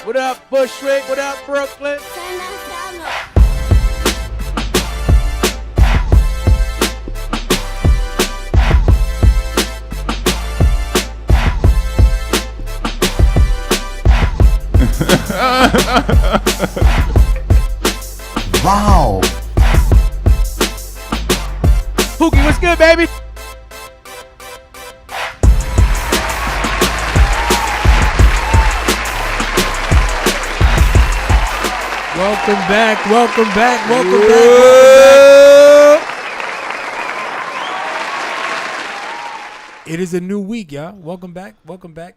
What up, Bushwick? What up, Brooklyn? Wow. Pookie, what's good, baby? Welcome back. It is a new week, y'all. Welcome back.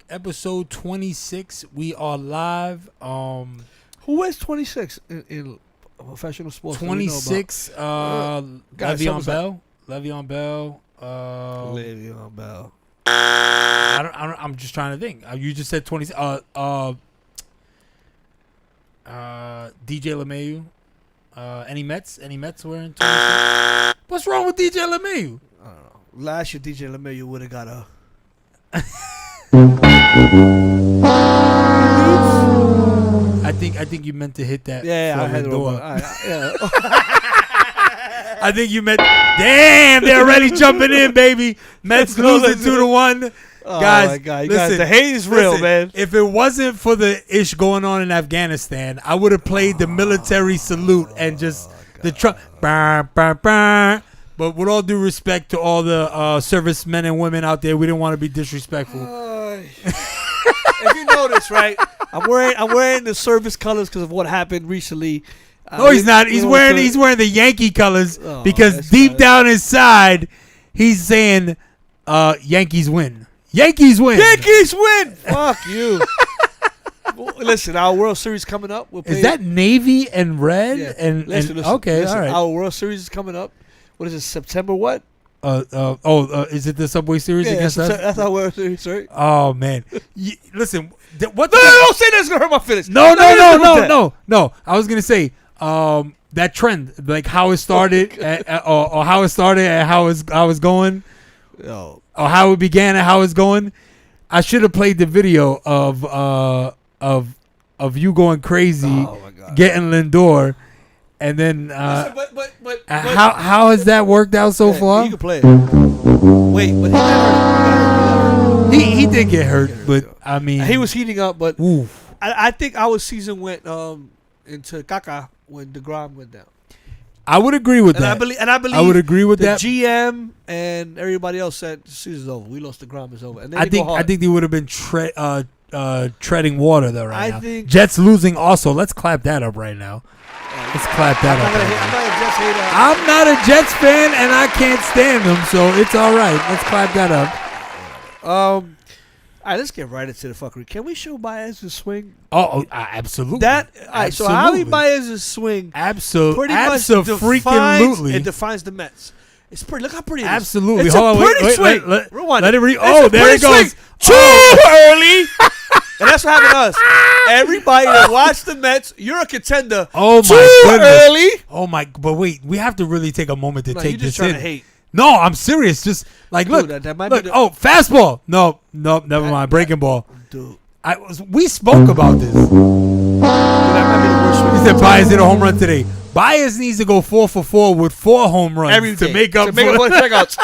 Episode 26. We are live. Who is 26 in professional sports? 26. Le'Veon Bell. Le'Veon Bell. I'm just trying to think. You just said 20. DJ LeMayu. Any Mets wearing 26? What's wrong with DJ LeMayu? I don't know. Last year, DJ LeMayu would have got a. I think you meant to hit that. Yeah, I had it over. I think you meant. Damn, they're already jumping in, baby. Mets losing 2-1. Oh guys, my God. Listen, the hate is real, man. If it wasn't for the ish going on in Afghanistan, I would have played the military salute and just the truck. But with all due respect to all the servicemen and women out there, we didn't want to be disrespectful. If you notice, right, I'm wearing the service colors because of what happened recently. No, he's not. He's wearing the Yankee colors because deep down inside, he's saying, "Yankees win." Yankees win. Fuck you. Listen, our World Series coming up. Is that navy and red? Yeah. And listen, okay, all right. Our World Series is coming up. What is it? September what? Is it the Subway Series against us? That's our World Series, right? Oh man, listen. What? No, don't say that's gonna hurt my feelings. No. I was gonna say that trend, like how it started, or how it started and how it's going. Oh. Or how it began and how it's going. I should have played the video of you going crazy, getting Lindor, and then but how has that worked out so far? You can play it. Wait, but he got hurt. He did get hurt, but I mean he was heating up. But oof. I think our season went into caca when DeGrom went down. I would agree with that. I believe I would agree with the that. GM and everybody else said the season's over. We lost DeGrom, it's over. And I think they would have been treading water though right now. Think Jets losing also. Let's clap that up right now. Let's clap that up. I'm not a Jets fan and I can't stand them, so it's all right. Let's clap that up. All right, let's get right into the fuckery. Can we show Baez's swing? Oh, absolutely. So Javi Baez's swing, absolutely, it defines the Mets. It's pretty. Look how pretty it is. Absolutely. It's Hold a pretty swing. Rewind. Let it read. Oh, there it goes. Too early. And that's what happened to us. Everybody that watched the Mets, you're a contender. Oh my goodness. Early. Oh my. But wait, we have to really take a moment to take this in. Trying to hate. No, I'm serious. Just like look. That might look. Be fastball. No, never mind. Breaking ball. Dude. We spoke about this. That might be the worst swing. He said Baez hit a home run today. Baez needs to go 4 for 4 with 4 home runs to make up for the strikeouts.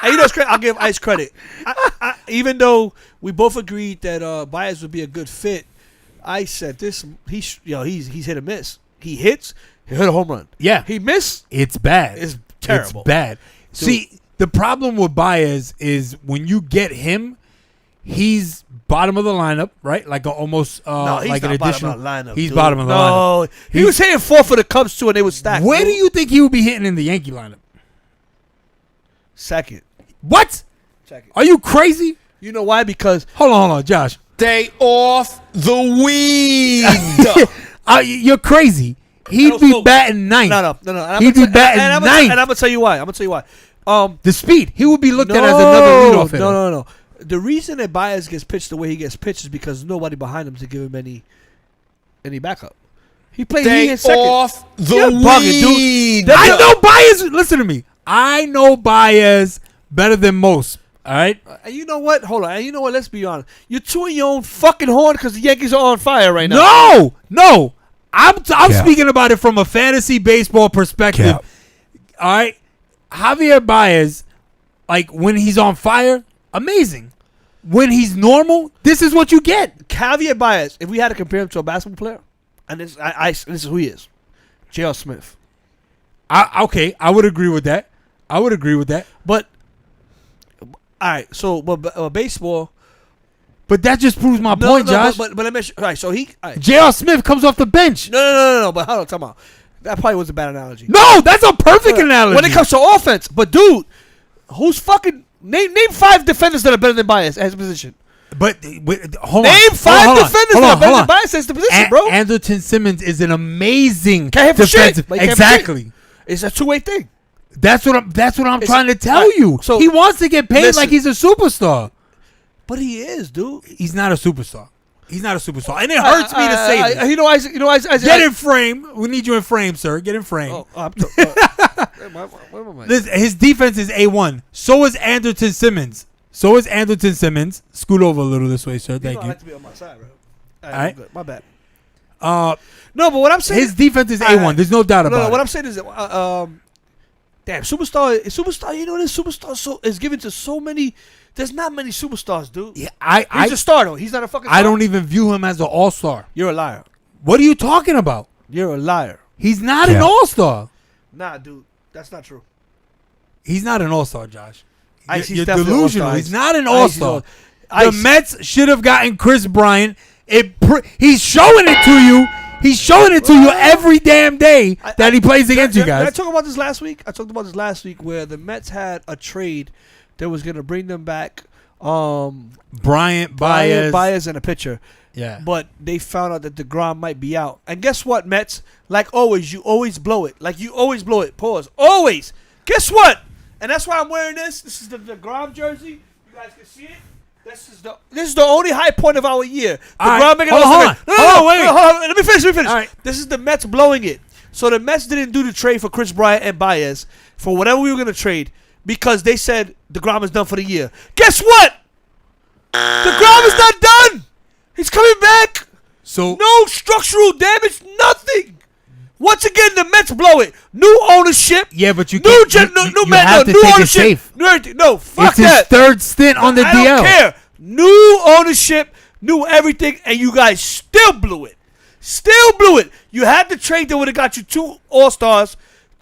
And you know, I'll give Ice credit. Even though we both agreed that Baez would be a good fit, I said this. He's hit or miss. He hits. He hit a home run. Yeah. He missed. It's bad. It's terrible. It's bad. Dude. See, the problem with Baez is when you get him, he's bottom of the lineup, right? Like almost he's like not an additional. Bottom of the lineup, he's dude. bottom of the lineup. No, he was hitting 4 for the Cubs too, and they would stack. Where do you think he would be hitting in the Yankee lineup? Second. What? Second. Are you crazy? You know why? Because hold on, Josh. Stay off the weed. You're crazy. He'd be batting ninth. No. He'd be batting ninth. And I'm gonna tell you why. The speed. He would be looked at as another leadoff hitter. No. The reason that Baez gets pitched the way he gets pitched is because nobody behind him to give him any backup. He played. Stay he hit second. off the weed. I know Baez. Listen to me. I know Baez better than most. All right. And you know what? Hold on. And you know what? Let's be honest. You're tooting your own fucking horn because the Yankees are on fire right now. No. I'm speaking about it from a fantasy baseball perspective. Cap. All right. Javier Baez, like when he's on fire, amazing. When he's normal, this is what you get. Javier Baez, if we had to compare him to a basketball player, and this is who he is, J.R. Smith. Okay, I would agree with that. But, all right, so baseball. But that just proves my point, Josh. But let me. All right, so he. Right. J.R. Smith comes off the bench. No. But hold on, talk about. That probably was a bad analogy. No, that's a perfect analogy. When it comes to offense, but dude, who's fucking name 5 defenders that are better than Baez at his position? But hold on. Name 5 defenders that are better than Baez at the position, bro. Anderson Simmons is an amazing Can't hit for defensive. shit. Exactly. It's a two-way thing. That's what I'm trying to tell you. So he wants to get paid listen, like he's a superstar. But he is, dude. He's not a superstar. And it hurts me to say this. You know, Isaac, Get in frame. We need you in frame, sir. Get in frame. His defense is A1. So is Anderson Simmons. Scoot over a little this way, sir. Thank you. I like to be on my side, bro. All right. My bad. No, but what I'm saying, his defense is A1. There's no doubt about it. What I'm saying is, damn, superstar. You know, this superstar is given to so many. There's not many superstars, dude. Yeah, he's a star though. He's not a fucking star. I don't even view him as an all-star. You're a liar. What are you talking about? You're a liar. He's not an all-star. Nah, dude, that's not true. He's not an all-star, Josh. You're definitely delusional. all-star. He's not an all-star. The Ice. Mets should have gotten Chris Bryant. He's showing it to you. He's showing it to you every damn day that he plays against you guys. Did I talk about this last week? I talked about this last week where the Mets had a trade that was going to bring them back Bryant, Baez, and a pitcher. Yeah. But they found out that DeGrom might be out. And guess what, Mets? Like always, you always blow it. Pause. Always. Guess what? And that's why I'm wearing this. This is the DeGrom jersey. You guys can see it. This is the only high point of our year. DeGrom making hold on. Let me finish. All right. This is the Mets blowing it. So the Mets didn't do the trade for Chris Bryant and Baez for whatever we were going to trade because they said DeGrom is done for the year. Guess what? DeGrom is not done. He's coming back. So no structural damage, nothing. Once again, the Mets blow it. New ownership. Yeah, but you new can't. new have to new take ownership. it safe. No, fuck it's his that. third stint on the DL. I don't care. New ownership, new everything, and you guys still blew it. You had the trade that would have got you 2 All-Stars.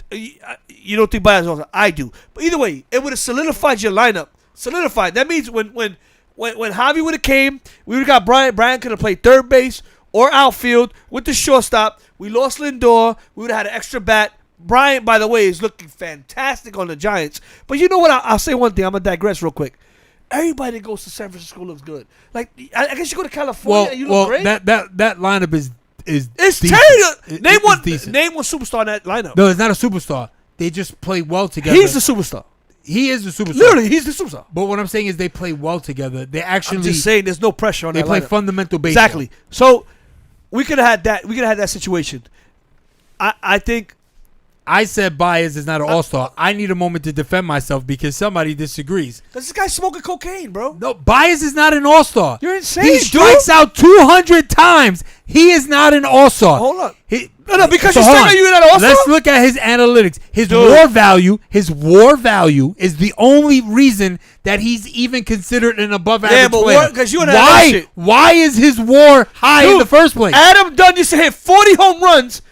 You don't think Baez All-Star? I do. But either way, it would have solidified your lineup. That means when Javi would have came, we would have got Bryant. Bryant could have played third base or outfield with the shortstop. We lost Lindor. We would have had an extra bat. Bryant, by the way, is looking fantastic on the Giants. But you know what? I'll say one thing. I'm going to digress real quick. Everybody that goes to San Francisco looks good. Like, I guess you go to California and you look great. That lineup is it's decent. terrible. Name one superstar in that lineup. No, it's not a superstar. They just play well together. He's the superstar. He is the superstar. Literally, he's the superstar. But what I'm saying is they play well together. They actually. I'm just saying there's no pressure on that lineup. They play fundamental baseball. Exactly. So we could have had that. We could have had that situation. I think. I said Baez is not an all-star. I need a moment to defend myself because somebody disagrees. Because this guy's smoking cocaine, bro. No, Baez is not an all-star. You're insane, He strikes out 200 times. He is not an all-star. Hold on. No, because you're saying you're not an all-star? Let's look at his analytics. His WAR value is the only reason that he's even considered an above-average player. Because you and that shit. Why is his WAR high in the first place? Adam Dunn used to hit 40 home runs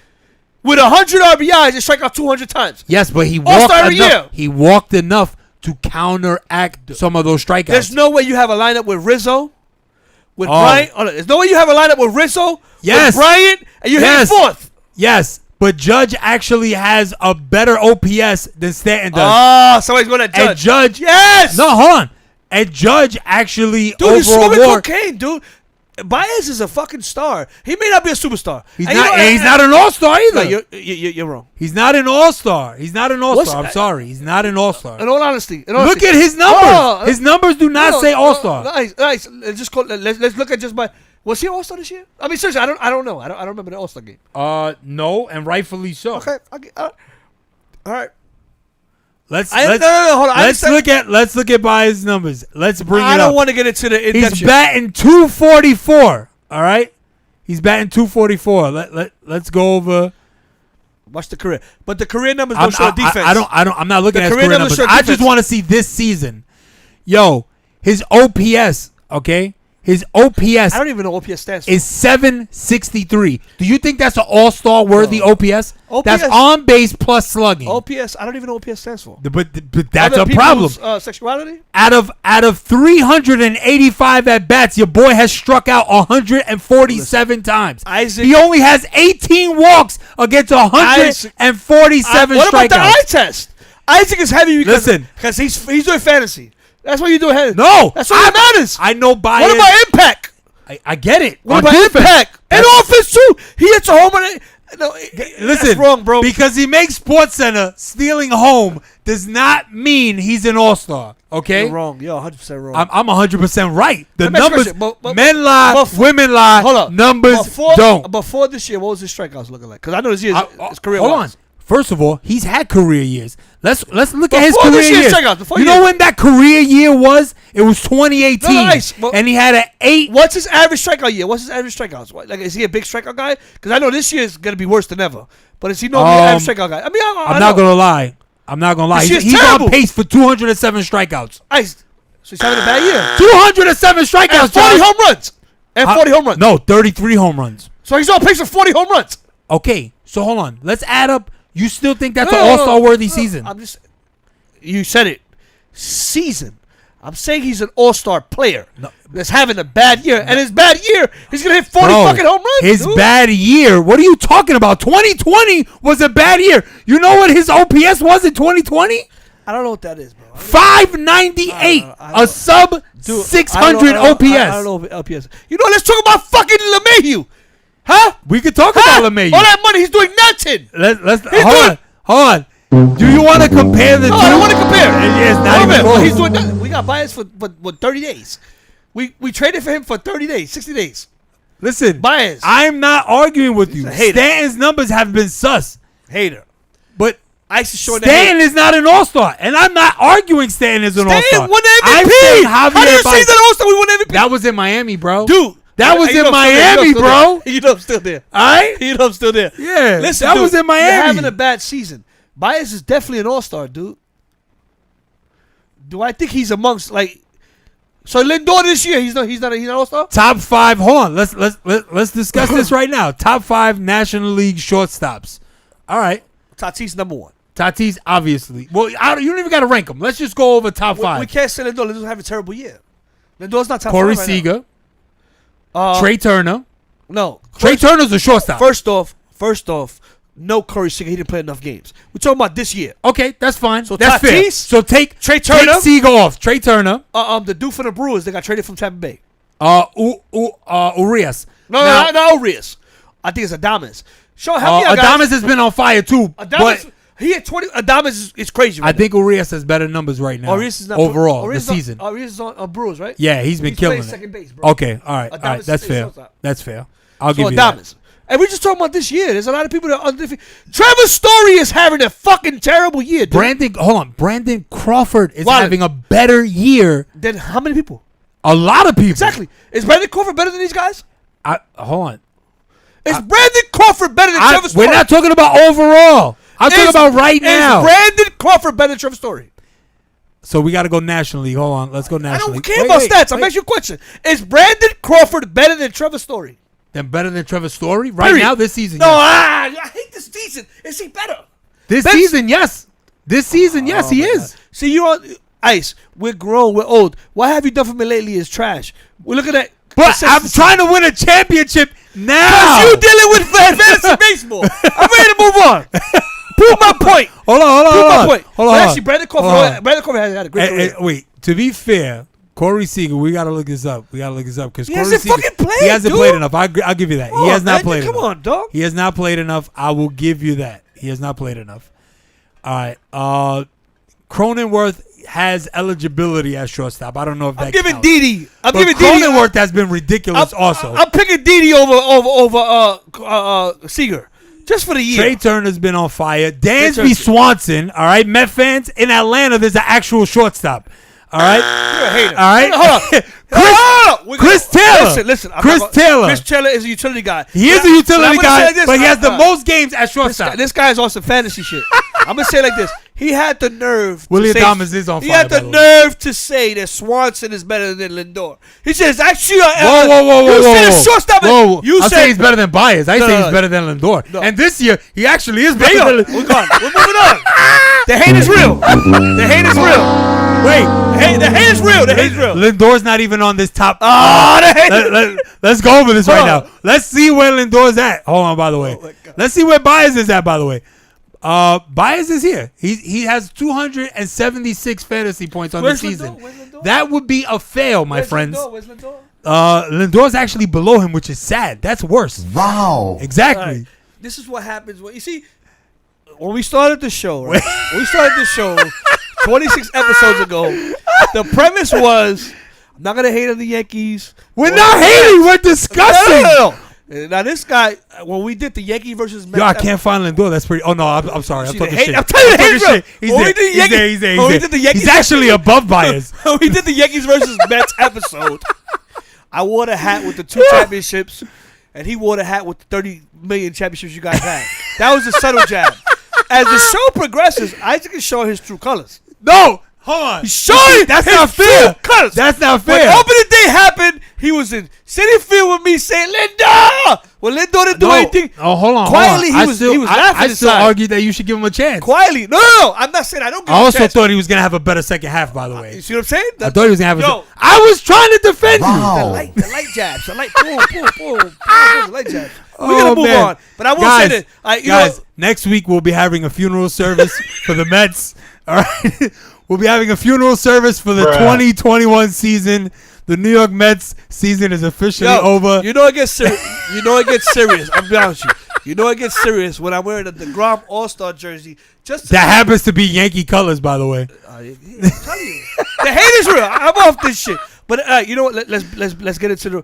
with 100 RBIs and strike out 200 times. Yes, but he walked enough to counteract some of those strikeouts. There's no way you have a lineup with Rizzo, with Bryant. There's no way you have a lineup with Rizzo, with Bryant, and you hit fourth. Yes, but Judge actually has a better OPS than Stanton does. Oh, somebody's going to Judge. And Judge, yes. No, hold on. And Judge actually dude, he's smoking cocaine, dude. Baez is a fucking star. He may not be a superstar. He's not an all-star either. No, you're wrong. He's not an all-star. I'm sorry. He's not an all-star. In all honesty. Look at his numbers. His numbers do not say all-star. Nice. Let's look at just by. Was he an all-star this year? I mean, seriously, I don't know. I don't remember the all-star game. No, and rightfully so. Okay. All right. Let's No, hold on. let's look at Baez's numbers. Let's bring it up. I don't want to get into the in-depth He's shit. batting 244. All right, he's batting 244. Let's go over. Watch the career, but the career numbers don't show defense. I'm not looking at his career career numbers numbers. show I just defense. want to see this season. Yo, his OPS. Okay, his OPS I don't even know what OPS stands for. is 763. Do you think that's an all-star worthy OPS? That's on base plus slugging. OPS, I don't even know what OPS stands for. But that's Other a problem. people's, sexuality? Out of 385 at bats, your boy has struck out 147 times. Isaac, He only has 18 walks against 147 what strikeouts. about the eye test? Isaac is heavy because Listen. he's doing fantasy. That's why you do heavy. No, That's what matters. I know Baez. What about impact? I get it. What On about defense. impact? And offense too. He hits a home run. No, Listen, that's wrong, bro. Because he makes Sports Center stealing home does not mean he's an all-star. Okay, You're wrong. You're 100% wrong. I'm 100% right. The Let me ask you a numbers, question, but men lie, before- women lie. Hold up. Numbers don't. Before this year, what was his strikeouts looking like? Because I know his career. Hold on. First of all, he's had career years. Let's look at his Before career this year's years. strikeouts, before You years. know when that career year was? It was 2018, Nice. Well, and he had an 8. What's his average strikeout year? What's his average strikeouts? Like, is he a big strikeout guy? Because I know this year is going to be worse than ever. But is he normally an average strikeout guy? I mean, I'm not gonna lie. This year's He's on terrible. pace for 207 strikeouts. So he's having a bad year. 207 strikeouts. And 40 Josh. home runs. And 40 home runs. No, 33 home runs. So he's on pace for 40 home runs. Okay, so hold on. Let's add up. You still think that's No, an no, all-star worthy no, season? You said it. Season. I'm saying he's an all-star player No. that's having a bad year. And his bad year, he's going to hit 40 Bro, fucking home runs. His dude. bad year. What are you talking about? 2020 was a bad year. You know what his OPS was in 2020? I don't know what that is, bro. 598. I don't- A sub Dude, 600 OPS. I don't know if LPS. You know, let's talk about fucking LeMahieu. Huh? We could talk Huh? about LeMahieu. All that money, he's doing nothing. Let's He's hold doing- on. Hold on. Do you want to compare the two? No, I don't want to compare. Yeah, it's not Hold even on, close. he's doing nothing. We got bias for 30 days. We traded for him for 30 days, 60 days. Listen, Bias. I'm not arguing with you. a hater. Stanton's numbers have been sus. Hater. But Ice is showing Stanton is not an all-star. And I'm not arguing Stanton is an all-star. Stanton won the I'm MVP. saying How do you Javier see Baez- that all-star? We won MVP. That was in Miami, bro. Dude. That was you in know I'm still there. Miami, You know I'm bro. still there. You know I'm still there. All right? You know I'm still there. Yeah, Listen, that dude, was in Miami. You're having a bad season. Bias is definitely an all-star, dude. Do I think he's amongst like? So Lindor this year, he's not an all-star. Top 5. Hold on. Let's discuss this right now. Top 5 National League shortstops. All right. Tatis number 1. Tatis, obviously. Well, you don't even got to rank them. Let's just go over top 5. We can't say Lindor. Lindor's having a terrible year. Lindor's not top Corey 5 right Seager, now. Trey Turner. No. Trey Turner's a shortstop. First off, no Corey Seager. He didn't play enough games. We're talking about this year. Okay, that's fine. So That's fair. Tatis, So take Trey Turner? Take Seager off. Trey Turner. The dude for the Brewers, they got traded from Tampa Bay. Urias. No, Urias. I think it's Adames. Help me out, guys. Adames has been on fire too. Adames, But he had 20. Adames is crazy. I Right think Urias has better numbers right now. Urias is not overall Urias the is season. Urias is on Brewers, right? Yeah, he's been He's killing playing it. second base, bro. Okay, all right. Adames That's is fair. shortstop. That's fair. I'll So give you Adames. And we're just talking about this year. There's a lot of people that are undefeated. Trevor Story is having a fucking terrible year, dude. Brandon Crawford is Why? having a better year. Then how many people? A lot of people. Exactly. Is Brandon Crawford better than these guys? Hold on. Is Brandon Crawford better than Trevor Story? We're not talking about overall. I'm talking about right now. Is Brandon Crawford better than Trevor Story? So we got to go National League. Hold on. Let's go I National don't League. care about stats. I'm asking you a question. Is Brandon Crawford better than Trevor Story? Then better than Trevor Story? Right Period. now, this season, No, yes. I hate this season. Is he better? This Ben's- season, yes. This season, yes, he my is. God. See, you're on Ice. We're grown. We're old. What have you done for me lately is trash. We're looking at. But I'm trying to win a championship now. Because you dealing with fantasy baseball. I'm ready to move on. Prove my point. Hold on. Prove my point. Hold on. Actually, Brandon Crawford has had a great career. Wait, to be fair, Corey Seager, we got to look this up. Because He hasn't fucking played, He hasn't dude. played enough. I'll give you that. Come He has on, not man. played Come enough. on, dog. He has not played enough. I will give you that. He has not played enough. All right. Cronenworth has eligibility as shortstop. I don't know if that I'm giving counts. Didi. I'm But giving Didi. Cronenworth has been ridiculous also. I'm picking Didi over Seager. Just for the year. Trey Turner's been on fire. Dansby Turner. Swanson, all right? Met fans in Atlanta, there's an actual shortstop. All right? You're a hater. All right? Hold on. Chris Taylor. Listen. Chris Taylor. Chris Taylor is a utility guy. He is a utility guy, but he has the most. most games at shortstop. This guy is on some fantasy shit. I'm gonna say it like this: he had the nerve. William to say, Thomas is on fire. He had by the way. nerve to say that Swanson is better than Lindor. He says, "Actually, Whoa. You say the shortstop. You I'll say say he's better than Baez. I say no. he's better than Lindor. No. And this year, he actually is There you better go. than We're gone. We're moving on. The hate is real. The hate is real. Wait. The hate is real. The hate is real. Lindor's not even on this top. The hate. Let's go over this Hold right on. now. Let's see where Lindor's at. Hold on, by the way. my God. Let's see where Baez is at, by the way. Baez is here. He has 276 fantasy points on Where's the season. Lindor? Where's Lindor? That would be a fail, my friends. Where's Lindor? Lindor's actually below him, which is sad. That's worse. Wow. Exactly. All right. This is what happens when you see when we started the show. Right? When we started the show 26 episodes ago, the premise was I'm not gonna hate on the Yankees. We're not hating. We're discussing. No. Now this guy, when we did the Yankee versus Mets, Yo, I can't find Lindor. That's pretty. Oh no, I'm sorry. I'm See, talking the hate- shit. I'm telling you, the I'm hate talking real. shit. He's When we there. did the He's Yankees- there. He's there. when we He's did there. the Yankees- He's actually above Baez. we did the Yankees versus Mets episode. I wore the hat with the 2 championships, and he wore the hat with the 30 million championships you guys had. That was a subtle jab. As the show progresses, Isaac is showing his true colors. No, hold on. He's showing That's his not fair. true colors. That's not When fair. opening day happened, he was in City Field with me saying, Lindor! Well, Lindor didn't do anything. Oh, hold on. Quietly, hold on. he was laughing I still inside. argued that you should give him a chance. Quietly. No. I'm not saying I don't give I him a also chance. thought he was gonna have a better second half. By the You way, see what I'm saying? I thought he was gonna have. Yo. I was trying to defend Wow. The light jabs. The light boom. The light jabs. We're Oh, gonna move man. on. But I will Guys, say that. Guys, next week we'll be having a funeral service for the Mets. All right, we'll be having a funeral service for the 2021 season. The New York Mets season is officially over. You know it gets serious. I'll be honest with you. You know it gets serious when I'm wearing the DeGrom All-Star jersey. Just to That happens to be Yankee colors, by the way. I'm telling you, the hate is real. I'm off this shit. But you know what? Let's get into the.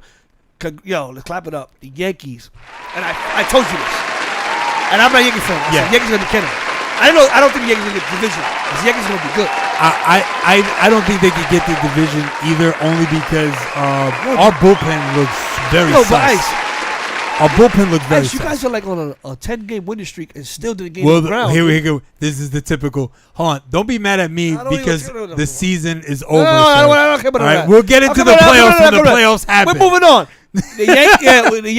Let's clap it up. The Yankees, and I told you this, and I'm not a Yankee fan. I said Yankees gonna be killing. I don't think the Yankees gonna get the division. The Yankees gonna be good. I don't think they could get the division either, only because our bullpen looks very But sus. Ice, Our bullpen looks very you sus. guys are like on a 10-game winning streak and still didn't gain Well, the ground. here we go. This is the typical. Hold on. Don't be mad at me I don't even because care about the that. season is No, over. I sir. don't care about All right, that. we'll get into the playoffs when the playoffs happen. We're moving on. The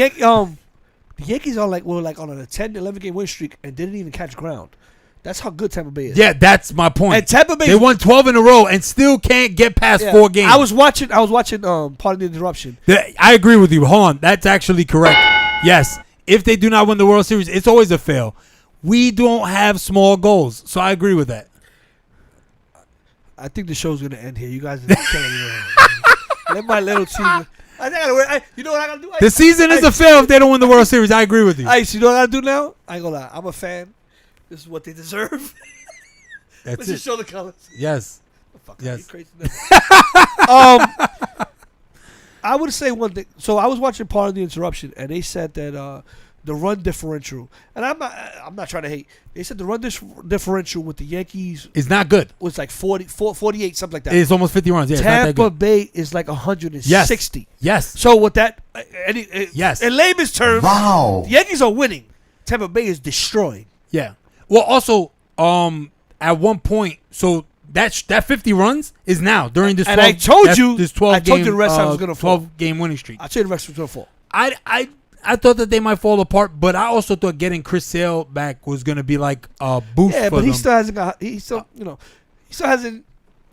Yankees are like on a 10-11 game win streak and didn't even catch ground. That's how good Tampa Bay is. Yeah, that's my point. And Tampa Bay, They won 12 in a row and still can't get past 4 games. I was watching. Pardon the interruption. I agree with you. Hold on. That's actually correct. Yes. If they do not win the World Series, it's always a fail. We don't have small goals. So I agree with that. I think the show's gonna end here. You guys are killing me. Let my little team. You know what I gotta do? The season is a fail if they don't win the World Series. I agree with you. Ice, you know what I gotta do now? I ain't gonna lie. I'm a fan. This is what they deserve. That's Let's it. just show the colors. Yes. Fuck, Yes. you crazy. I would say one thing. So I was watching part of the interruption, and they said that the run differential, and I'm not trying to hate. They said the run differential with the Yankees It's not good. was like 48, something like that. It's almost 50 runs. Yeah, it's not that Tampa good. Bay is like 160. Yes. So with that, Yes. in layman's terms, Wow. the Yankees are winning. Tampa Bay is destroying. Yeah. Well, also, at one point, so that 50 runs is now during this. And 12, I told that's- you- this 12 I told game, you the Red Sox was gonna fall. 12 game winning streak. I'll tell you the rest was going to fall. I thought that they might fall apart, but I also thought getting Chris Sale back was going to be like a boost Yeah, for but he them. still hasn't got. He still, he still hasn't.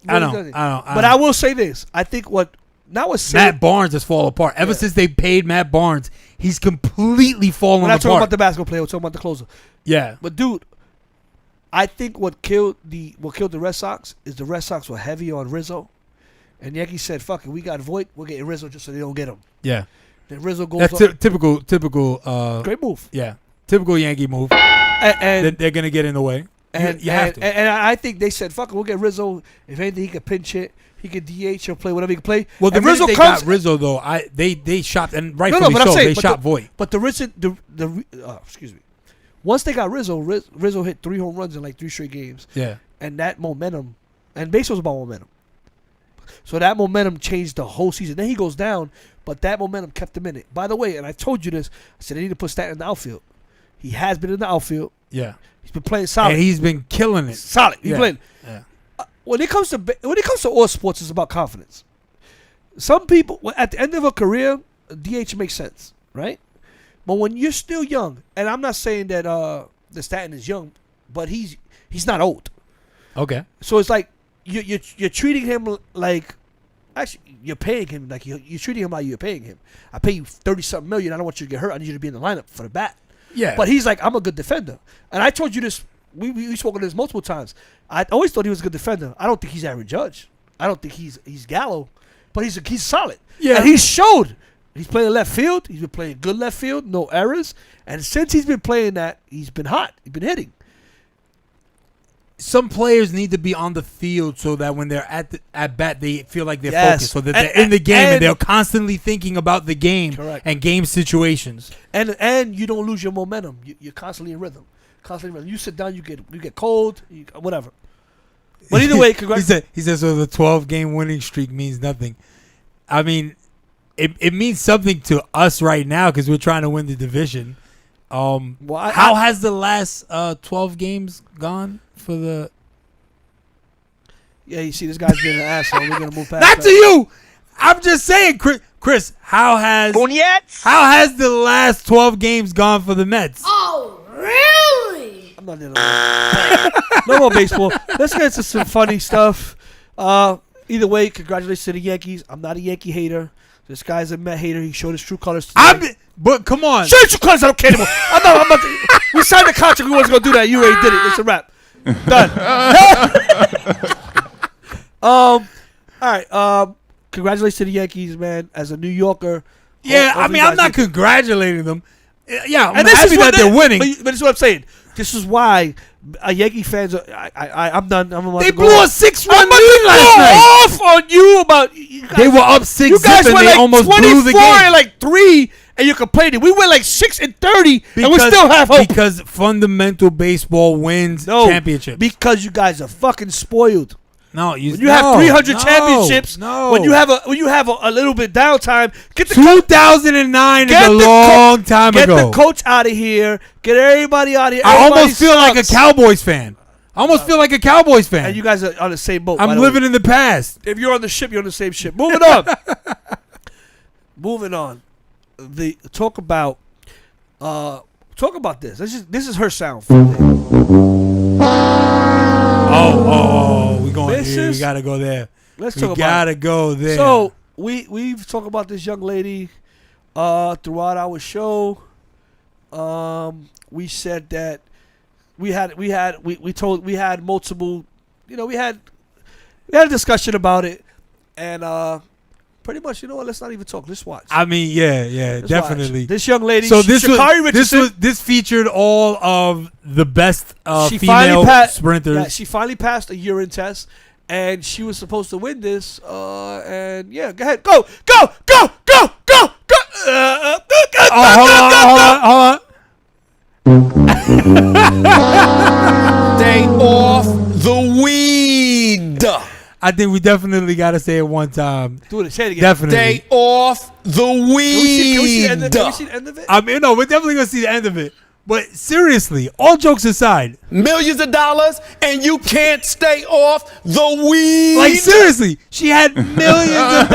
I know, really done it. I know, I But know. I will say this: I think what Sale. Matt Barnes has fallen apart. Ever Yeah. since they paid Matt Barnes, he's completely fallen We're not talking apart. about the basketball player. We're talking about the closer. Yeah. But dude, I think what killed the Red Sox is the Red Sox were heavy on Rizzo, and Yankees said, "Fuck it, we got Voit. We're getting Rizzo just so they don't get him." Yeah. Then Rizzo goes. That's on. typical. Great move. Yeah. Typical Yankee move. And They're going to get in the way. You have to. And I think they said, "Fuck it, we'll get Rizzo. If anything, he can pinch hit. He can DH. He'll play whatever he can play." Well, the And minute Rizzo they comes. got Rizzo, though, they shopped, and rightfully but I'm so, saying, they but shopped Voit. But the Rizzo, excuse me, Once they got Rizzo, Rizzo hit 3 home runs in like 3 straight games. Yeah. And that momentum, and baseball's about momentum. So that momentum changed the whole season. Then he goes down, but that momentum kept him in it. By the way, and I told you this, I said they need to put Stanton in the outfield. He has been in the outfield. Yeah. He's been playing solid. And he's been killing it. Solid. He's playing. Yeah. When it comes to all sports, it's about confidence. Some people, at the end of a career, DH makes sense, right? But when you're still young, and I'm not saying that the Stanton is young, but he's not old. Okay. So it's like you're treating him like, actually you're paying him like you're treating him like you're paying him. I pay you $30-something million. I don't want you to get hurt. I need you to be in the lineup for the bat. Yeah. But he's like, I'm a good defender, and I told you this. We spoke on this multiple times. I always thought he was a good defender. I don't think he's Aaron Judge. I don't think he's Gallo, but he's solid. Yeah. And he's showed. He's playing left field. He's been playing good left field, no errors. And since he's been playing that, he's been hot. He's been hitting. Some players need to be on the field so that when they're at bat, they feel like they're focused, so that they're in the game and they're constantly thinking about the game and game situations. And you don't lose your momentum. You're constantly in rhythm. You sit down, you get cold, whatever. But either way, congrats. He said so the 12-game winning streak means nothing. I mean, it means something to us right now because we're trying to win the division. How has the last 12 games gone for the? Yeah, you see, this guy's being an asshole. We're gonna move past. Not to you. I'm just saying, Chris. How has the last 12 games gone for the Mets? Oh, really? I'm not dealing with no more baseball. Let's get into some funny stuff. Either way, congratulations to the Yankees. I'm not a Yankee hater. This guy's a Met hater. He showed his true colors today. But come on. Show your true colors. I don't care anymore. I'm about to, we signed the contract. We wasn't going to do that. You already did it. It's a wrap. Done. All right. Congratulations to the Yankees, man. As a New Yorker. Yeah, I mean, I'm not congratulating them. Yeah, I'm happy that they're winning. But this is what I'm saying. This is why Yankee fans are. I'm done. They blew a 6-1 lead last night. Off on you about. You guys, they were up 6-0 you guys and went they like almost 24 blew the game. and like 3, and you're complaining. We went like 6-30, and we still have hope. Because fundamental baseball wins championships. Because you guys are fucking spoiled. No, when you have 300 championships, when you have a little bit downtime, get the 2009 is a long time ago. Get the coach out of here. Get everybody out of here. I almost feel like a Cowboys fan. And you guys are on the same boat. I'm living in the past. If you're on the ship, you're on the same ship. Moving on. Moving on. Talk about this. This is her sound. We going here. We gotta go there. Let's talk about. We gotta go there. So we've talked about this young lady throughout our show. We said that we had multiple. We had a discussion about it, and pretty much, you know what? Let's not even talk. Let's watch. I mean, yeah, Let's definitely. watch. This young lady, so this Shakai Richardson. This featured all of the best She female sprinters. Yeah, she finally passed a urine test, and she was supposed to win this. And yeah, go ahead, go. Hold on. Stay off the weed. I think we definitely got to say it one time. Do it. Say it again. Definitely. Stay off the weed. Can we see the end of it? I mean, no, we're definitely going to see the end of it. But seriously, all jokes aside. Millions of dollars, and you can't stay off the weed. Like, seriously, she had millions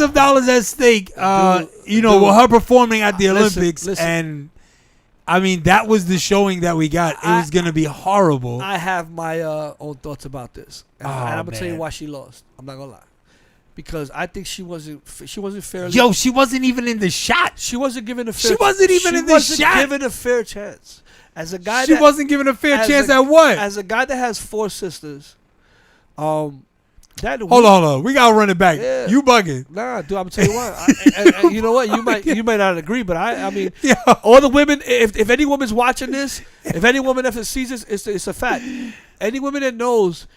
of dollars at stake, with her performing at the Olympics. Listen. And, I mean, that was the showing that we got. It was going to be horrible. I have my own thoughts about this. And I'm going to tell you why she lost. I'm not going to lie. Because I think she wasn't fairly. Yo, she wasn't even in the shot. She wasn't given a fair. She wasn't even in the shot. She wasn't given a fair chance. As a guy, she wasn't given a fair chance at what? As a guy that has 4 sisters, Hold on. We gotta run it back. Yeah. You bugging? Nah, dude. I'm gonna tell you what. And you know what? You might not agree, but I mean, all the women. If any woman's watching this, if any woman ever sees this, it's a fact. Any woman that knows.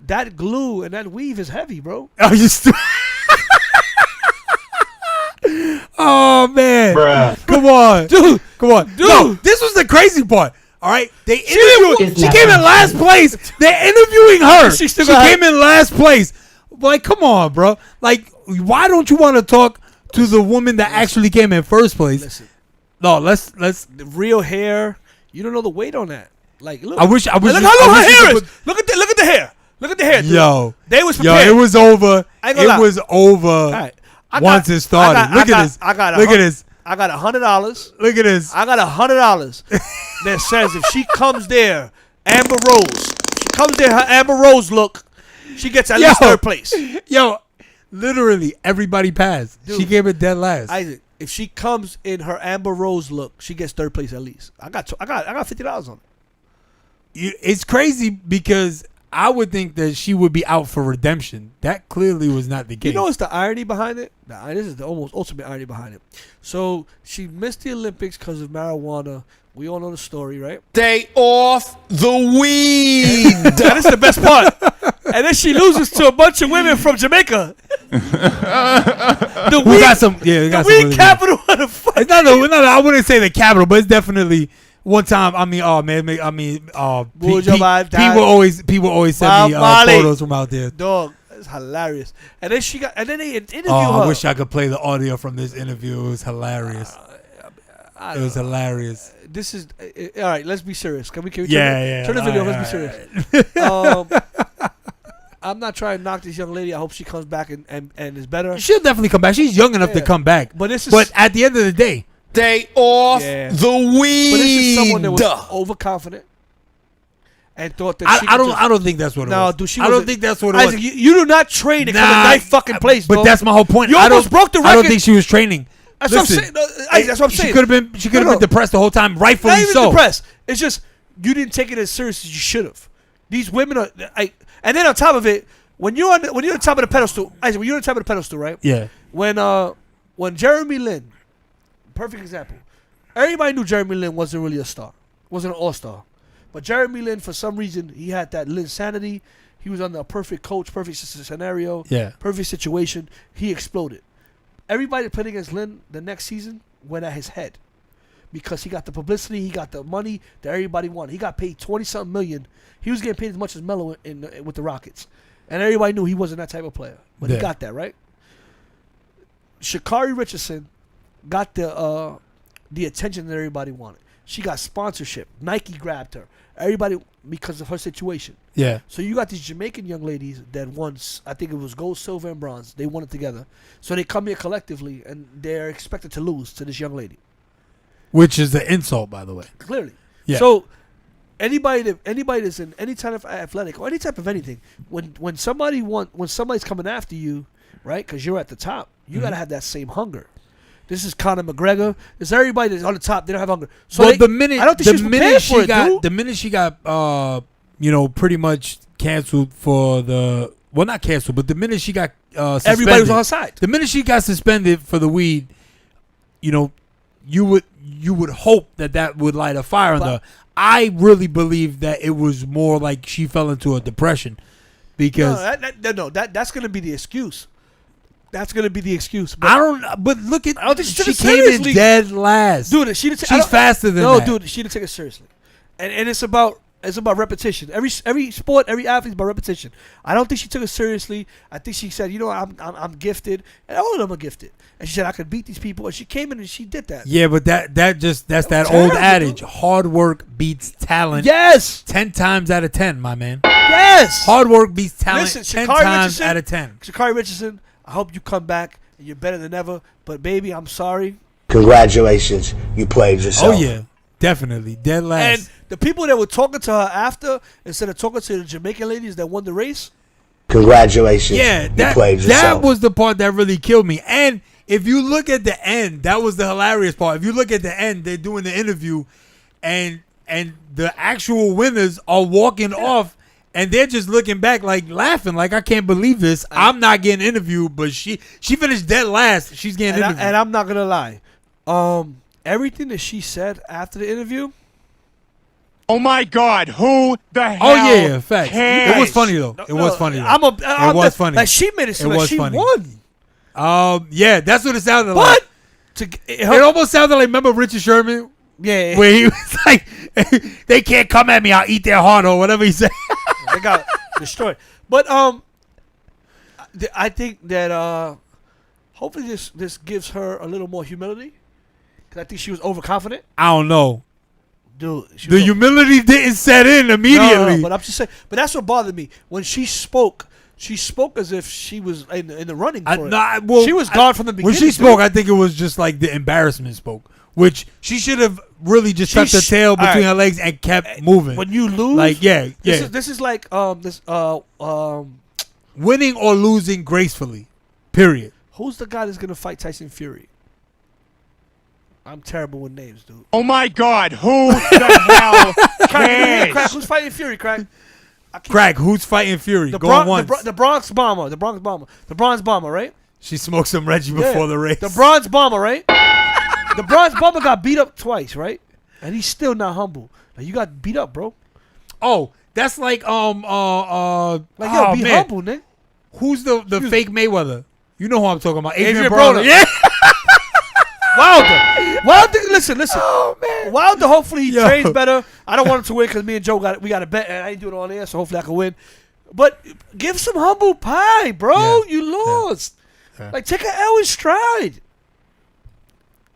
That glue and that weave is heavy, bro. Oh, you oh man! Bruh. Come on, on, Dude. come on, Dude. No, this was the crazy part. All right, they didn't interviewed. She came in last place. They're interviewing her. She She still got- came in last place. Like, come on, bro. Like, why don't you want to talk to the woman that actually came in first place? Listen, No, let's. the real hair. You don't know the weight on that. Like, look. I wish. Look you- how long I her wish you hair could is. Look at the hair. Look at the hair. Dude. Yo, They was yo, prepared. it was over. I ain't gonna lie. It was over All right. once it started. Look at this. Look at this. I got $100. Look at this. I got $100 that says if she comes there, Amber Rose. She comes there, her Amber Rose look. She gets at least third place. Yo, literally everybody passed. Dude. She came in dead last. Isaac, if she comes in her Amber Rose look, she gets third place at least. I got $50 on it. It's crazy because I would think that she would be out for redemption. That clearly was not the case. You know what's the irony behind it? This is the almost ultimate irony behind it. So she missed the Olympics because of marijuana. We all know the story, right? Stay off the weed. That is the best part. And then she loses to a bunch of women from Jamaica. The we weed, got some. Yeah, we got the some weed really capital of the fuck. It's not. I wouldn't say the capital, but it's definitely. One time, I mean, oh man, I mean, people always send me Molly. photos from out there. Dog, it's hilarious. And then they interview her. I wish I could play the audio from this interview. It was hilarious. It was hilarious. This is all right. Let's be serious. Can we turn the video? Let's be serious. I'm not trying to knock this young lady. I hope she comes back and is better. She'll definitely come back. She's young enough to come back. But at the end of the day, Stay off the weed. But this is someone that was overconfident and thought that I don't think that's what it was. Dude, I don't think that's what it Isaac, was. you do not train to come in ninth fucking place, but bro. that's my whole point. You almost broke the record. I don't think she was training. That's what I'm saying. That's what I'm saying. She could have been depressed the whole time, rightfully Not even so. depressed. It's just you didn't take it as serious as you should have. These women are, and then on top of it, when you're on the top of the pedestal, Isaac, when you're on the top of the pedestal, right? Yeah. When Jeremy Lin, perfect example. Everybody knew Jeremy Lin wasn't really a star, wasn't an all-star, but Jeremy Lin, for some reason, he had that Lin sanity. He was under a perfect coach, perfect scenario, perfect situation. He exploded. Everybody that played against Lin the next season went at his head because he got the publicity, he got the money that everybody wanted. He got paid $20-something million. He was getting paid as much as Melo with the Rockets, and everybody knew he wasn't that type of player. But he got that right. Shakai Richardson got the attention that everybody wanted. She got sponsorship. Nike grabbed her. Everybody, because of her situation. Yeah. So you got these Jamaican young ladies that won, I think it was gold, silver, and bronze. They won it together. So they come here collectively, and they're expected to lose to this young lady. Which is the insult, by the way. Clearly. Yeah. So anybody that's in any type of athletic or any type of anything, when somebody's coming after you, right? Because you're at the top, you got to have that same hunger. This is Conor McGregor. This is everybody that's on the top. They don't have hunger. So well, the minute she got pretty much canceled for the not canceled, but the minute she got suspended, everybody was on her side. The minute she got suspended for the weed, you would hope that would light a fire under her. I really believe that it was more like she fell into a depression because that's going to be the excuse. That's gonna be the excuse. But But look at. I don't think she came in dead last, dude. She's faster than that. No, dude, she didn't take it seriously. And it's about repetition. Every sport, every athlete is about repetition. I don't think she took it seriously. I think she said, I'm gifted, and all of them are gifted. And she said I could beat these people, and she came in and she did that. Yeah, but that's that old adage: hard work beats talent. Yes, 10 times out of 10, my man. Yes, hard work beats talent. Listen, 10 times out of 10. Shakai Richardson, I hope you come back and you're better than ever. But baby, I'm sorry. Congratulations, you played yourself. Oh yeah, definitely dead last. And the people that were talking to her after, instead of talking to the Jamaican ladies that won the race. Congratulations. Yeah, you played yourself. That was the part that really killed me. And if you look at the end, that was the hilarious part. If you look at the end, they're doing the interview, and the actual winners are walking off. And they're just looking back, like laughing, like I can't believe this. I'm not getting interviewed, but she finished dead last. She's getting interviewed. And I'm not gonna lie, everything that she said after the interview. Oh my God! Who the hell? Oh yeah, facts. cares? It was funny though. It was funny. It was funny. Like she made it seem like she won. Yeah, that's what it sounded But like. It almost sounded like, remember Richard Sherman? Yeah. Where he was like, they can't come at me, I'll eat their heart, or whatever he said. They got destroyed. But I think that hopefully this gives her a little more humility. Because I think she was overconfident. I don't know. Dude, The humility didn't set in immediately. No, but I'm just saying. But that's what bothered me. When she spoke as if she was in the running for it. She was gone from the beginning. When she spoke, I think it was just like the embarrassment spoke. Which she should have really just tucked her tail between her legs and kept moving. When you lose, like this is like winning or losing gracefully. Period. Who's the guy that's gonna fight Tyson Fury? I'm terrible with names, dude. Oh my God, who the hell cares? Crack, who's fighting Fury, Crack? Crack, who's fighting Fury? The Going once. The Bronx Bomber, right? She smoked some Reggie before the race. The Bronx Bomber, right? The Bronx Bomber got beat up twice, right? And he's still not humble. Like, you got beat up, bro. Oh, that's like be man. humble, nigga. Who's the fake Mayweather? You know who I'm talking about. Adrian Broner. Broner. Yeah. Wilder, listen. Oh, man. Wilder, hopefully he trains better. I don't want him to win because me and Joe got a bet, and I ain't doing it on air, so hopefully I can win. But give some humble pie, bro. Yeah. You lost. Yeah. Like, take an L in stride.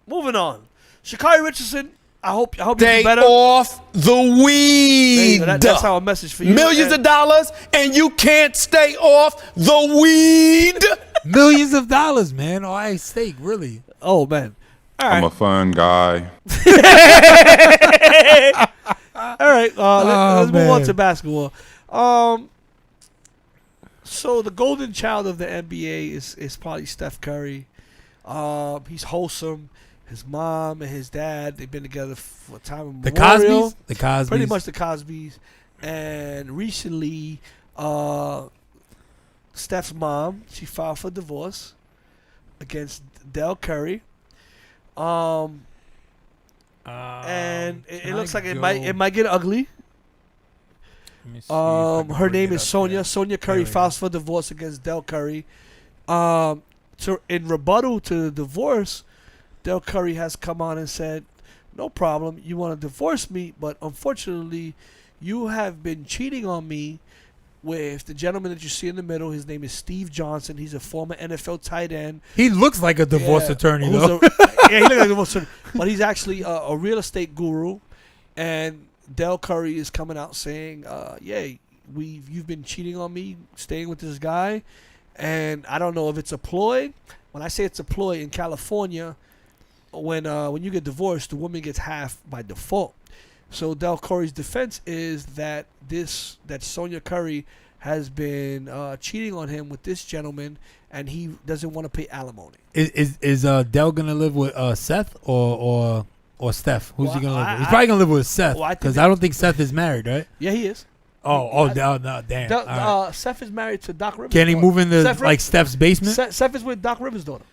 Moving on. Shakai Richardson, I hope you do Stay better. off the weed. That's our message for you. Millions of dollars, and you can't stay off the weed. Millions of dollars, man. Oh, I stake, really. Oh, man. All right. I'm a fun guy. All right. Let's move on man. to basketball. So the golden child of the NBA is probably Steph Curry. He's wholesome. His mom and his dad, they've been together for a time The immemorial. Cosbys? The Cosbys. Pretty much the Cosbys. And recently, Steph's mom, she filed for divorce against Del Curry. And it looks like it might get ugly. Let me see if I can Her bring name it is up Sonia. there. Sonia There Curry we go. files for divorce against Del Curry. So in rebuttal to the divorce, Del Curry has come on and said, "No problem. You want to divorce me, but unfortunately, you have been cheating on me with the gentleman that you see in the middle. His name is Steve Johnson. He's a former NFL tight end. He looks like a divorce attorney, though. He looks like a divorce attorney, but he's actually a real estate guru. And Del Curry is coming out saying, you've been cheating on me, staying with this guy, and I don't know if it's a ploy. When I say it's a ploy in California, when you get divorced, the woman gets half by default. So Del Curry's defense is that Sonia Curry has been cheating on him with this gentleman, and he doesn't want to pay alimony. Is Del gonna live with Seth or Steph? Who's he gonna live with? He's probably gonna live with Seth because I don't think Seth is married, right? Yeah, he is. No, damn. All right. Seth is married to Doc Rivers. Can he move into Seth Steph's basement? Seth is with Doc Rivers' daughter.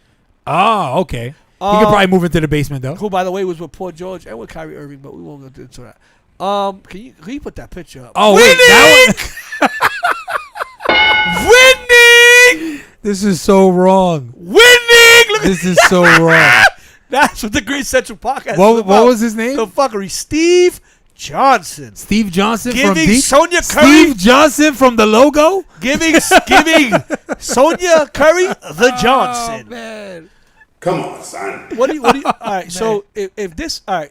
Oh, okay. He could probably move into the basement though. Who, by the way, was with Paul George and with Kyrie Irving, but we won't go into that. Can you put that picture up? Oh, wait, Winning! This is so wrong. Winning! This is so wrong. That's what the Greene Central Podcast is What about. was his name? The fuckery. Steve Johnson. Steve Johnson from Giving Deep? Sonia Curry. Steve Johnson from the logo? Giving Sonia Curry the Johnson. Man. Come on, son. What do you all right, so if this all right,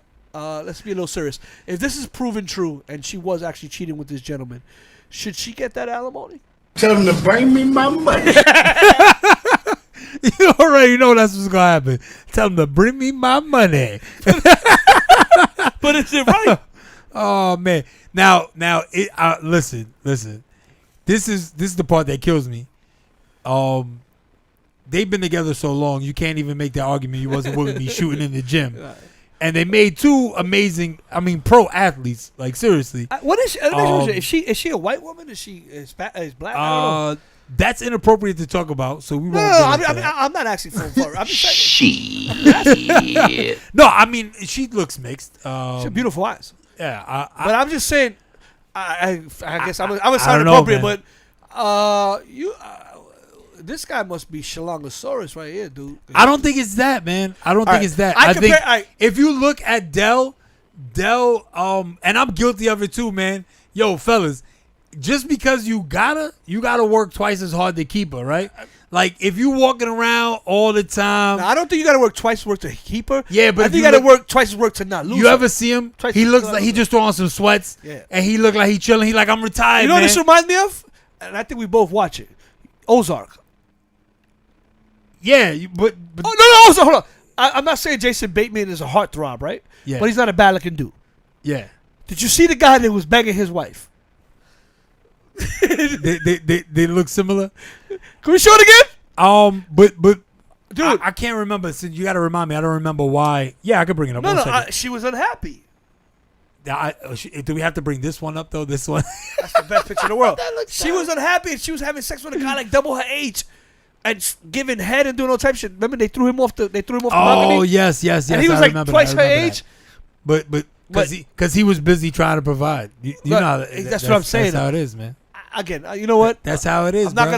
let's be a little serious. If this is proven true and she was actually cheating with this gentleman, should she get that alimony? Tell him to bring me my money. You already know that's what's gonna happen. Tell him to bring me my money. But is it right? Oh man. Now listen. This is the part that kills me. They've been together so long, you can't even make that argument you wasn't with me shooting in the gym. And they made two amazing, pro athletes. Like seriously. What is she? Is she a white woman? Is she black? I don't know. That's inappropriate to talk about, so we won't. I'm not asking for. I'm just saying. No, she looks mixed. She has beautiful eyes. Yeah, But I'm just saying. I guess I'm gonna I sound don't know, appropriate, man. but This guy must be Shalongosaurus right here, dude. I don't think it's that, man. I don't think right. it's that. I I think compare- if you look at Dell, and I'm guilty of it too, man. Yo, fellas, just because you gotta work twice as hard to keep her, right? Like if you walking around all the time. Now, I don't think you got to work twice as work to keep her. Yeah, but I if think you you got to look- work twice as work to not lose. You her. ever see him? Twice He as looks work. like he just throwing some sweats, Yeah. and he look like he chilling. He like, I'm retired, You know what man. this reminds me of? And I think we both watch it. Ozark. Yeah, but Oh no, Ozark. Hold on. I'm not saying Jason Bateman is a heartthrob, right? Yeah. But he's not a bad looking dude. yeah, Did you see the guy that was banging his wife? they look similar. Can we show it again? But Dude. I can't remember. Since you got to remind me, I don't remember why. Yeah, I could bring it up. No, One no. second. She was unhappy. Do we have to bring this one up though? This one. That's the best picture in the world. She was unhappy and she was having sex with a guy like double her age, and giving head and doing all type of shit. Remember they threw him off the balcony. Oh yes. And he was I like remember twice that, I her remember age. that. But because he was busy trying to provide. You Look, know how that's what I'm saying. That's how it is, man. Again, you know what? That's how it is. I'm not bro.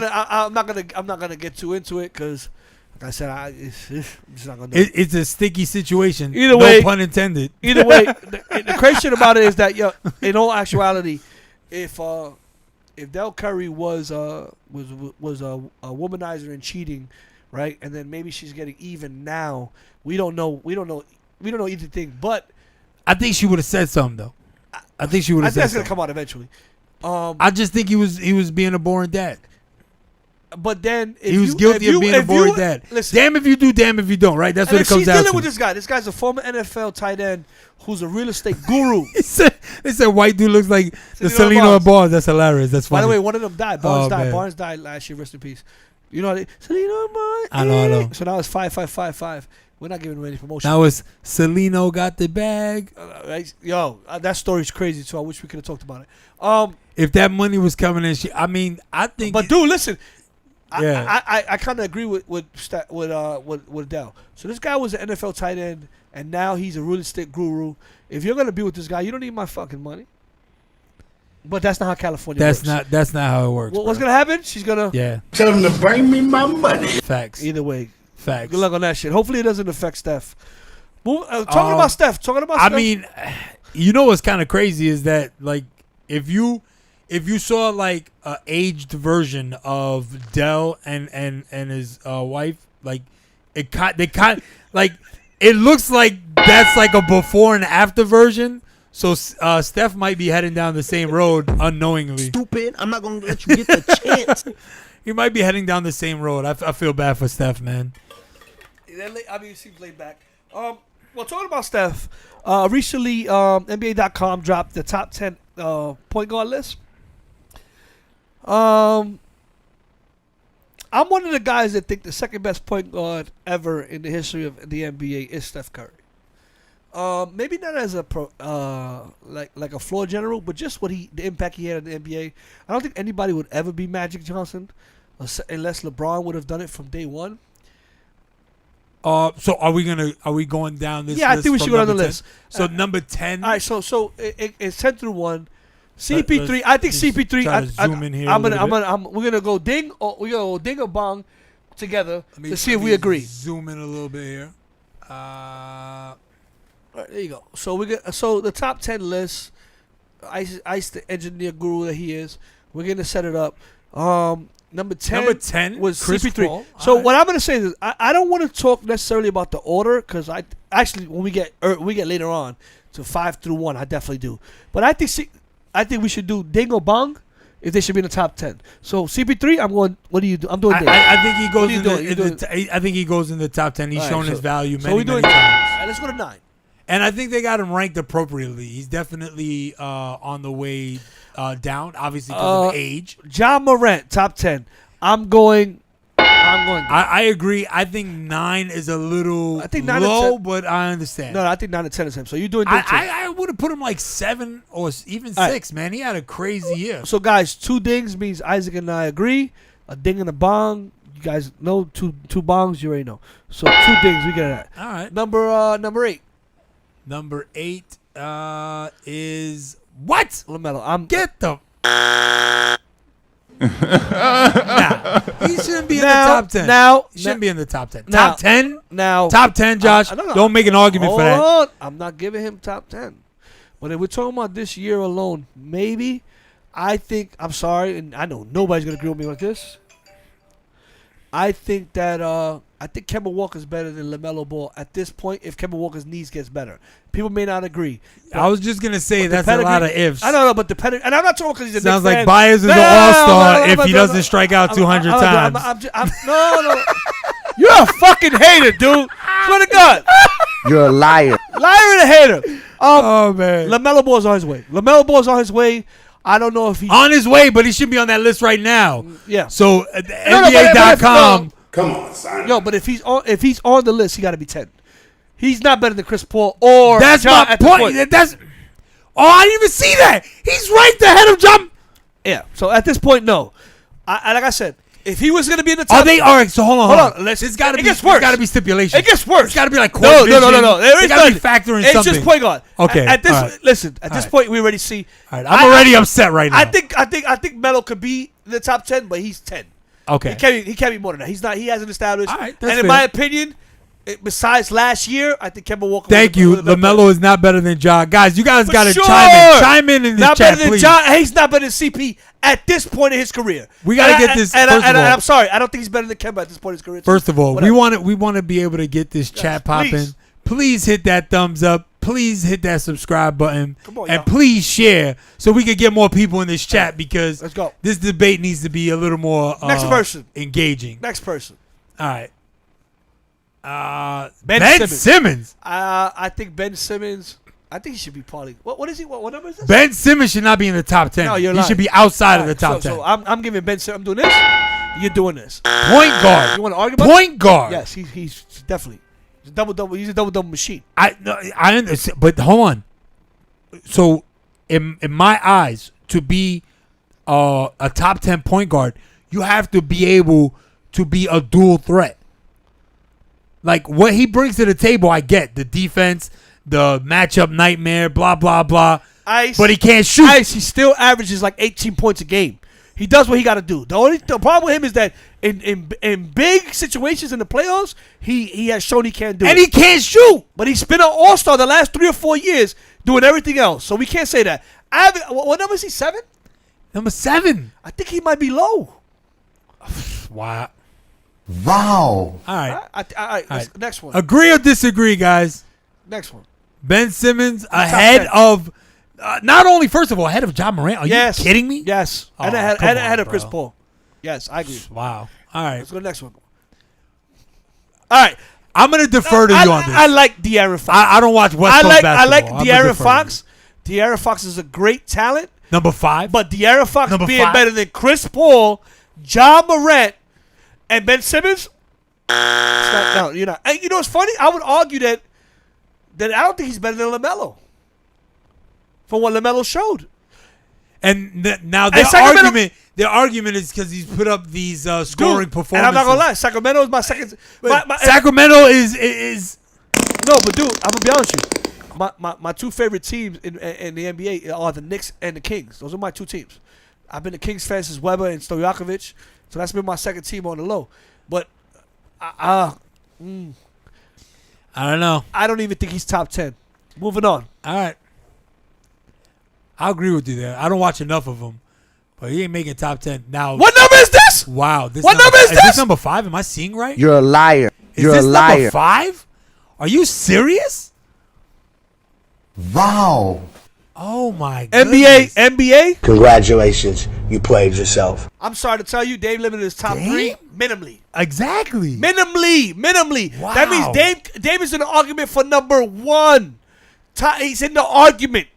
gonna. I'm not gonna get too into it because, like I said, I'm just not gonna do it. It's a sticky situation. Either no way- pun intended. Either way, the crazy shit about it is that, yo, in all actuality, if Del Curry was a womanizer and cheating, right, and then maybe she's getting even now, we don't know either thing. But I think she would have said something though. I think she would I have think said that's gonna something. come out eventually. I just think he was being a boring dad. But then if He was you- guilty if of being you- a boring if you- dad. Listen, Damn if you do, damn if you don't. Right? That's and what it if comes she's down dealing to. with this guy. This guy's a former NFL tight end who's a real estate guru. They said white dude looks like the Salino Salino Barnes. Barnes. That's hilarious. That's funny. By the way, one of them died. Barnes Oh, died. man. Barnes died last year. Rest in peace. You know how they Salino Barnes. I know. So now it's 5-5-5-5. We're not giving him any promotion. Now it's Salino got the bag. Right? Yo, that story's crazy too. I wish we could have talked about it. If that money was coming in, I think. But dude, listen. Yeah. I kind of agree with Dell. So this guy was an NFL tight end, and now he's a real estate guru. If you're gonna be with this guy, you don't need my fucking money. But that's not how California works. That's not how it works. What's bro. gonna happen? She's gonna. Yeah. Tell them to bring me my money. Facts. Either way, Facts. good luck on that shit. Hopefully it doesn't affect Steph. Talking about Steph. I mean, you know what's kind of crazy is that like if you saw like a aged version of Dell and his wife, like it looks like that's like a before and after version. So Steph might be heading down the same road unknowingly. Stupid. I'm not going to let you get the chance. He might be heading down the same road. I feel bad for Steph, man. I mean, it seems laid back. Well, talking about Steph, recently NBA.com dropped the top 10 point guard list. I'm one of the guys that think the second best point guard ever in the history of the NBA is Steph Curry. Maybe not as a like a floor general, but just the impact he had in the NBA. I don't think anybody would ever be Magic Johnson, unless LeBron would have done it from day one. So are we going down this? Yeah, I list think we from should go down the number 10? list. So number 10. All right, so it's 10 through 1. CP3, let's I think just CP3. try to zoom in here a little bit. We're gonna go ding or bong together to see if we agree. Zoom in a little bit here. All right, there you go. So the top 10 list. Ice the engineer guru that he is. We're gonna set it up. Number 10 was Chris CP3. Paul. So All right. what I'm gonna say is I don't want to talk necessarily about the order because I actually when we get later on to 5 through 1, I definitely do. But I think we should do ding or bong if they should be in the top 10. So CP3, I'm going. What do you do? I'm doing ding. I think he goes you in doing? You I think he goes in the top 10. He's All right, shown so- his value so many, we're doing many ding. times. All right, let's go to 9. And I think they got him ranked appropriately. He's definitely on the way down, obviously because of age. John Morant, top 10. I'm going. I agree. I think 9 is a little I think 9 and low, 10 but I understand. No, I think 9 and 10 is him. So you're doing ding too. I would have put him like 7 or even 6, All right. man. He had a crazy year. So guys, 2 dings means Isaac and I agree. A ding and a bong. You guys know two bongs. You already know. So 2 dings. We get that. All right. Number 8. Number 8 is what? LaMelo. I'm Get the. Nah, he shouldn't be in the top 10. He shouldn't be in the top 10. Top 10? Now, Top 10, Josh. No. Don't make an argument for that. Hold on. I'm not giving him top 10. But if we're talking about this year alone, maybe I think, I'm sorry, and I know nobody's going to agree with me like this. I think that Kemba Walker's better than LaMelo Ball at this point if Kemba Walker's knees gets better. People may not agree. I was just going to say that's a lot of ifs. I don't know, but the pedigree, and I'm not talking because he's a Sounds Knicks like fan. Baez is an all-star if he doesn't strike out 200 times. No. You're a fucking hater, dude. Swear to God. You're a liar. Liar and a hater. Oh, man. LaMelo Ball's on his way. LaMelo Ball's on his way. I don't know if he's on his way, but he should be on that list right now. Yeah. So NBA.com. Come on, son. Yo, but if he's on the list, he got to be 10. He's not better than Chris Paul or That's John my at this point. That's. Oh, I didn't even see that. He's ranked ahead of John. Yeah. So at this point, no. Like I said, if he was gonna be in the top, Are they all right? So hold on. Let's. It's got to it be. gets worse. Got to be stipulation. It gets worse. It's got to be like court No. There is got to be nothing. factoring It's something. just point guard. Okay. At this, all right. listen. At All this right. point, we already see. All right. I'm already upset right now. I think Melo could be in the top 10, but he's 10. Okay. He can't be more than that. He's not. He hasn't established. All right, and that's in fair. my opinion, besides last year, I think Kemba Walker. Thank you. LaMelo is not better than Ja. Guys, you guys got to chime in this not chat, better than please. Ja. He's not better than CP at this point in his career. We got to get this. And First of all, I'm sorry. I don't think he's better than Kemba at this point in his career. First of all, Whatever. we want to be able to get this chat popping. please. Please hit that thumbs up. Please hit that subscribe button. Come on, and y'all. please share so we can get more people in this chat because Let's go. this debate needs to be a little more Next person. engaging. Next person. All right. Ben Ben Simmons. Simmons. I think Ben Simmons. I think he should be probably. What is he? What number is this? Ben Simmons should not be in the top 10. No, you're he lying. should be outside of the Alright, top 10. So I'm giving Ben Simmons. I'm doing this. You're doing this. Point guard. You want to argue about Point guard. Yes, he's definitely. He's a double. He's a double machine. I understand, but hold on. So, in my eyes, to be a top 10 point guard, you have to be able to be a dual threat. Like what he brings to the table, I get the defense, the matchup nightmare, blah blah blah. Ice, but he can't shoot. Ice, he still averages like 18 points a game. He does what he got to do. The problem with him is that in big situations in the playoffs, he has shown he can't do it. And he can't shoot. But he's been an all-star the last 3 or 4 years doing everything else. So we can't say that. What number is he, 7? Number 7. I think he might be low. Wow. Wow. All right. All right. Next one. Agree or disagree, guys? Next one. Ben Simmons ahead of, not only, first of all, ahead of John Morant. Are you kidding me? Yes. Oh, and come ahead on, of Chris bro. Paul. Yes, I agree. Wow. All right. Let's go to the next one. All right. I'm going to defer to you on this. I like De'Aaron Fox. I don't watch West Coast I basketball. like I'm gonna De'Aaron defer to Fox. De'Aaron Fox is a great talent. Number 5. But De'Aaron Fox Number being 5. better than Chris Paul, John Morant, and Ben Simmons. No, you're not. And you know what's funny? I would argue that I don't think he's better than LaMelo. From what LaMelo showed. And now And Sacramento- their argument is because he's put up these scoring performances. And I'm not gonna lie, Sacramento is my second. Sacramento is No, but dude, I'm gonna be honest with you. My 2 favorite teams in the NBA are the Knicks and the Kings. Those are my 2 teams. I've been a Kings fan since Weber and Stojakovic, so that's been my second team on the low. But I don't know. I don't even think he's top 10. Moving on. All right. I agree with you there. I don't watch enough of him, but he ain't making top 10 now. What number is this? Wow. What number is this this? number 5? Am I seeing right? You're a liar. Is You're this a liar. number 5? Are you serious? Wow. Oh my goodness. NBA. Congratulations, you played yourself. I'm sorry to tell you, Dame limited his top Dame? 3 minimally. Exactly. Minimally. Wow. That means Dame is in the argument for number 1. He's in the argument.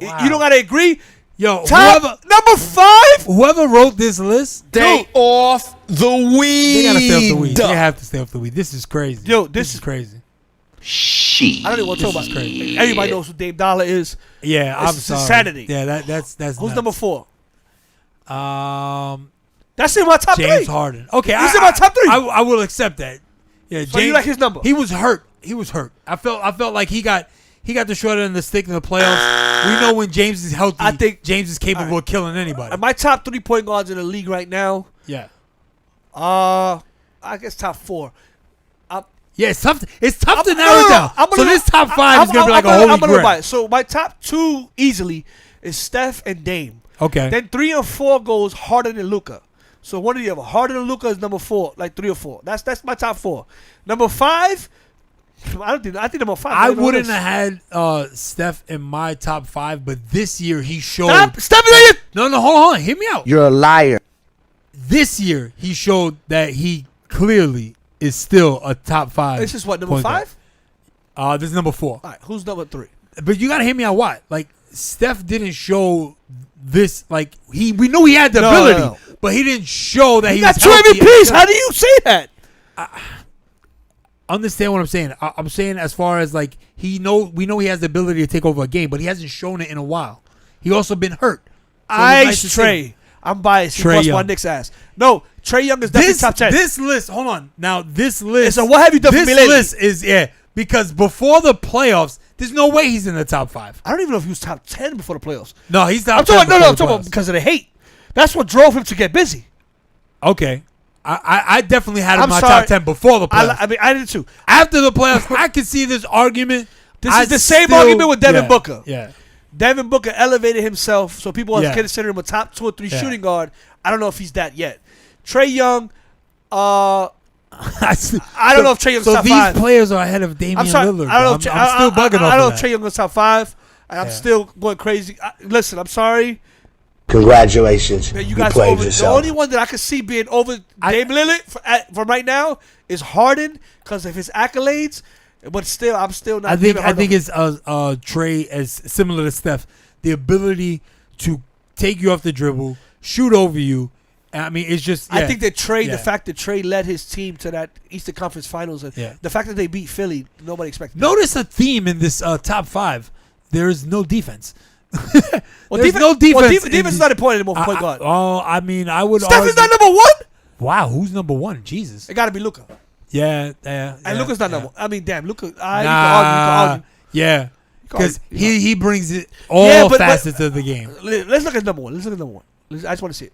Wow. You don't gotta agree. Yo, Number 5. whoever wrote this list, Stay off the weed. they gotta stay off the weed. They have to stay off the weed. This is crazy. Yo, this is crazy. She. I don't even want to talk about is crazy. Everybody knows who Dame Dollar is. Yeah, I'm It's sorry. insanity. Yeah, that's Who's nuts. number 4? Um, That's in my top James 3. Harden. Okay, He's in my top 3. I will accept that. Yeah, So you like his number? He was hurt. I felt like he got he got the short end of the stick in the playoffs. We know when James is healthy, I think James is capable of killing anybody. My top 3 point guards in the league right now. Yeah. I guess top 4. Yeah, it's tough. It's tough to narrow it down. So this top 5 is gonna be like a holy grail. So my top 2 easily is Steph and Dame. Okay. Then 3 or 4 goes Harden and Luka. So one of the other. Harden and Luka is number 4, like 3 or 4. That's my top 4. Number 5. I think number 5. I wouldn't have had Steph in my top 5, but this year he showed. Steph. No, hold on. Hear me out. You're a liar. This year he showed that he clearly is still a top 5. This is what, number 5? This is number 4. All right, who's number 3? But you gotta hear me out. Why? Like Steph didn't show this. Like we knew he had the ability, but he didn't show that he got was 2 healthy. MVPs. How do you say that? Understand what I'm saying? I'm saying as far as like we know he has the ability to take over a game, but he hasn't shown it in a while. He also been hurt. So Ice Trey. I'm biased. He bust my Knicks ass. No, Trae Young is definitely top 10. This list, hold on. Now this list. So what have you done for me lately? This list is because before the playoffs, there's no way he's in the top 5. I don't even know if he was top 10 before the playoffs. No, he's top. I'm talking about because of the hate. That's what drove him to get busy. Okay. I definitely had him in my top 10 before the playoffs. I mean, I did too. After the playoffs, I could see this argument. This is the same argument with Devin Booker. Yeah. Devin Booker elevated himself, so people are considering him a top 2 or 3 shooting guard. I don't know if he's that yet. Trae Young, I don't know if Trae Young's top 5. So these players are ahead of Damian Lillard. I'm still bugging off I don't know of if that. Trae Young is top 5, and I'm still going crazy. Listen, I'm sorry. Congratulations. Man, you You guys played over. yourself. The only one that I could see being over Dame Lillard from right now is Harden because of his accolades. But still, I'm still not. I think it's Trae as similar to Steph, the ability to take you off the dribble, shoot over you. I mean, it's just. I think that Trae, the fact that Trae led his team to that Eastern Conference Finals, and the fact that they beat Philly, nobody expected. Notice a theme in this top 5. There is no defense. Well, There's no defense. Well, defense is not important anymore for point guard. I mean, I would. Steph is not number 1. Wow, who's number 1? Jesus. It got to be Luka. Yeah. And Luka's not number 1. I mean, damn, Luka. You Nah, can argue. Yeah. Because he brings it all facets of the game. Let's look at number 1. I just want to see it.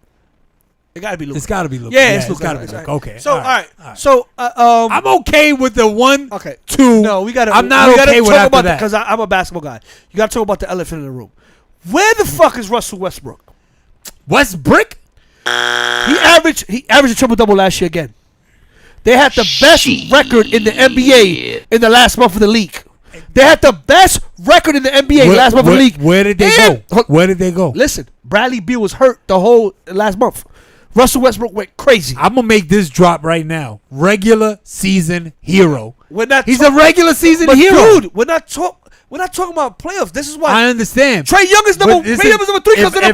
It got to be Luka. It's got to be Luka. Yeah, it's Luka. got to be Luka. Okay. So, all right. So, I'm okay with the 1, okay. 2. No, we got to. I'm not okay with after that. Because I'm a basketball guy. You got to talk about the elephant in the room. Where the fuck is Russell Westbrook? Westbrook? He averaged a triple-double last year again. They had the best record in the NBA in the last month of the league. They had the best record in the NBA last month of the league. Where did they go? Where did they go? Listen, Bradley Beal was hurt the whole last month. Russell Westbrook went crazy. I'm going to make this drop right now. Regular season hero. He's a a regular season hero. Dude, we're not talking about playoffs. This is why I understand. Trae Young is number 3 because of the playoffs.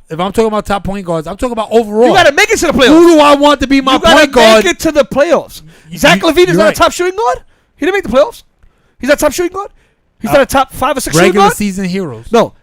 If I'm talking about top point guards, I'm talking about overall. You got to make it to the playoffs. Who do I want to be my point guard? Make it to the playoffs. Zach LaVine is not a top shooting guard. He didn't make the playoffs. He's not a top shooting guard. He's not a top 5 or 6 shooting Regular guard. season heroes. No,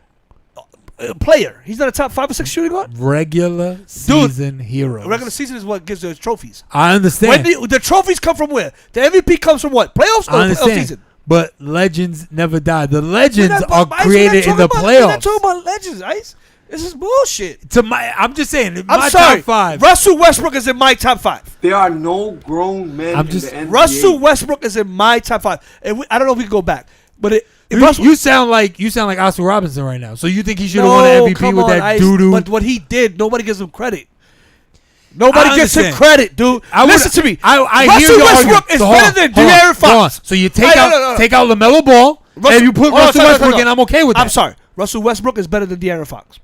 player. He's not a top 5 or 6 shooting guard. Regular season heroes. Regular season is what gives the trophies. I understand. When the trophies come from where? The MVP comes from what? Playoffs or I understand. playoff season? But legends never die. The legends are Ice, created in the We're playoffs. not talking about legends, Ice. This is bullshit. I'm just saying. I'm sorry. Top 5. Russell Westbrook is in my top 5. There are no grown men in the NBA. Russell Westbrook is in my top 5. And I don't know if we can go back, but you sound like Oscar Robinson right now. So you think he should have won an MVP with that doo doo? But what he did, nobody gives him credit. Nobody gives him credit, dude. Listen to me. Russell Westbrook is better than De'Aaron Fox. So you take out LaMelo Ball and you put Russell Westbrook in. I'm okay with that. I'm sorry. Russell Westbrook is better than De'Aaron Fox.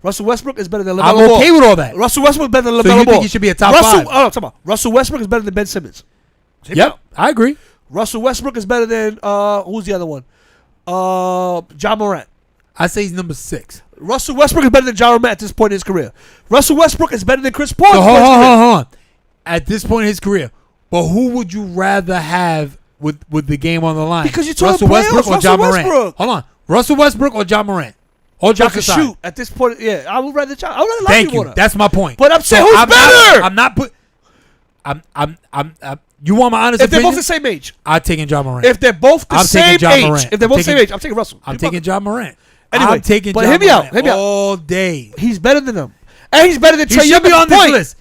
Russell Westbrook is better than LaMelo Ball. I'm okay with all that. Russell Westbrook is better than LaMelo Ball. So you think he should be a top 5? Oh, talk about Russell Westbrook is better than Ben Simmons. Yep, I agree. Russell Westbrook is better than who's the other one? John Morant. I say he's number 6. Russell Westbrook is better than John Morant at this point in his career. Russell Westbrook is better than Chris Paul. So hold on. At this point in his career, but who would you rather have with the game on the line? Because you're talking Russell Westbrook or John Morant? Westbrook. Hold on, Russell Westbrook or John Morant? All jokes aside. Shoot at this point. Yeah, I would rather John. I would rather Thank you. That's my point. But I'm saying who's better? I'm not put. I'm. You want my honest If they're opinion? both the same age. I'm taking John Morant. If they're both the I'm same taking Ja age. Morant. If they're both the same age, I'm taking Russell. I'm taking John Morant. Anyway, I'm taking but John hear me out. Morant Hear me out. all day. He's better than them. And he's better than He Trae Young should be at on the this point. list.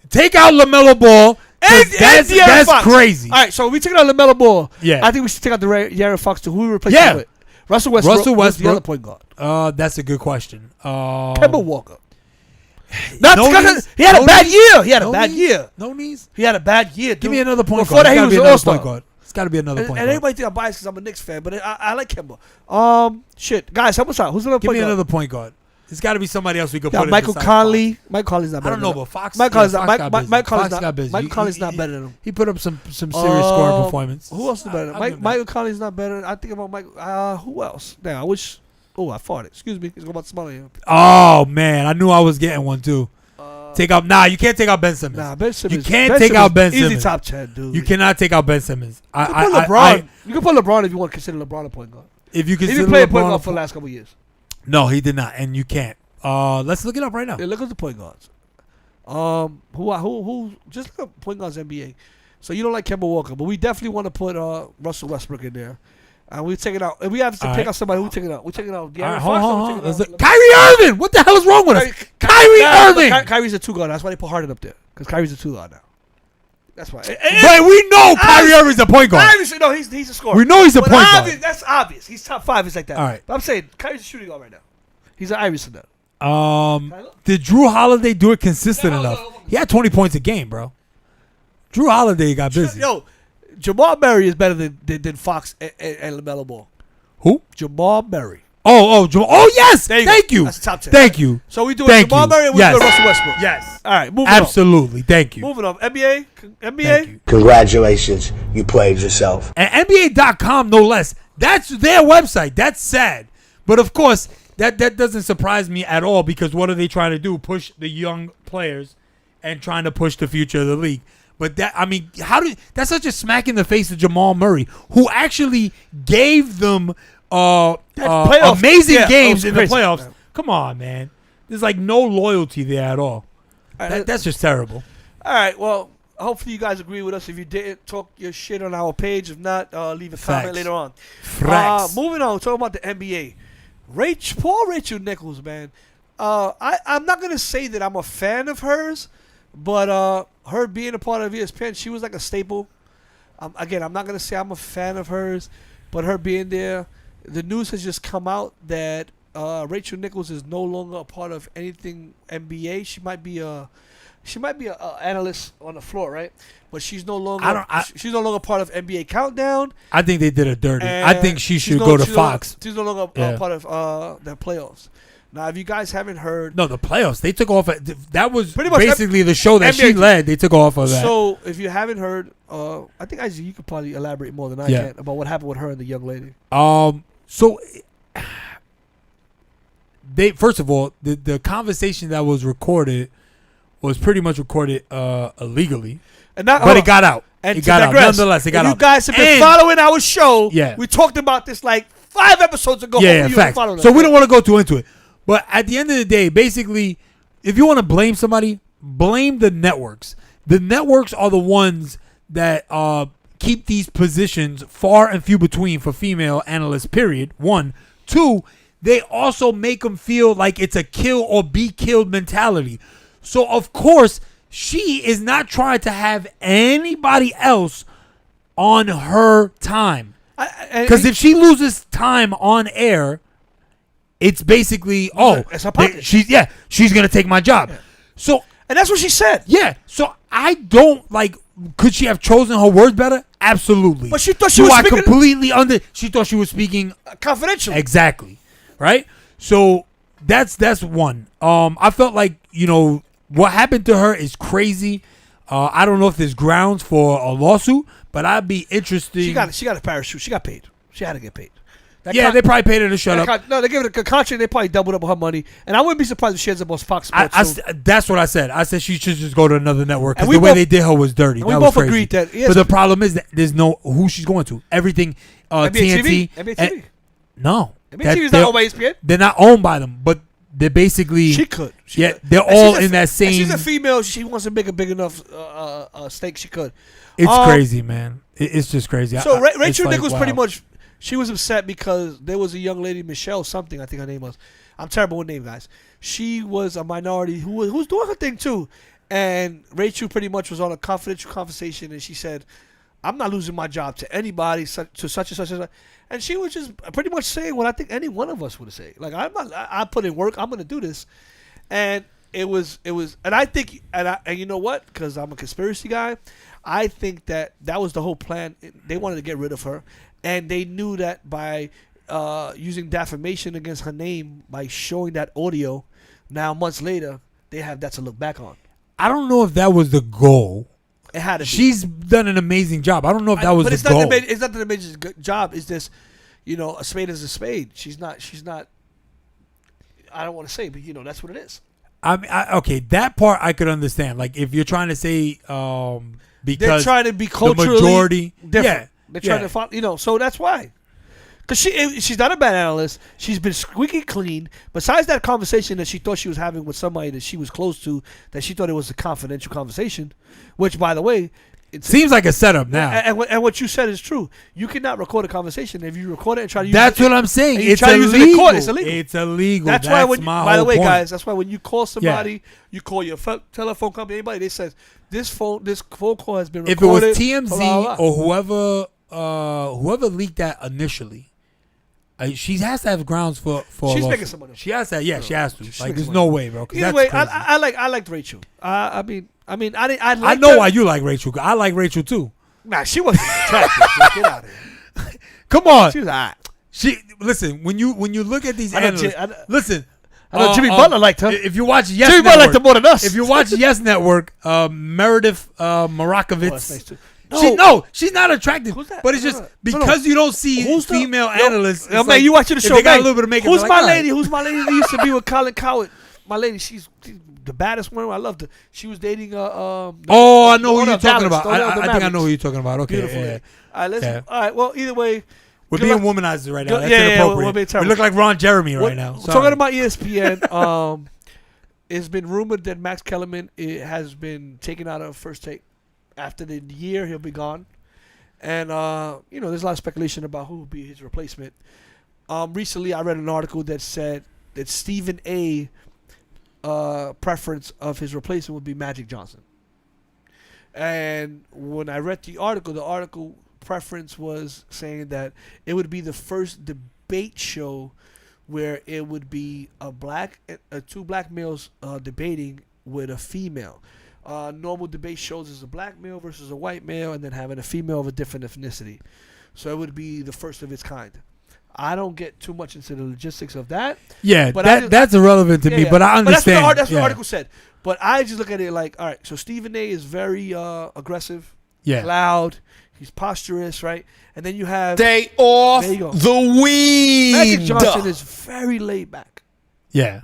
Take out LaMelo Ball. And That's De'Aaron Fox. crazy. All right, so we take out LaMelo Ball. Yeah. I think we should take out the De'Aaron Fox to who we replace Yeah. him with. Russell Westbrook. Russell was the Westbrook. other point guard. That's a good question. Kemba Walker. No knees? He had a No bad knees? year. He had a No bad knees? year. No knees? He had a bad year. Dude. Give me another point Before guard. that, he It's was gotta an be another all-star. point guard. It's got to be another point And guard. everybody think I'm biased because I'm a Knicks fan, but I like Kemba. Shit, guys, help us out. Who's another Give point me guard? another point guard. It's got to be somebody else we could Yeah, put. Michael besides Conley. Fox. Mike Conley's not I better. don't know, than but Fox. Mike Conley's Fox not. got Mike busy. Fox Conley's got not. busy. Mike Conley's not better than him. He put up some serious scoring performance. Who else is better? Michael Conley's not better. I think about Mike. Who else? Damn, I wish. Oh, I farted. Excuse me. It's about to smell here. Oh man, I knew I was getting one too. Take out. Nah, you can't take out Ben Simmons. Nah, Ben Simmons. You can't Ben take Simmons out Ben Easy Simmons. top 10, dude. You cannot take out Ben Simmons. You can put LeBron. You can put LeBron if you want to consider LeBron a point guard. If you He consider didn't play a point LeBron guard for the last couple of years. No, he did not, and you can't. Let's look it up right now. Yeah, look at the point guards. Who? Just look up point guards NBA. So you don't like Kemba Walker, but we definitely want to put Russell Westbrook in there. And we take it out. If we have to All pick right. out somebody, who take it out? We take it out. All right, De'Aaron hold Fox, on, or we hold take on. it Let's out- look- Kyrie Irving. What the hell is wrong with us? Kyrie Irving. Kyrie's a 2 guard. That's why they put Harden up there. Because Kyrie's a 2 guard now. That's why. But we know Kyrie Irving's a point guard. Obviously, no, he's a scorer. We know he's a But point obvious, guard. That's obvious. He's top 5. It's like that. All right. But I'm saying Kyrie's a shooting guard right now. He's an Iverson now. Did Drew Holiday do it consistent No, enough? no. He had 20 points a game, bro. Drew Holiday got busy. Yo, Jamal Murray is better than Fox and LaMelo Ball. Who? Jamal Murray. Oh, yes. There you Thank go. you. That's the top 10. Thank you. So we do Thank Jamal you. Murray and we Yes. do Russell Westbrook. Yes. All right, moving Absolutely. Thank on. you. Moving on. NBA? Thank you. Congratulations, you played yourself. And NBA.com, no less. That's their website. That's sad. But of course, that doesn't surprise me at all because what are they trying to do? Push the young players and trying to push the future of the league. But that's such a smack in the face of Jamal Murray, who actually gave them playoff- amazing yeah, games it in was the crazy. playoffs. Yeah. Come on, man. There's like no loyalty there at all. That's just terrible. All right, well, hopefully you guys agree with us. If you didn't, talk your shit on our page. If not, leave a comment Facts. later on. Facts. Moving on, talking about the NBA. Poor Rachel Nichols, man. I'm not going to say that I'm a fan of hers, but her being a part of ESPN, she was like a staple. Again, I'm not going to say I'm a fan of hers, but her being there, the news has just come out that Rachel Nichols is no longer a part of anything NBA. She might be a analyst on the floor, right? But she's no longer she's no longer part of NBA Countdown. I think they did her dirty. And I think she should she's go to she's no longer- Fox. She's no longer Yeah. part of the playoffs. Now, if you guys haven't heard, No, the playoffs. They took off. That was Pretty much basically the show that she NBA led. They took off of that. so if you haven't heard, I think you could probably elaborate more than I Yeah. can about what happened with her and the young lady. So they first of all, the conversation that was recorded was pretty much recorded illegally, And not, but it got out. And It to got out. digress, Nonetheless, it got if out. you guys have been And- following our show, Yeah. we talked about this like 5 episodes ago. Yeah, Hopefully you were facts. following So us. we don't want to go too into it. But at the end of the day, basically, if you want to blame somebody, blame the networks. The networks are the ones that keep these positions far and few between for female analysts, period. 1. 2, they also make them feel like it's a kill or be killed mentality. So, of course, she is not trying to have anybody else on her time. Because if she loses time on air, it's basically it's her pocket. she's gonna take my job. Yeah. So And that's what she said. yeah, so I don't like. Could she have chosen her words better? Absolutely. But she thought she Do was I speaking- completely under? She thought she was speaking Confidential. exactly, right? So that's one. I felt like what happened to her is crazy. I don't know if there's grounds for a lawsuit, but I'd be interested. She got a parachute. She got paid. She had to get paid. They probably paid her to shut up. No, they gave it a contract. They probably doubled up her money, and I wouldn't be surprised if she ends up on Fox Sports. That's what I said. I said she should just go to another network because And we the way both- they did her was dirty. and we That was both crazy. agreed that, yes. But the problem is that there's no who she's going to. Everything NBA TNT. TV. NBA TV. No, NBA TV is not owned by ESPN. They're not owned by them. But they're basically She could. they're And all she's a in that and same. She's a female. She wants to make a big enough stake. She could. It's crazy, man. It's just crazy. So it's Rachel like, Nichols wow. pretty much, she was upset because there was a young lady, Michelle something, I think her name was. I'm terrible with names, guys. She was a minority who was doing her thing too, and Rachel pretty much was on a confidential conversation, and she said, "I'm not losing my job to anybody, to such and such." And she was just pretty much saying what I think any one of us would say. Like, I put in work. I'm going to do this, and it was, and I think, and you know what? Because I'm a conspiracy guy. I think that was the whole plan. They wanted to get rid of her, and they knew that by using defamation against her name, by showing that audio, now months later, they have that to look back on. I don't know if that was the goal. It had to be. She's done an amazing job. I don't know if that was but the goal. it's not the amazing job. It's just, a spade is a spade. She's not. I don't want to say, but that's what it is. I mean, okay, that part I could understand. Like, if you're trying to say, because they're trying to be culturally the majority, different. yeah, They're trying to follow, so that's why. Because she's not a bad analyst. She's been squeaky clean. Besides that conversation that she thought she was having with somebody that she was close to, that she thought it was a confidential conversation, which, by the way, it seems like a setup now. And what you said is true. You cannot record a conversation. If you record it and try to use that's it, what I'm saying. It's illegal. It's illegal. It's illegal. That's why when, my by the whole way, point. guys, that's why when you call somebody, you call your telephone company, anybody, they says this phone call has been recorded. If it was TMZ blah, blah, blah. or whoever leaked that initially, she has to have grounds for. She's making some money. She has to. Yeah, she has to. She's Like, there's making no money. way, bro. Either way, I liked Rachel. I know why you like Rachel. I like Rachel too. Nah, she wasn't attractive. Dude. Get out of here. Come on. She was alright. Listen, when you look at these analysts, listen. I know Jimmy Butler liked her. If you watch Yes Jimmy Network, Butler liked her more than us. If you watch Yes Network, Meredith Marakovitz. That's nice too. She's not attractive. Who's that? But it's just because you don't see female analysts. Yo, man, you watching the show? They got man. a little bit of makeup. Who's like, my all right. lady? Who's my lady that used to be with Colin Coward? My lady, she's the baddest one. I loved her. She was dating. I know who you're talking about. I think I know who you're talking about. Okay, Beautiful. yeah. All right, all right. Well, either way, we're being womanized right now. That's yeah, inappropriate. we're being terrible. We look like Ron Jeremy right now. Sorry. Talking about ESPN, it's been rumored that Max Kellerman has been taken out of First Take. After the year, he'll be gone. And, there's a lot of speculation about who will be his replacement. Recently, I read an article that said that Stephen A. Preference of his replacement would be Magic Johnson. And when I read the article preference was saying that it would be the first debate show where it would be two black males debating with a female. Normal debate shows is a black male versus a white male, and then having a female of a different ethnicity. So it would be the first of its kind. I don't get too much into the logistics of that. Yeah, but that's irrelevant to me, but I understand. But that's what the article said. But I just look at it like, all right, so Stephen A. is very aggressive, loud, he's posturous, right? And then you have... Stay off the weed. Magic Johnson is very laid back. Yeah.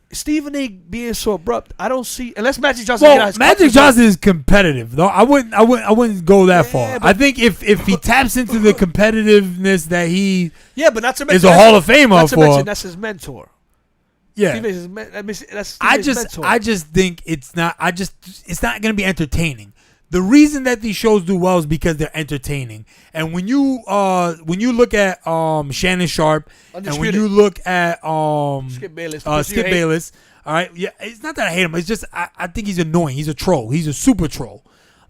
Stephen A. being so abrupt, I don't see... Unless Magic Johnson... Well, Magic Johnson is competitive, though. I wouldn't go that far. I think if he taps into the competitiveness that he but not to mention, is a Hall of Famer not to for... mention, that's his mentor. Yeah. That's I just think it's not going to be entertaining. The reason that these shows do well is because they're entertaining. And when you look at Shannon Sharp and when you look at Skip Bayless, all right, yeah, it's not that I hate him. It's just I think he's annoying. He's a troll. He's a super troll.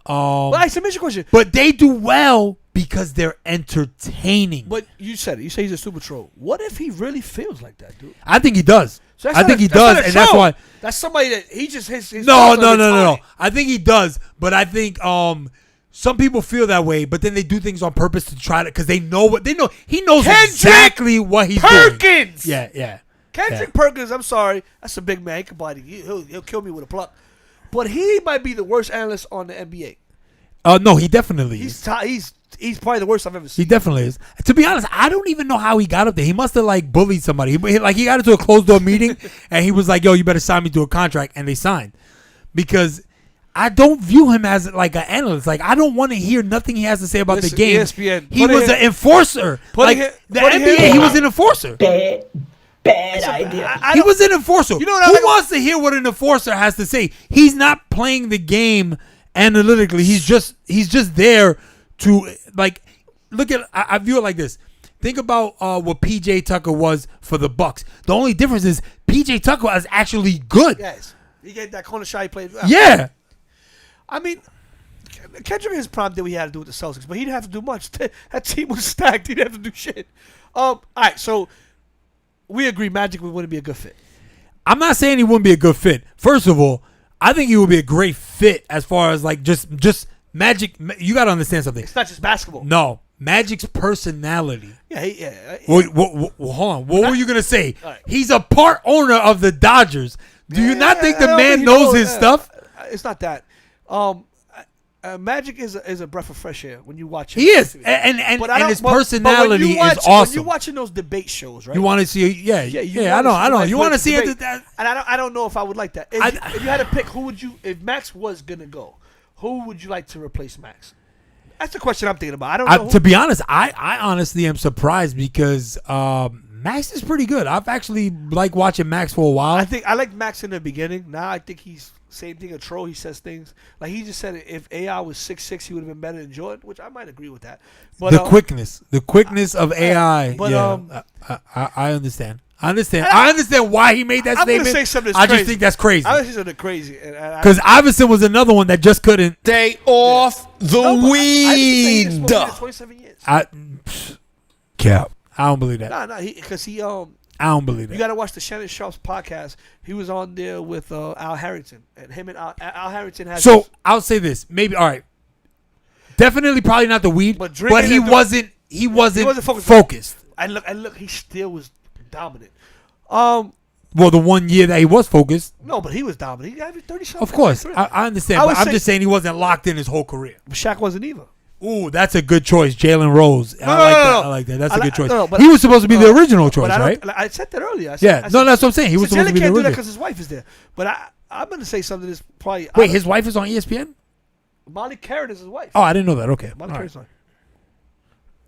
Well, I submit your question. But they do well because they're entertaining. But you said it. You say he's a super troll. What if he really feels like that, dude? I think he does. So I think he does, and that's why. That's somebody that he just his No. I think he does, but I think some people feel that way, but then they do things on purpose to try to because they know what they know. He knows exactly what he's doing. Perkins. Yeah. Kendrick Perkins. I'm sorry, that's a big man. He can body. He'll kill me with a pluck. But he might be the worst analyst on the NBA. No, he definitely is. He's probably the worst I've ever seen. He definitely is. To be honest, I don't even know how he got up there. He must have like bullied somebody. He got into a closed door meeting and he was like, "Yo, you better sign me to a contract," and they signed. Because I don't view him as like an analyst. Like I don't want to hear nothing he has to say about the game. ESPN, he was an enforcer. Like the NBA, he was an enforcer. Bad idea. He was an enforcer. You know what I Who like- wants to hear what an enforcer has to say? He's not playing the game analytically. He's just there to like look at. I view it like this. Think about what PJ Tucker was for the Bucks. The only difference is PJ Tucker was actually good. Yes. He get that corner shot he played. Yeah. I mean, Kendrick his prime did what he had to do with the Celtics, but he didn't have to do much. That team was stacked. He didn't have to do shit. All right, so we agree Magic wouldn't be a good fit. I'm not saying he wouldn't be a good fit. First of all, I think he would be a great fit as far as like just Magic. You got to understand something. It's not just basketball. No, Magic's personality. Yeah. Wait, hold on. What were you gonna say? Right. He's a part owner of the Dodgers. Do you not think the I don't man think he knows his stuff? It's not that. Magic is a breath of fresh air when you watch him. He is, and his personality when you watch, is awesome. When you're watching those debate shows, right? You want to see, yeah, I know. You want to see it. And I don't know if I would like that. If you had to pick, who would you? If Max was gonna go, who would you like to replace Max? That's the question I'm thinking about. I don't know. To be honest, I honestly am surprised because Max is pretty good. I've actually liked watching Max for a while. I liked Max in the beginning. Now I think he's same thing. A troll. He says things like he just said. If AI was 6'6", he would have been better than Jordan, which I might agree with that. But the quickness of AI. But, yeah, I understand. I understand why he made that I'm statement. gonna say something that's I just crazy. think that's crazy. I was something crazy Because Iverson was another one that just couldn't. Stay off the weed. 27 years. Cap. I don't believe that. No, because he I don't believe that. You got to watch the Shannon Sharp's podcast. He was on there with Al Harrington, and him and Al Harrington has. So I'll say this, maybe all right. Definitely, probably not the weed, but he wasn't. He wasn't focused. And look, he still was dominant. Well, the 1 year that he was focused. No, but he was dominant. He averaged 30-something. Of course, I understand. But I'm just saying he wasn't locked in his whole career. Shaq wasn't either. Ooh, that's a good choice, Jalen Rose. I like that. That's a good choice. But he was supposed to be the original choice, right? I said that earlier. That's what I'm saying. He was supposed to be the original. Jalen can't do that original. because his wife is there. But I'm going to say something that's probably. Wait, his wife is on ESPN? Molly Karen is his wife. Oh, I didn't know that. Okay. Molly Karen's wife.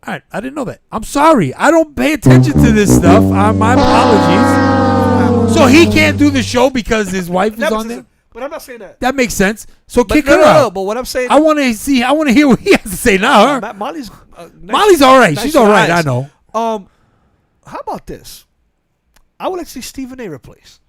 All right, I didn't know that. I'm sorry. I don't pay attention to this stuff. My apologies. So he can't do the show because his wife is on there? But I'm not saying that. That makes sense. So But kick no, her out. No, but what I'm saying, I want to hear what he has to say now. Huh? Molly's Molly's all right. nice She's all right. eyes. I know. How about this? I would like to see Stephen A. replaced.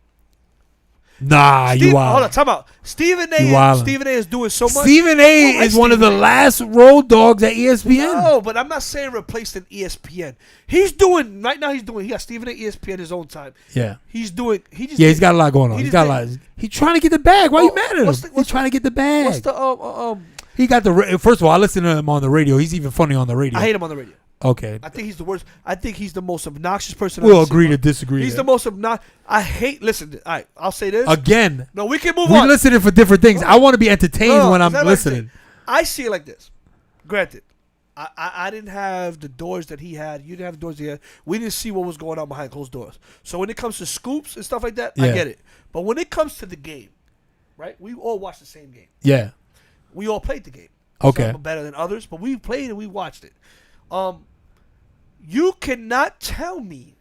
Nah, you Hold wild. on, time out. Stephen A. is doing so much. Stephen A. is one of the last road dogs at ESPN. No, but I'm not saying replaced in ESPN. He's doing right now. He got Stephen A. ESPN his own time. Yeah. He's doing. He's got a lot going on. He's got a lot. He's trying to get the bag. Why are you mad at him? He's trying to get the bag. What's the He got the. First of all, I listen to him on the radio. He's even funny on the radio. I hate him on the radio. Okay. I think he's the worst. I think he's the most obnoxious person. We'll agree to disagree. He's the most obnoxious. I hate. Listen. All right. I'll say this again. No, we can move We're on. listening for different things. I want to be entertained when I'm listening. I see it like this. Granted, I didn't have the doors that he had. You didn't have the doors he had. We didn't see what was going on behind closed doors. So when it comes to scoops and stuff like that, I get it. But when it comes to the game, right? We all watched the same game. Yeah. We all played the game. Okay. Some better than others, but we played and we watched it. You cannot tell me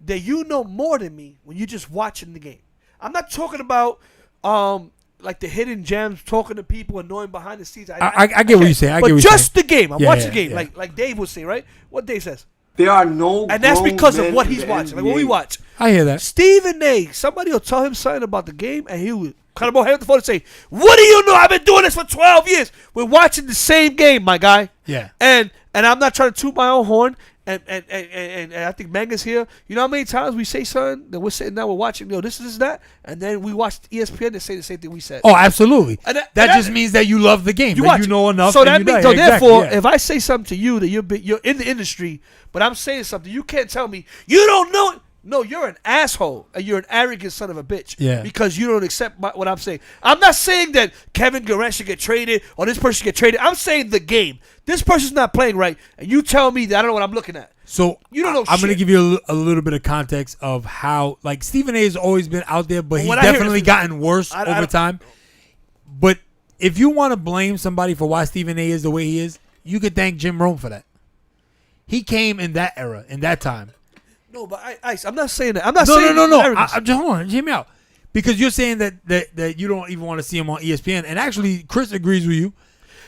that you know more than me when you're just watching the game. I'm not talking about like the hidden gems, talking to people, annoying behind the scenes. I get what you're saying. But just the game. I'm watching the game, like Dave would say, right? What Dave says. There are no and that's because grown of what men he's in the watching. Like NBA. what we watch. I hear that. Stephen A. Somebody will tell him something about the game, and he would cut him off the phone and say, "What do you know? I've been doing this for 12 years. We're watching the same game, my guy." Yeah. And I'm not trying to toot my own horn. And I think Manga's here. You know how many times we say something that we're sitting down, we're watching, this is that, and then we watch ESPN and say the same thing we said. Oh, absolutely. And that just means that you love the game. You that you know enough. So that means, so therefore, yeah. if I say something to you that you're in the industry, but I'm saying something, you can't tell me you don't know it. No, you're an asshole, and you're an arrogant son of a bitch. Yeah. Because you don't accept what I'm saying. I'm not saying that Kevin Durant should get traded or this person should get traded. I'm saying the game. This person's not playing right, and you tell me that I don't know what I'm looking at. So you don't know. I'm going to give you a little bit of context of how, like, Stephen A. has always been out there, but he's definitely gotten worse over time. But if you want to blame somebody for why Stephen A. is the way he is, you could thank Jim Rome for that. He came in that era, in that time. No, but I'm not saying that. I'm not No, saying no. arrogance. Just hold on, hear me out. Because you're saying that you don't even want to see him on ESPN, and actually, Chris agrees with you.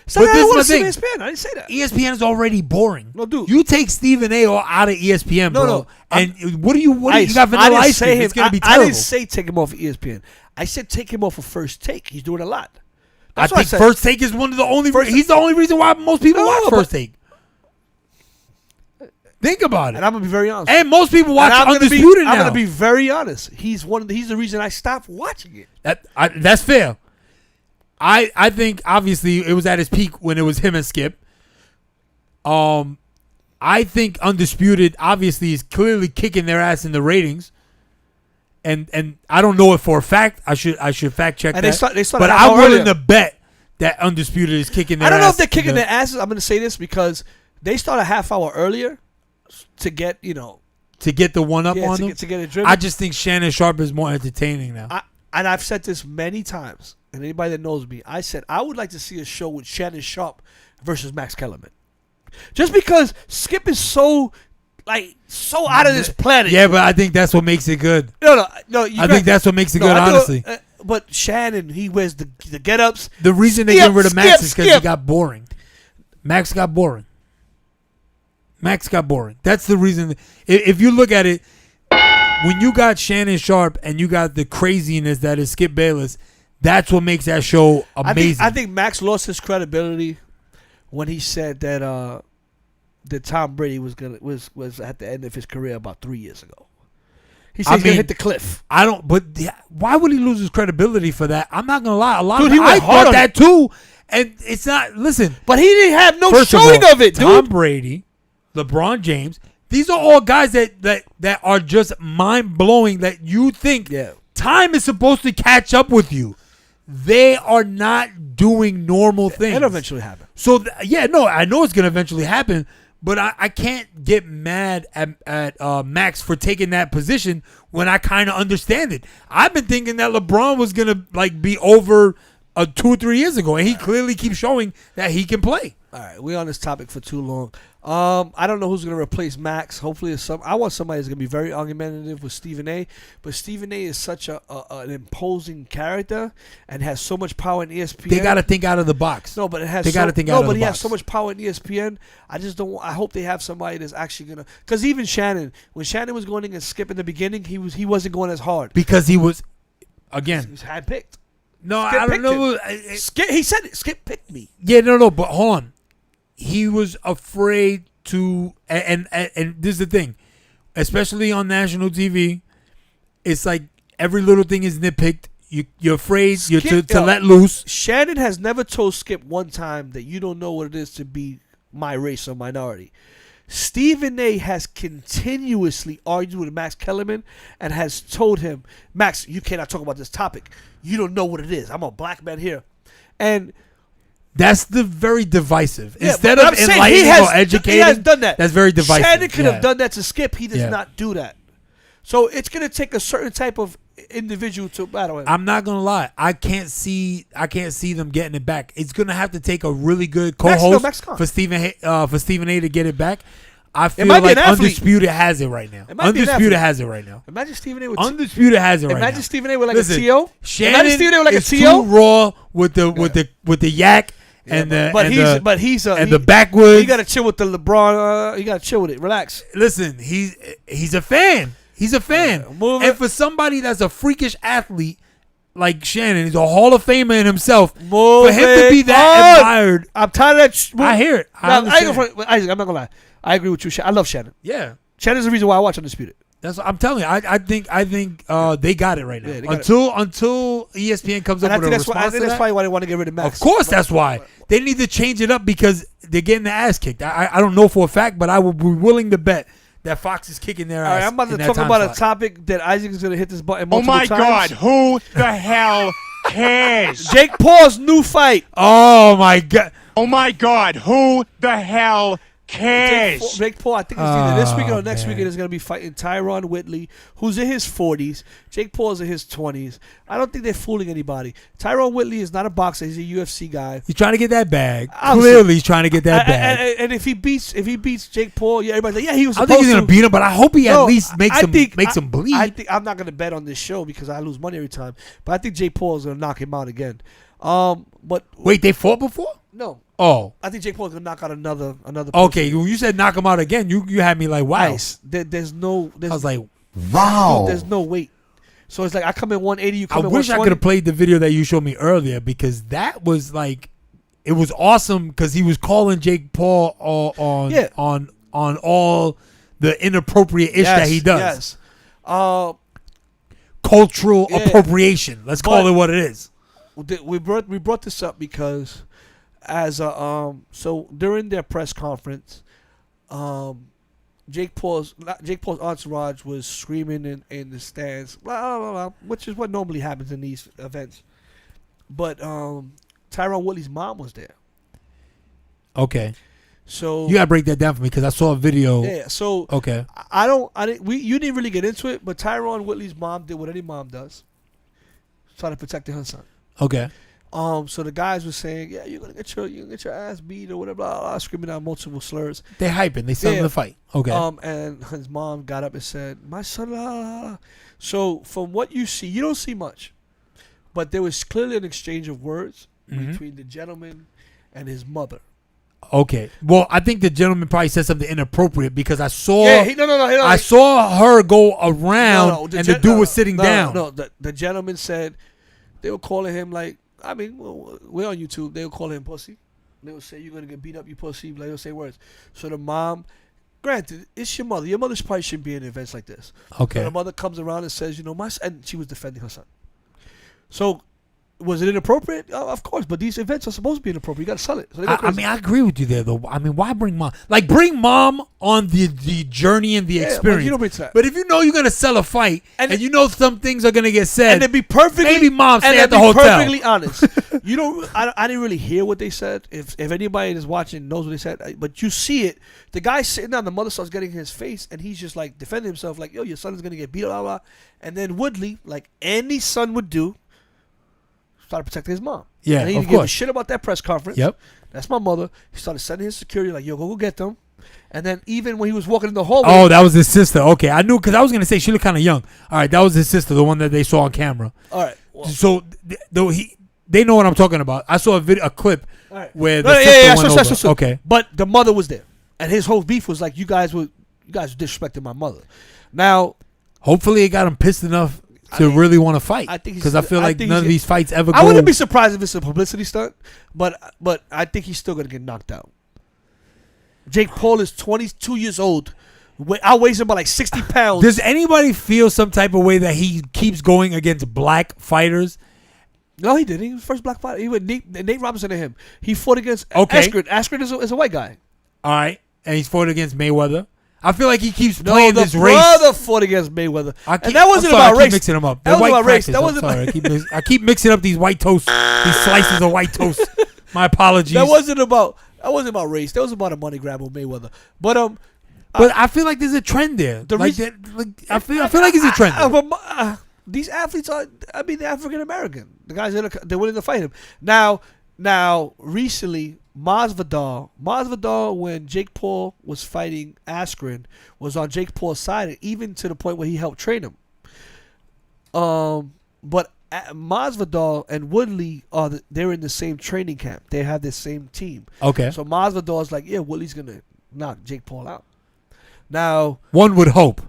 So I want to see ESPN. I didn't say that. ESPN is already boring. No, dude. You take Stephen A. out of ESPN, bro. No. And what do you got vanilla ice cream? It's gonna be I terrible. didn't say take him off of ESPN. I said take him off of First Take. He's doing a lot. I That's what think said. First Take is one of the only. He's the only reason why most people watch First Take. Think about it. And I'm gonna be very honest. And most people watch I'm Undisputed now. I'm gonna be very honest. He's the reason I stopped watching it. That's fair. I think obviously it was at its peak when it was him and Skip. I think Undisputed obviously is clearly kicking their ass in the ratings. And I don't know it for a fact. I should fact check And that. they started but half I'm hour willing earlier. to bet that Undisputed is kicking their ass. I don't know if they're kicking their asses. I'm gonna say this because they start a half hour earlier to get to get the one up on them. to get it driven. I just think Shannon Sharp is more entertaining now. And I've said this many times, and anybody that knows me, I said I would like to see a show with Shannon Sharp versus Max Kellerman, just because Skip is so out of this planet. Yeah, but I think that's what makes it good. No. I think that's what makes it good, honestly. But Shannon, he wears the get-ups. The reason they get rid of Max is because he got boring. Max got boring. That's the reason. If you look at it, when you got Shannon Sharp and you got the craziness that is Skip Bayless, that's what makes that show amazing. I think Max lost his credibility when he said that Tom Brady was at the end of his career about 3 years ago. He said he's gonna hit the cliff. But why would he lose his credibility for that? I'm not gonna lie. A lot Dude, of he I went hard thought on that too, and it's not. Listen, But he didn't have no first showing all, of it, dude. Tom Brady, LeBron James. These are all guys that are just mind blowing. That you think time is supposed to catch up with you. They are not doing normal things. It'll eventually happen. So I know it's gonna eventually happen. But I can't get mad at Max for taking that position when I kind of understand it. I've been thinking that LeBron was gonna be over 2 or 3 years ago, and he clearly keeps showing that he can play. All right, we're on this topic for too long. I don't know who's going to replace Max. Hopefully, I want somebody that's going to be very argumentative with Stephen A. But Stephen A. is such an imposing character and has so much power in ESPN. They got to think out of the box. No, but it has. They got to think out of the box. No, but he has so much power in ESPN. I just don't. I hope they have somebody that's actually gonna. Because even Shannon, when Shannon was going against Skip in the beginning, he wasn't going as hard because he was he was handpicked. No, Skip I don't know. Skip, he said it. Skip picked me. Yeah, no, but hold on. He was afraid to, and this is the thing, especially on national TV, it's like every little thing is nitpicked. You're afraid to let loose. Shannon has never told Skip one time that you don't know what it is to be my race or minority. Stephen A. has continuously argued with Max Kellerman and has told him, Max, you cannot talk about this topic. You don't know what it is. I'm a black man here. And that's the very divisive. Yeah, Instead of enlightening or educating, he has done that. That's very divisive. Shannon could have done that to Skip. He does not do that. So it's going to take a certain type of individual to battle him. I'm not gonna lie. I can't see them getting it back. It's gonna have to take a really good co-host for Stephen A. to get it back. I feel like Undisputed has it right now. Undisputed has it right now. Imagine Stephen A. with Undisputed has it right now. Imagine Stephen A. with Listen, a TO. Shannon Stephen A. with is a TO. too raw with the yak and the backwoods. You gotta chill with the LeBron. You gotta chill with it. Relax. Listen, he's a fan. He's a fan. And for somebody that's a freakish athlete like Shannon, he's a Hall of Famer in himself. For him to be that admired, I'm tired of that. I hear it. Isaac, I'm not gonna lie. I agree with you. I love Shannon. Yeah, Shannon's the reason why I watch Undisputed. That's what I'm telling you. I think they got it right now. Yeah, until ESPN comes up with a response. I think that's probably why they want to get rid of Max. Of course, that's why they need to change it up because they're getting their ass kicked. I don't know for a fact, but I will be willing to bet that Fox is kicking their ass. All right, I'm about to talk about a topic that Isaac is going to hit this button multiple times. Oh my God, who the hell cares? Jake Paul's new fight. Oh my God. Oh my God, who the hell cares? Jake Paul, I think it's either this weekend or Oh, next man. weekend is going to be fighting Tyron Whitley, who's in his 40s. Jake Paul's in his 20s. I don't think they're fooling anybody. Tyron Whitley is not a boxer. He's a UFC guy. He's trying to get that bag. Obviously. Clearly, he's trying to get that bag. And if he beats Jake Paul, yeah, everybody's like, yeah, he was I supposed think he's to. gonna beat him, but I hope he at No, least makes I him think- him bleed. I think I'm not going to bet on this show because I lose money every time. But I think Jake Paul is going to knock him out again. But Wait, they fought before? no, Oh, I think Jake Paul is going to knock out another. okay. When you said knock him out again, you had me like, wow. Ice. There's no. I was like, Wow. There's no weight. So it's like I come in 180, you I come in wish I 120. could have played the video that you showed me earlier because that was like, it was awesome because he was calling Jake Paul on all the inappropriate ish that he does. Yes. Cultural Yeah. appropriation. Let's call it what it is. We brought this up because as so during their press conference, Jake Paul's entourage was screaming in the stands, blah, blah, blah, which is what normally happens in these events. But Tyron Woodley's mom was there. Okay. So You gotta break that down for me because I saw a video. yeah, so Okay. you didn't really get into it, but Tyron Woodley's mom did what any mom does. Try to protect her son. Okay. So the guys were saying, yeah, you're gonna get your ass beat or whatever, blah, blah, screaming out multiple slurs. They hyping. They selling Yeah. the fight. Okay. And his mom got up and said, my son, So from what you see, you don't see much, but there was clearly an exchange of words between the gentleman and his mother. Okay. Well, I think the gentleman probably said something inappropriate because I saw. No. I saw her go around and the dude was sitting down. No, the gentleman said they were calling him like, I mean, we're on YouTube. They were calling him pussy. They would say, you're going to get beat up, you pussy. Like, they'll say words. So the mom, granted, it's your mother. Your mother probably shouldn't be in events like this. Okay. So the mother comes around and says, and she was defending her son. So was it inappropriate? Of course, but these events are supposed to be inappropriate. You got to sell it. So they go I crazy. mean, I agree with you there, though. I mean, why bring mom? Like, bring mom on the journey and the Yeah, but experience. you don't bring that. But if you know you're gonna sell a fight And and you know some things are gonna get said, And to be perfectly, maybe mom stay and at to the be hotel. perfectly honest, I didn't really hear what they said. If anybody that's watching knows what they said, but you see it. The guy sitting down, the mother starts getting in his face, and he's just like defending himself, like, "Yo, your son is gonna get beat, blah blah." And then Woodley, like any son would do, started protecting his mom. Yeah, and he of didn't give a course. shit about that press conference. Yep. That's my mother. He started sending his security, like, "Yo, go get them." And then even when he was walking in the hallway, Oh, that was his sister. Okay, I knew because I was gonna say she looked kind of young. All right, that was his sister, the one that they saw on camera. all right, well, So they know what I'm talking about. I saw a clip all right. where the No, sister yeah, went over. so. Okay. But the mother was there, and his whole beef was like, you guys were disrespecting my mother. Now, Hopefully, it got him pissed enough to really want to fight. I think he's- because I feel I like think none of he's- these fights ever go. I wouldn't be surprised if it's a publicity stunt, but I think he's still gonna get knocked out. Jake Paul is 22 years old. Outweighs him by like 60 pounds. Does anybody feel some type of way that he keeps going against black fighters? No, he didn't. He was the first black fighter. He went Nate Robinson and him. He fought against Okay. Askren. Askren is a white guy. All right, and he's fought against Mayweather. I feel like he keeps No, playing the this race. brother fought against Mayweather. And that wasn't I'm sorry, about I race. keep mixing them up. That They're wasn't white about race. crackers. That I'm wasn't sorry. I keep mixing up these white toast, these slices of white toast. My apologies. That wasn't about race. That was about a money grab with Mayweather. But I feel like there's a trend there. The Like reason- that, I feel like it's a trend there. These athletes are, they're African American. The guys they're willing to fight him. Now, recently, Masvidal, when Jake Paul was fighting Askren, was on Jake Paul's side, even to the point where he helped train him. But Masvidal and Woodley they're in the same training camp. They have the same team. Okay. So Masvidal's like, yeah, Woodley's gonna knock Jake Paul out. Now, One would hope.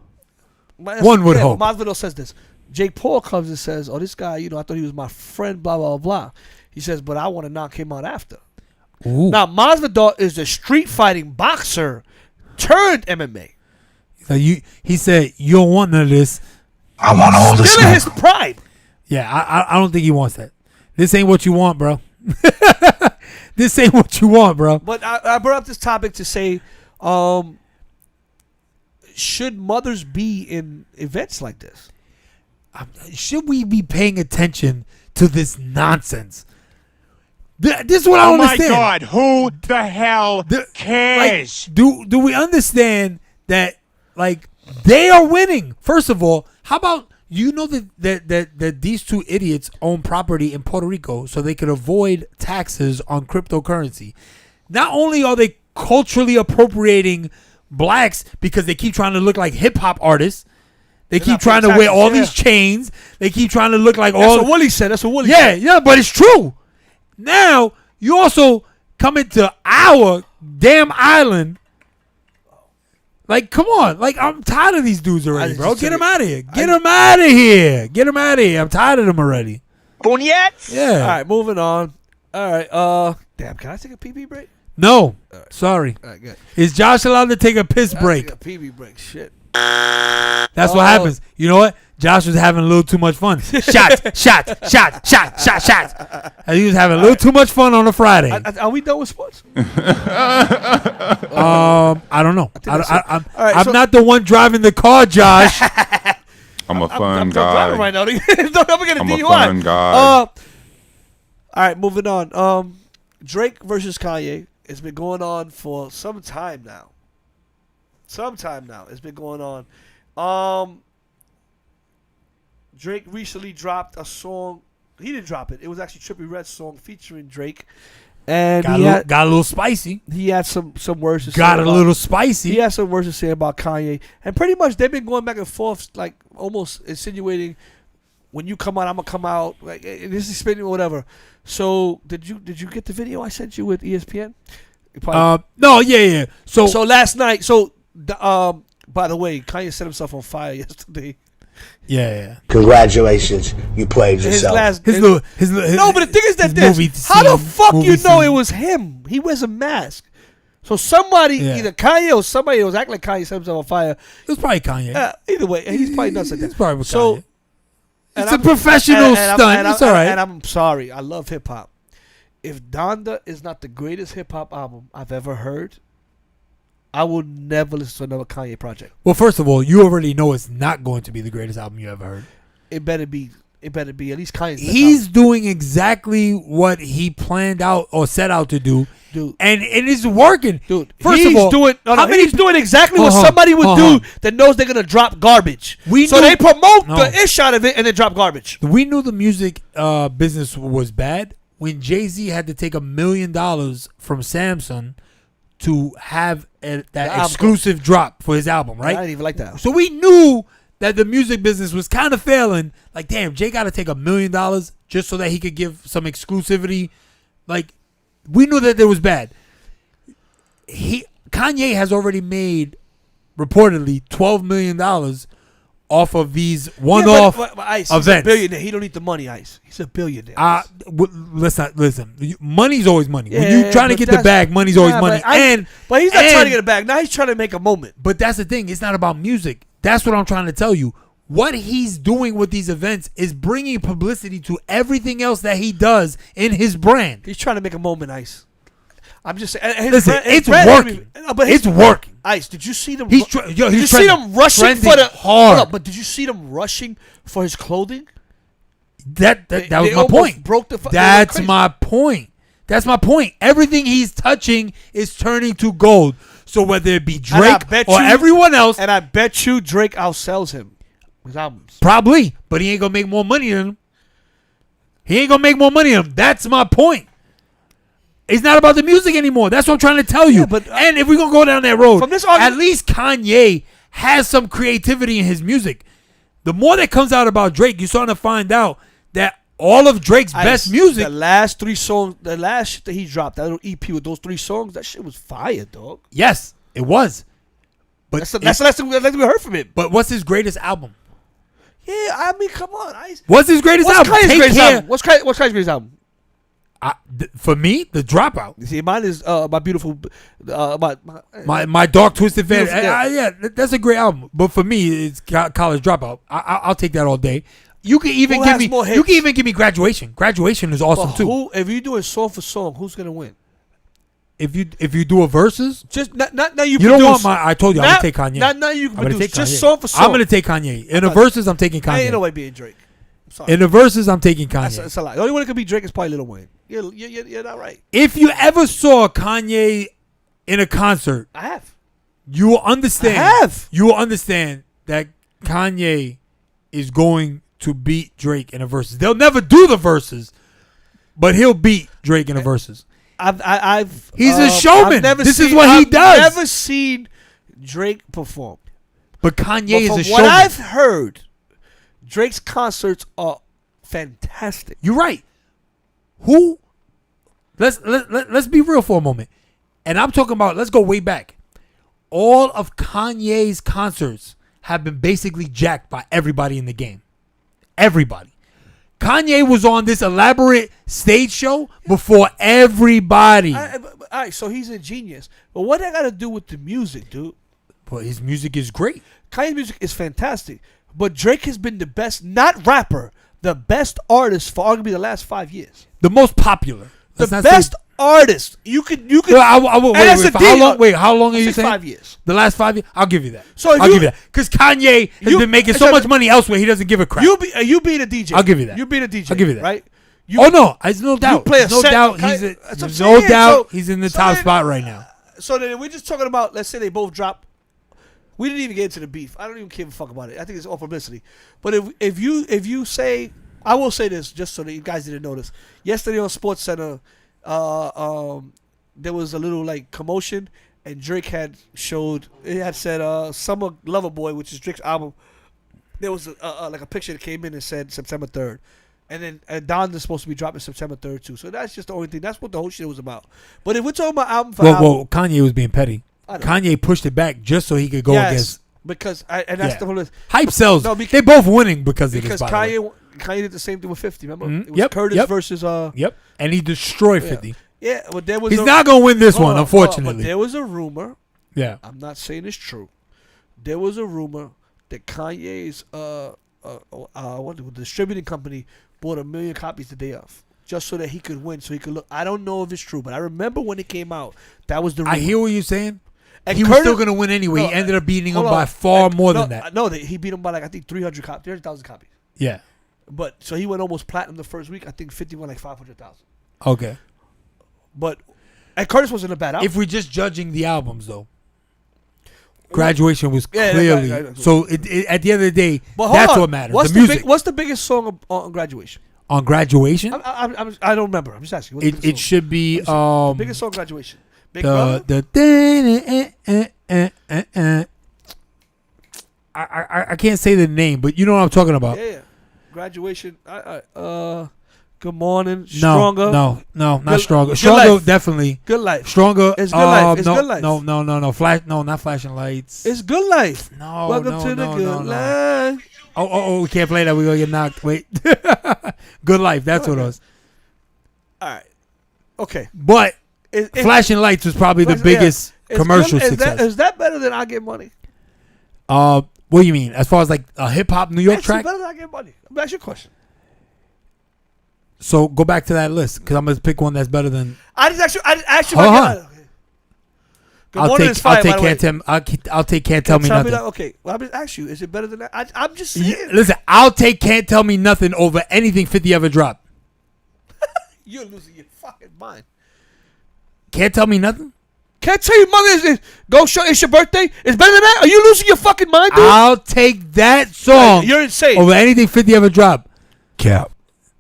One would hope. Masvidal says this. Jake Paul comes and says, "Oh, this guy, I thought he was my friend, blah blah blah." He says, "But I want to knock him out after." Ooh. Now, Masvidal is a street fighting boxer turned MMA. So he said, "You don't want none of this." I want all the Still in his smoke. prime. Yeah, I don't think he wants that. This ain't what you want, bro. This ain't what you want, bro. But I brought up this topic to say, should mothers be in events like this? Should we be paying attention to this nonsense? This is what I Oh don't my understand. God, who the hell cares? Like, do we understand that like they are winning? First of all, how about that these two idiots own property in Puerto Rico so they could avoid taxes on cryptocurrency? Not only are they culturally appropriating blacks because they keep trying to look like hip hop artists, they keep trying to wear all these chains. They keep trying to look like all. That's what Willie said. Yeah, but it's true. Now you also come into our damn island. Like, come on. Like, I'm tired of these dudes already, bro. Get them out of here. Get them out of here. Get them out of here. I'm tired of them already. Boniets? Yeah. All right, moving on. All right. Damn, can I take a pee break? No. Sorry. All right, good. Is Josh allowed to take a piss break? Take a pee break. Shit. That's what happens. You know what? Josh was having a little too much fun. Shots. And he was having a little too much fun on a Friday. Are we done with sports? I don't know. I'm so- not the one driving the car, Josh. I'm a fun I'm guy. driving right now. Don't ever get a I'm DUI. a fun guy. All right, moving on. Drake versus Kanye. It's been going on for some time now. It's been going on. Drake recently dropped a song. He didn't drop it. It was actually Trippie Redd's song featuring Drake. And got a little spicy. he had some words to say. Got a about- little spicy. He had some words to say about Kanye. And pretty much they've been going back and forth, like almost insinuating, when you come out, I'm going to come out. Like, this is spinning or whatever. So did you get the video I sent you with ESPN? No, yeah. So last night, by the way, Kanye set himself on fire yesterday. yeah. Congratulations, you played yourself. His No, but the thing is that how the fuck you know it was him? He wears a mask. So somebody, either Kanye or somebody was acting like Kanye set himself on fire. It was probably Kanye. Either way, he's probably nuts like that. It's probably with So Kanye. It's a professional stunt. It's all right. And I'm sorry. I love hip hop. If Donda is not the greatest hip hop album I've ever heard, I will never listen to another Kanye project. Well, first of all, you already know it's not going to be the greatest album you ever heard. It better be. At least Kanye's. He's doing exactly what he planned out or set out to do, dude, and it is working. Dude, first of all, he's doing exactly what somebody would do that knows they're gonna drop garbage. They promote the ish out of it and then drop garbage. We knew the music business was bad when Jay-Z had to take $1 million from Samsung to have that exclusive drop for his album, right? I didn't even like that. So we knew that the music business was kind of failing. Like, damn, Jay got to take $1 million just so that he could give some exclusivity. Like, we knew that it was bad. Kanye has already made, reportedly, $12 million off of these one-off Ice, events. He's a billionaire. He don't need the money, Ice. He's a billionaire. Listen. Money's always money. When you're trying to get the bag, money's always money. But he's not trying to get a bag. Now he's trying to make a moment. But that's the thing. It's not about music. That's what I'm trying to tell you. What he's doing with these events is bringing publicity to everything else that he does in his brand. He's trying to make a moment, Ice. I'm just saying. Listen, it's working. It's working. Ice, did you see them? Did you see them rushing for the hard? But did you see them rushing for his clothing? That was my point. That's my point. That's my point. Everything he's touching is turning to gold. So whether it be Drake or everyone else, and I bet you Drake outsells him with albums. Probably, but he ain't gonna make more money than him. That's my point. It's not about the music anymore. That's what I'm trying to tell you. Yeah, but, and if we're going to go down that road, from this argument, at least Kanye has some creativity in his music. The more that comes out about Drake, you're starting to find out that all of Drake's best music. The last 3 songs, the last shit that he dropped, that little EP with those 3 songs, that shit was fire, dog. Yes, it was. But that's the last thing we heard from him. But what's his greatest album? Yeah, I mean, come on. What's his greatest album? Kanye's greatest album? What's Kanye's greatest album? For me, The Dropout. You see, mine is my beautiful, my dark twisted fantasy. Yeah, that's a great album. But for me, it's College Dropout. I'll take that all day. You can even give me Graduation. Graduation is awesome too. If you're doing song for song, who's gonna win? If you do a verses, just not now you. You don't want my. I told you I'm gonna take Kanye. Not now you can produce. Take just Kanye. song for song. I'm gonna take Kanye. In the verses, I'm taking Kanye. Ain't no way being Drake. Sorry. In the verses, I'm taking Kanye. That's a lie. The only one that could be Drake is probably Lil Wayne. You're not right. If you ever saw Kanye in a concert, I have. you will understand. I have. You will understand that Kanye is going to beat Drake in the verses. They'll never do the verses, but he'll beat Drake in the verses. He's a showman. This is what he does. I've never seen Drake perform. But Kanye is a showman. What I've heard, Drake's concerts are fantastic. You're right. Who? Let's be real for a moment. And I'm talking about, let's go way back. All of Kanye's concerts have been basically jacked by everybody in the game. Everybody. Kanye was on this elaborate stage show before everybody. All right, so he's a genius. But what that got to do with the music, dude? But his music is great. Kanye's music is fantastic. But Drake has been the best, not rapper, the best artist for arguably the last 5 years. The most popular. The best artist. You could. Wait, how long are you saying? 5 years. The last 5 years? I'll give you that. So I'll give you that. Because Kanye has been making so much money elsewhere, he doesn't give a crap. You being a DJ. I'll give you that. You being a DJ. I'll give you that. Right? There's no doubt. You play There's no set, doubt. okay? He's in the top spot right now. So then we're just talking about, let's say they both drop. We didn't even get into the beef. I don't even give a fuck about it. I think it's all publicity. But if you say, I will say this just so that you guys didn't notice. Yesterday on SportsCenter, there was a little like commotion, and Drake had said "Summer Lover Boy," which is Drake's album. There was like a picture that came in and said September 3rd, and then Don is supposed to be dropping September 3rd too. So that's just the only thing. That's what the whole shit was about. But if we're talking about album for album, well, Kanye was being petty. Kanye pushed it back just so he could go against. Because that's the whole hype sells. No, they're both winning because of this. Because Kanye did the same thing with 50. Remember, it was Curtis versus and he destroyed 50. Yeah, but there was. He's not gonna win this one, unfortunately. But there was a rumor. Yeah, I'm not saying it's true. There was a rumor that Kanye's distributing company bought 1 million copies the day of, just so that he could win, so he could look. I don't know if it's true, but I remember when it came out, that was the rumor. I hear what you're saying. And he was still going to win anyway. He ended up beating him by far more than that. No, he beat him by like I think 300,000 copies. Yeah. But so he went almost platinum the first week. I think 50 went like 500,000. Okay. But and Curtis wasn't a bad album. If we're just judging the albums though, Graduation was clearly so. At the end of the day, that's what matters. What's the music. What's the biggest song on Graduation? On Graduation, I don't remember. I'm just asking. It should be the biggest song on Graduation. Big I can't say the name, but you know what I'm talking about. Yeah. Graduation. Good morning. Stronger. No, not Stronger. Stronger, definitely. Good Life. Stronger. It's Good Life. It's Good Life. No. Flash. No, not Flashing Lights. It's Good Life. No. Welcome to the Good Life. Oh, we can't play that. We're gonna get knocked. Wait. Good Life. That's what it was. All right. Okay. But Flashing Lights was probably the biggest commercial success. Is that better than I Get Money? What do you mean? As far as like a hip hop New York track? Better than I Get Money. Let me ask you a question. So go back to that list because I'm gonna pick one that's better than. I just asked you. I'll take Can't Tell Me Nothing. Okay, well, I'm just asking you. Is it better than that? I'm just saying. Listen, I'll take Can't Tell Me Nothing over anything 50 ever dropped. You're losing your fucking mind. Can't Tell Me Nothing? Can't tell you, mother. Go show. It's your birthday. It's better than that. Are you losing your fucking mind, dude? I'll take that song. You're insane. Over anything 50 ever dropped. Cap.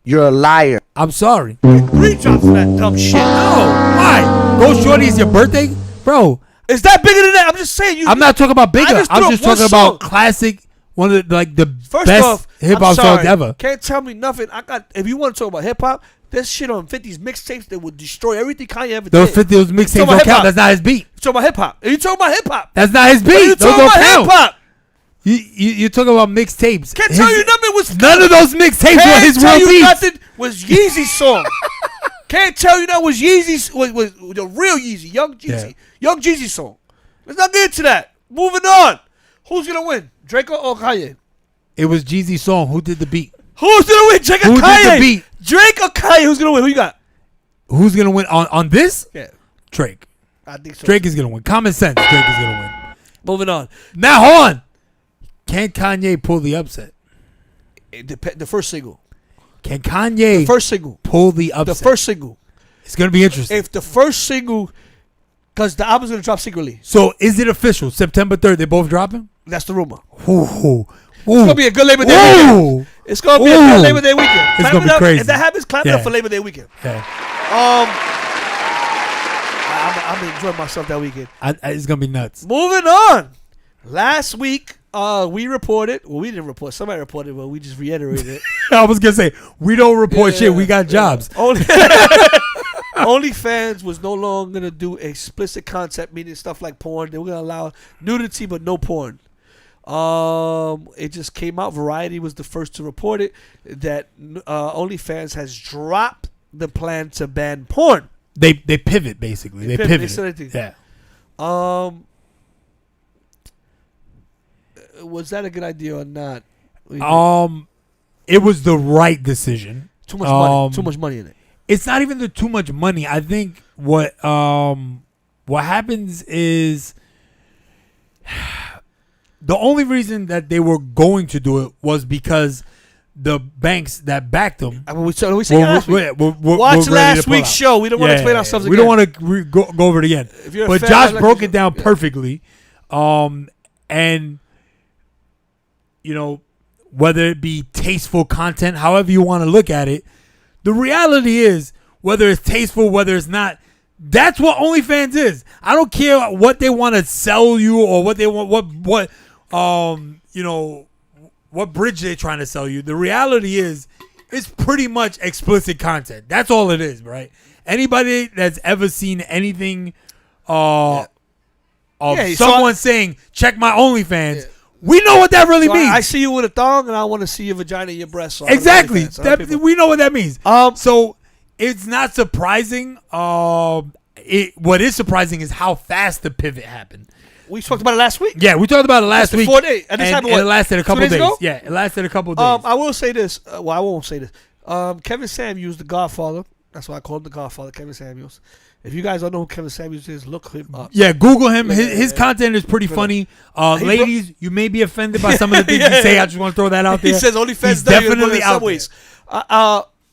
You're a liar. I'm sorry. 3 drops for that dumb shit. No. Why? Go Shorty is your birthday? Bro. Is that bigger than that? I'm just saying. I'm not talking about bigger. I'm just talking about classic, one of the best hip hop songs ever. Can't Tell Me Nothing. If you want to talk about hip hop, there's shit on 50's mixtapes that would destroy everything Kanye ever did. Those 50's mixtapes don't count. That's not his beat. You talking about hip hop? Are you talking about hip hop? That's not his beat. You talking about hip hop? You talking about mixtapes? Can't Tell You Nothing was none of those mixtapes were his real beats. Can't Tell You Nothing was Yeezy's song. Can't Tell You Nothing was Yeezy's was the real Yeezy, Young Jeezy, Young Jeezy's song. Let's not get into that. Moving on. Who's gonna win, Drake or Kanye? It was Jeezy's song. Who did the beat? Who's gonna win, Drake or Kanye? Who did the beat? Drake or Kanye? Who's gonna win? Who you got? Who's gonna win on this? Yeah, Drake. I think so. Drake is gonna win. Common sense. Drake is gonna win. Moving on. Now hold on. Can Kanye pull the upset? The first single. Can Kanye The first single. pull the upset? The first single. It's gonna be interesting. If the first single, because the album's gonna drop secretly. So is it official? September 3rd, they both dropping? That's the rumor. Ooh. It's gonna be a good Labor Day weekend. It's gonna be a good Labor Day weekend. It's Clap gonna it be up. crazy. If that happens, clap it up for Labor Day weekend. Yeah. I'm enjoying myself that weekend. It's gonna be nuts. Moving on. Last week, we reported. Well, we didn't report. Somebody reported, but we just reiterated it. I was gonna say we don't report shit. We got jobs. OnlyFans was no longer gonna do explicit content, meaning stuff like porn. They were gonna allow nudity, but no porn. It just came out. Variety was the first to report it that OnlyFans has dropped the plan to ban porn. They pivot basically. They pivot. Yeah. Was that a good idea or not? It was the right decision. Too much money. Too much money in it. It's not even the too much money. I think what happens is the only reason that they were going to do it was because the banks that backed them. Watch last week's show. We don't want to explain ourselves again. We don't want to go over it again. But Josh broke it down perfectly. And you know, whether it be tasteful content, however you want to look at it, the reality is whether it's tasteful, whether it's not, that's what OnlyFans is. I don't care what they want to sell you or what they want, what bridge they're trying to sell you. The reality is it's pretty much explicit content. That's all it is, right? Anybody that's ever seen anything of someone saying, check my OnlyFans, we know what that really means. I see you with a thong and I want to see your vagina and your breasts. So exactly. We know what that means. So it's not surprising. What is surprising is how fast the pivot happened. We talked about it last week. Yeah, we talked about it last week. 4 days. And it lasted a couple days. Ago? Yeah, it lasted a couple days. I will say this. I won't say this. Kevin Samuels, the Godfather. That's why I call him the Godfather, Kevin Samuels. If you guys don't know who Kevin Samuels is, look him up. Yeah, Google him. His content is pretty funny. Ladies, you may be offended by some of the things he say. I just want to throw that out there. He says OnlyFans. He's definitely out there.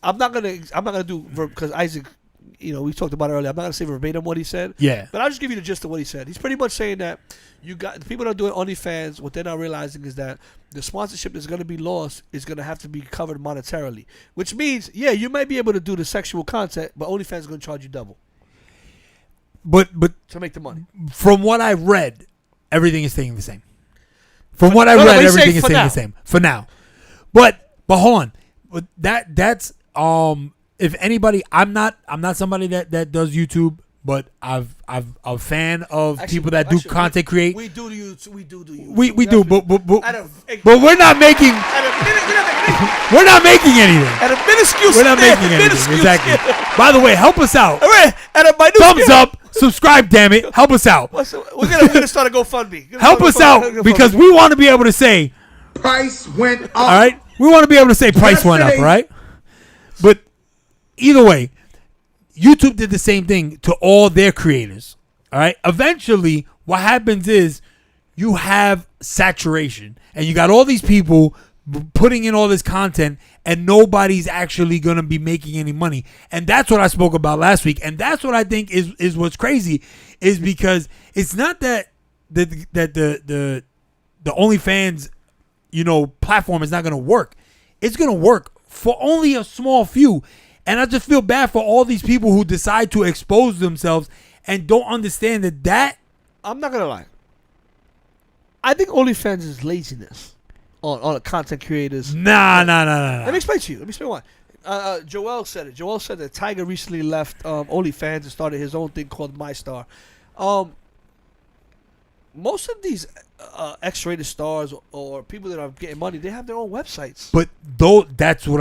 I'm not gonna do because Isaac. You know, we talked about it earlier. I'm not gonna say verbatim what he said. Yeah. But I'll just give you the gist of what he said. He's pretty much saying that the people that are doing OnlyFans, what they're not realizing is that the sponsorship that's gonna be lost is gonna have to be covered monetarily. Which means, yeah, you might be able to do the sexual content, but OnlyFans is gonna charge you double. But to make the money. From what I read, everything is staying the same. Everything is staying the same for now. But hold on. But that's if anybody, I'm not somebody that does YouTube, but I'm a fan of people that do content create. We do YouTube. We do YouTube. We do, but we're not making. We're not making anything. At a minuscule We're not making anything. Exactly. By the way, help us out. Thumbs up. Subscribe, damn it. Help us out. We're gonna start a GoFundMe. Help us out because we want to be able to say Price went up. All right, we want to be able to say price went up, right? But either way, YouTube did the same thing to all their creators. All right. Eventually, what happens is you have saturation, and you got all these people putting in all this content, and nobody's actually going to be making any money. And that's what I spoke about last week. And that's what I think is what's crazy, is because it's not that the OnlyFans, platform is not going to work. It's going to work for only a small few. And I just feel bad for all these people who decide to expose themselves and don't understand that. I'm not going to lie. I think OnlyFans is laziness on content creators. Nah. Let me explain to you. Let me explain why. Joel said it. Joel said that Tiger recently left OnlyFans and started his own thing called MyStar. Most of these X-rated stars or people that are getting money, they have their own websites. But that's what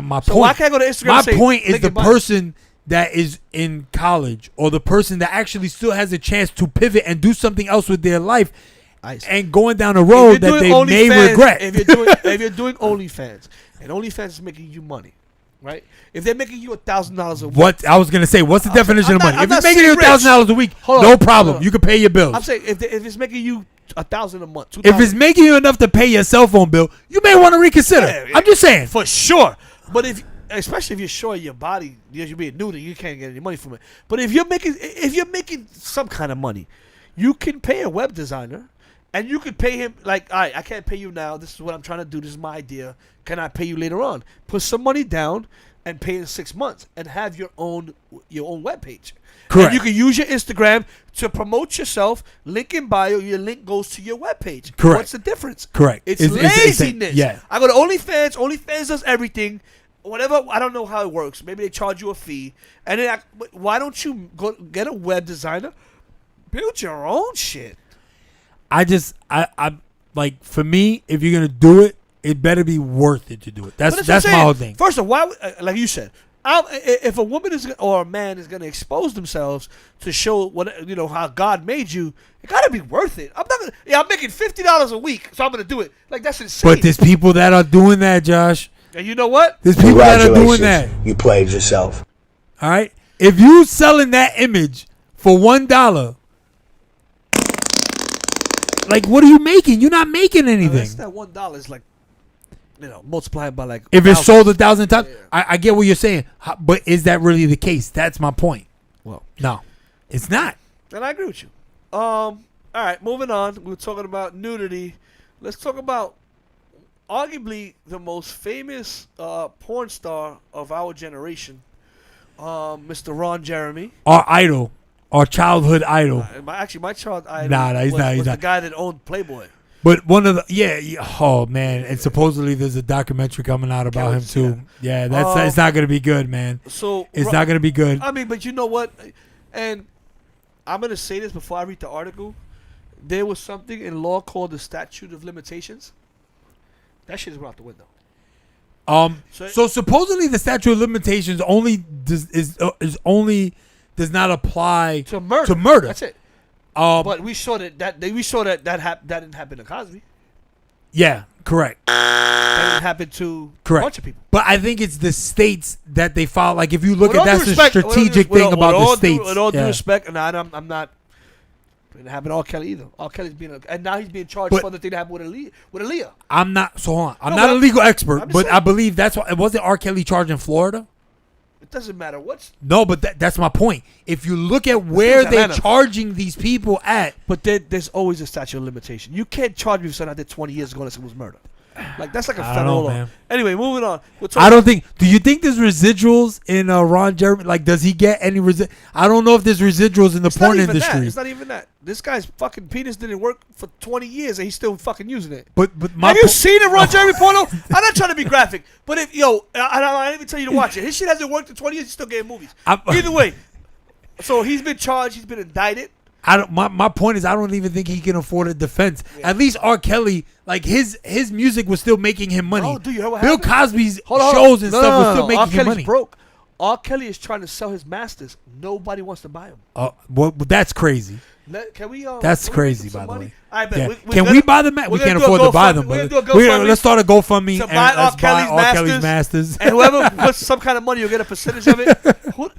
my point. So I can't go to Instagram. My and say, point is the person that is in college or the person that actually still has a chance to pivot and do something else with their life. And going down a road that they may regret. If you're doing OnlyFans and OnlyFans is making you money, right? If they're making you $1,000 a week, What I was gonna say? What's the definition of money? I'm If not it's making saying you $1,000 a week, Hold no on, problem. hold on. You can pay your bills. I'm saying if it's making you $1,000 a month, $2,000 If it's making you enough to pay your cell phone bill, you may want to reconsider. Yeah, I'm just saying. for sure. But especially if you're sure your body, you're being neutered, you can't get any money from it. But if you're making some kind of money, you can pay a web designer, and you can pay him like, all right, I can't pay you now. This is what I'm trying to do. This is my idea. Can I pay you later on? Put some money down and pay in 6 months, and have your own web page. Correct. And you can use your Instagram to promote yourself. Link in bio. Your link goes to your web page. Correct. What's the difference? Correct. It's It's- laziness. yeah. I go to OnlyFans. OnlyFans does everything. Whatever. I don't know how it works. Maybe they charge you a fee. And then why don't you go get a web designer? Build your own shit. I like, for me, if you're gonna do it, it better be worth it to do it. That's But what I'm my saying. whole thing. First of all, why, like you said, if a woman or a man is going to expose themselves to show what how God made you, it got to be worth it. I'm not gonna. Yeah, I'm making $50 a week, so I'm going to do it. Like, that's insane. But there's people that are doing that, Josh. And you know what? There's people that are doing that. You played yourself. All right. If you selling that image for $1, like, what are you making? You're not making anything. That's that $1 is like, multiplied by like. If it's 1,000. sold 1,000 times, I get what you're saying. But is that really the case? That's my point. Well, No, it's not. and I agree with you. All right, moving on. We were talking about nudity. Let's talk about arguably the most famous porn star of our generation, Mr. Ron Jeremy. Our idol, our childhood idol. My child idol Nah, he's was, not. He's was not. the guy that owned Playboy. But one of the oh man, and supposedly there's a documentary coming out about him too. Yeah, that's it's not gonna be good, man. So It's not gonna be good. I mean, but you know what? And I'm gonna say this before I read the article. There was something in law called the statute of limitations. That shit is out the window. So supposedly the statute of limitations only does not apply To murder. To murder. That's it. But We saw that didn't happen to Cosby. yeah, correct. That didn't happen to Correct. a bunch of people. But I think it's the states that they file. Like, if you look With at all that's due the respect- strategic with thing all- about with the all due- states. With all due Yeah. respect, and I'm not. It didn't happen to R. Kelly either. R. Kelly's and now he's being charged But- for the thing that happened with Aaliyah. I'm not. So hold on. I'm No, not but a legal expert, I'm just but saying. I believe that's why. Wasn't R. Kelly charged in Florida? It doesn't matter what's. No, but that's my point. If you look at where they're Atlanta. charging these people at, But there's always a statute of limitation. You can't charge me for something I did 20 years ago unless it was murder. Like, that's like a I don't federal know, law. man. Anyway, moving on. I don't think. Do you think there's residuals in Ron Jeremy? Like, does he get any I don't know if there's residuals in the It's not porn even industry. That. It's not even that. This guy's fucking penis didn't work for 20 years and he's still fucking using it. But my Have you seen it, Ron Jeremy porno? I'm not trying to be graphic, but if I didn't even tell you to watch it. His shit hasn't worked in 20 years. He's still getting movies. Either way, so he's been charged. He's been indicted. My point is, I don't even think he can afford a defense. At least R. Kelly, like, his music was still making him money. Oh, dude, you heard what Bill happened? Cosby's Hold on. shows and No, stuff no, was no, still no. making R. him Kelly's money. broke. R. Kelly is trying to sell his masters. Nobody wants to buy them. Well, that's crazy. Can we? That's can we crazy, make some by the money? way. All right, bet. Yeah. Can we buy the we we're can't gonna do a afford to buy them, GoFundMe. We're but gonna do a GoFundMe let's start a GoFundMe to and buy R. let's buy Kelly's R. Kelly's masters. And whoever puts some kind of money, you'll get a percentage of it.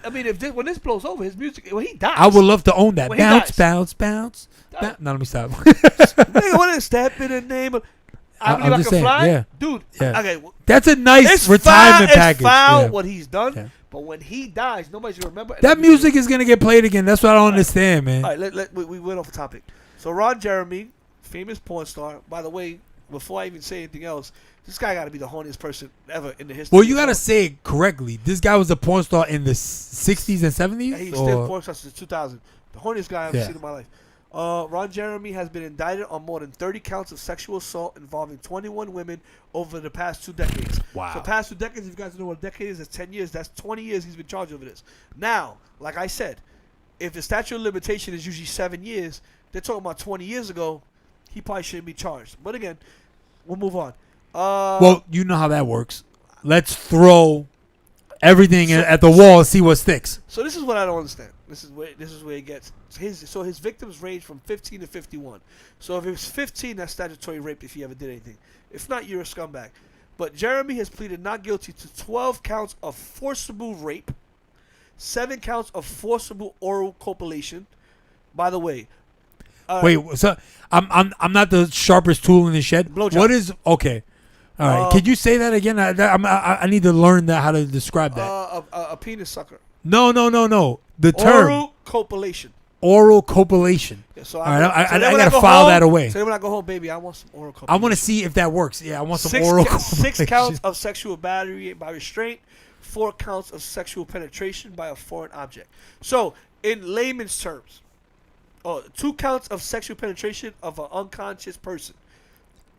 I mean, when this blows over, his music, when he dies, I would love to own that. When he Bounce, dies. bounce, bounce. No, let me stop. Nigga, what is step in the name of? I believe I'm I just can saying, fly, yeah. dude. Yeah. Okay, That's a nice it's retirement foul, package. It's foul Yeah. what he's done, Yeah. but when he dies, nobody's gonna remember. That music is gonna get played again. That's what I don't understand, man. All right, we went off the topic. So Ron Jeremy, famous porn star. By the way, before I even say anything else, this guy got to be the horniest person ever in the history. Well, you of gotta porn. say it correctly. This guy was a porn star in the 60s and 70s. And he's or- still porn star since 2000. The horniest guy I've Yeah. seen in my life. Ron Jeremy has been indicted on more than 30 counts of sexual assault involving 21 women over the past 2 decades. Wow. So past 2 decades, if you guys know what a decade is, that's 10 years. That's 20 years he's been charged over this. Now, like I said, if the statute of limitation is usually 7 years, they're talking about 20 years ago, he probably shouldn't be charged. But again, we'll move on. Well, you know how that works. Let's throw everything at the wall and see what sticks. So this is what I don't understand. This is where it gets his victims range from 15 to 51. So if it was 15, that's statutory rape if he ever did anything. If not, you're a scumbag. But Jeremy has pleaded not guilty to 12 counts of forcible rape, 7 counts of forcible oral copulation. By the way, wait, so I'm not the sharpest tool in the shed. Blowjob. What is okay? All right, could you say that again? I need to learn that how to describe that. a penis sucker. No. The term Oral copulation. oral copulation. Yeah, so All right, I then when gotta go file home, that away. So then when I go home, baby, I want some oral copulation. I want to see if that works. Yeah, I want some oral copulation. 6 counts of sexual battery by restraint, 4 counts of sexual penetration by a foreign object. So, in layman's terms, 2 counts of sexual penetration of an unconscious person.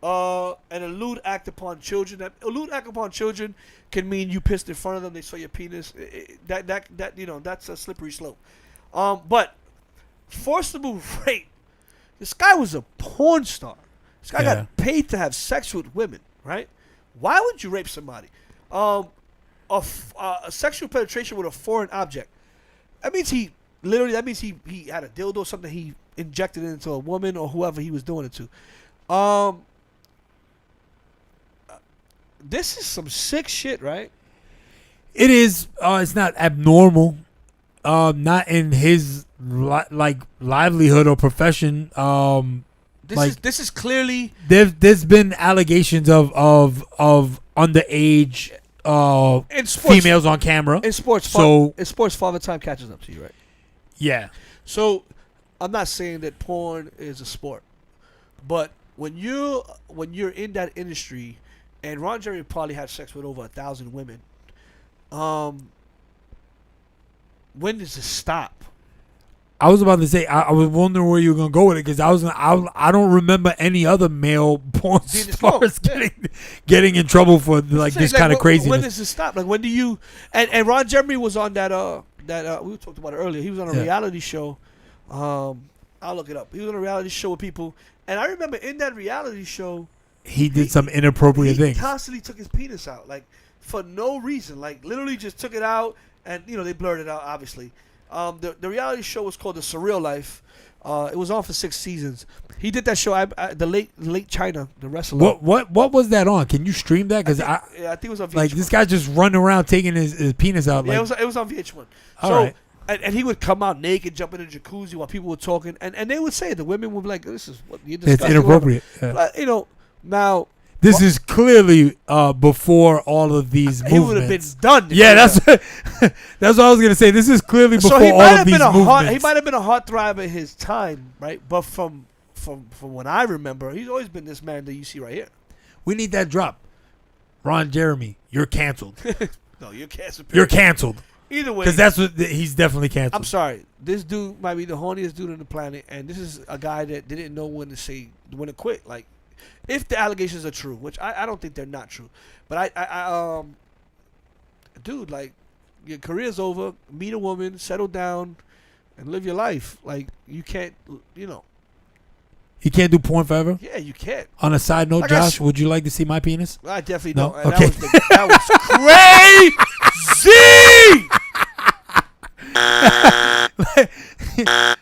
And a lewd act upon children. A lewd act upon children can mean you pissed in front of them, they saw your penis. That that's a slippery slope. But forcible rape. This guy was a porn star. This guy got paid to have sex with women, right? Why would you rape somebody? A sexual penetration with a foreign object. That means he had a dildo or something he injected into a woman or whoever he was doing it to. This is some sick shit, right? It is. It's not abnormal. Not in his livelihood or profession. This is clearly there's been allegations of underage in sports, females on camera in sports. So in sports, Father Time catches up to you, right? Yeah. So I'm not saying that porn is a sport, but when you're in that industry, and Ron Jeremy probably had sex with over 1,000 women. When does it stop? I was about to say I was wondering where you were gonna go with it because I don't remember any other male porn stars getting in trouble for this kind of craziness. When does it stop? Like when do you? And Ron Jeremy was on that we talked about it earlier. He was on a reality show. I'll look it up. He was on a reality show with people, and I remember in that reality show, he did some inappropriate things. He constantly took his penis out, like for no reason, like literally just took it out, and they blurred it out, obviously. The reality show was called The Surreal Life. It was on for 6 seasons. He did that show. The late China, the wrestler. What was that on? Can you stream that? Because I think it was on VH1. Like this guy just running around taking his penis out. Yeah, like, it was on VH1. All so, right. And he would come out naked, jump in the jacuzzi while people were talking, and they would say the women would be like, "This is what you're disgusting." It's inappropriate. Yeah. Now. This is clearly before all of these movements. He would have been done. Yeah, that's what I was gonna say. This is clearly before all of these movements. He might have been a heartthrob in his time, right? But from when I remember, he's always been this man that you see right here. We need that drop. Ron Jeremy, you're canceled. No, you're canceled. You're canceled. Either way, because that's what he's definitely canceled. I'm sorry. This dude might be the horniest dude on the planet, and this is a guy that didn't know when to quit. Like, if the allegations are true, which I don't think they're not true, but dude, like, your career's over. Meet a woman, settle down, and live your life. Like, you can't, You can't do porn forever? Yeah, you can't. On a side note, Josh, would you like to see my penis? I definitely don't. No? Okay. That was crazy.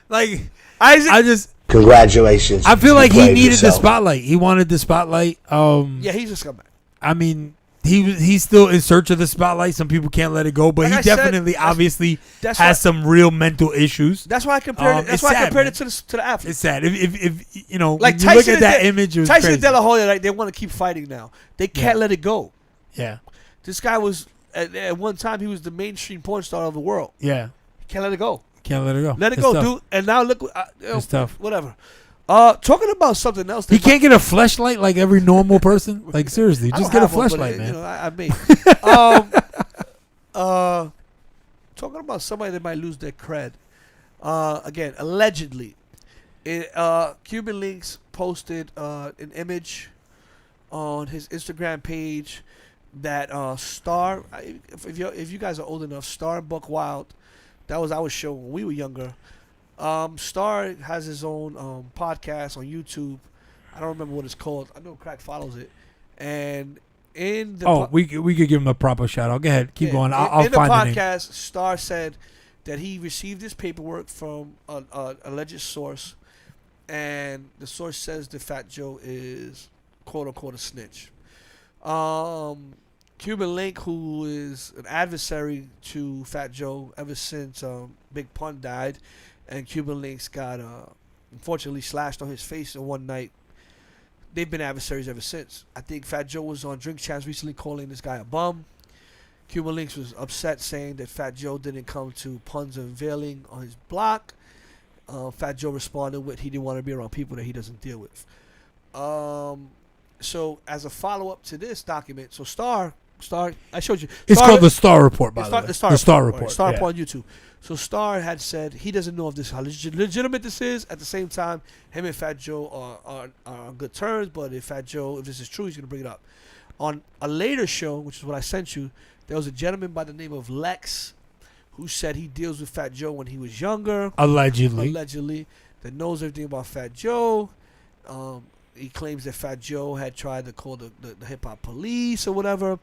Like, Isaac, congratulations. I feel like he needed the spotlight. He wanted the spotlight. Yeah, he's a scumbag. I mean, he's still in search of the spotlight. Some people can't let it go, but he definitely, obviously, has some real mental issues. That's why I compared it. That's why I compared it to the athlete. It's sad. If you know, like when you look at that image, it was Tyson crazy. De La Hoya, like, they want to keep fighting now. They can't let it go. Yeah. This guy was at one time he was the mainstream porn star of the world. Yeah. Can't let it go. Can't let it go. Let it It's go, tough. dude. And now look, It's tough. Whatever. Talking about something else. He can't get a fleshlight like every normal person. Like, seriously, just get a fleshlight, man. I mean, talking about somebody that might lose their cred. Again, allegedly, Cuban Links posted an image on his Instagram page that Star. If you guys are old enough, Star Buck Wild. That was our show when we were younger. Star has his own podcast on YouTube. I don't remember what it's called. I know Crack follows it. And in the we could give him a proper shout out. Go ahead, keep going. I'll in the find the name. podcast, Star said that he received this paperwork from an alleged source, and the source says that Fat Joe is quote unquote a snitch. Cuban Link, who is an adversary to Fat Joe ever since Big Pun died, and Cuban Link's got unfortunately slashed on his face in one night. They've been adversaries ever since. I think Fat Joe was on Drink Champs recently calling this guy a bum. Cuban Links was upset, saying that Fat Joe didn't come to Pun's unveiling on his block. Fat Joe responded with he didn't want to be around people that he doesn't deal with. So as a follow-up to this document, so Star, I showed you. It's called the Star Report, by the way. The Star Report. Report. Star Report on YouTube. So Star had said he doesn't know if this how legitimate this is. At the same time, him and Fat Joe are on good terms. But if this is true, he's gonna bring it up. On a later show, which is what I sent you, there was a gentleman by the name of Lex, who said he deals with Fat Joe when he was younger. Allegedly, that knows everything about Fat Joe. He claims that Fat Joe had tried to call the hip hop police or whatever,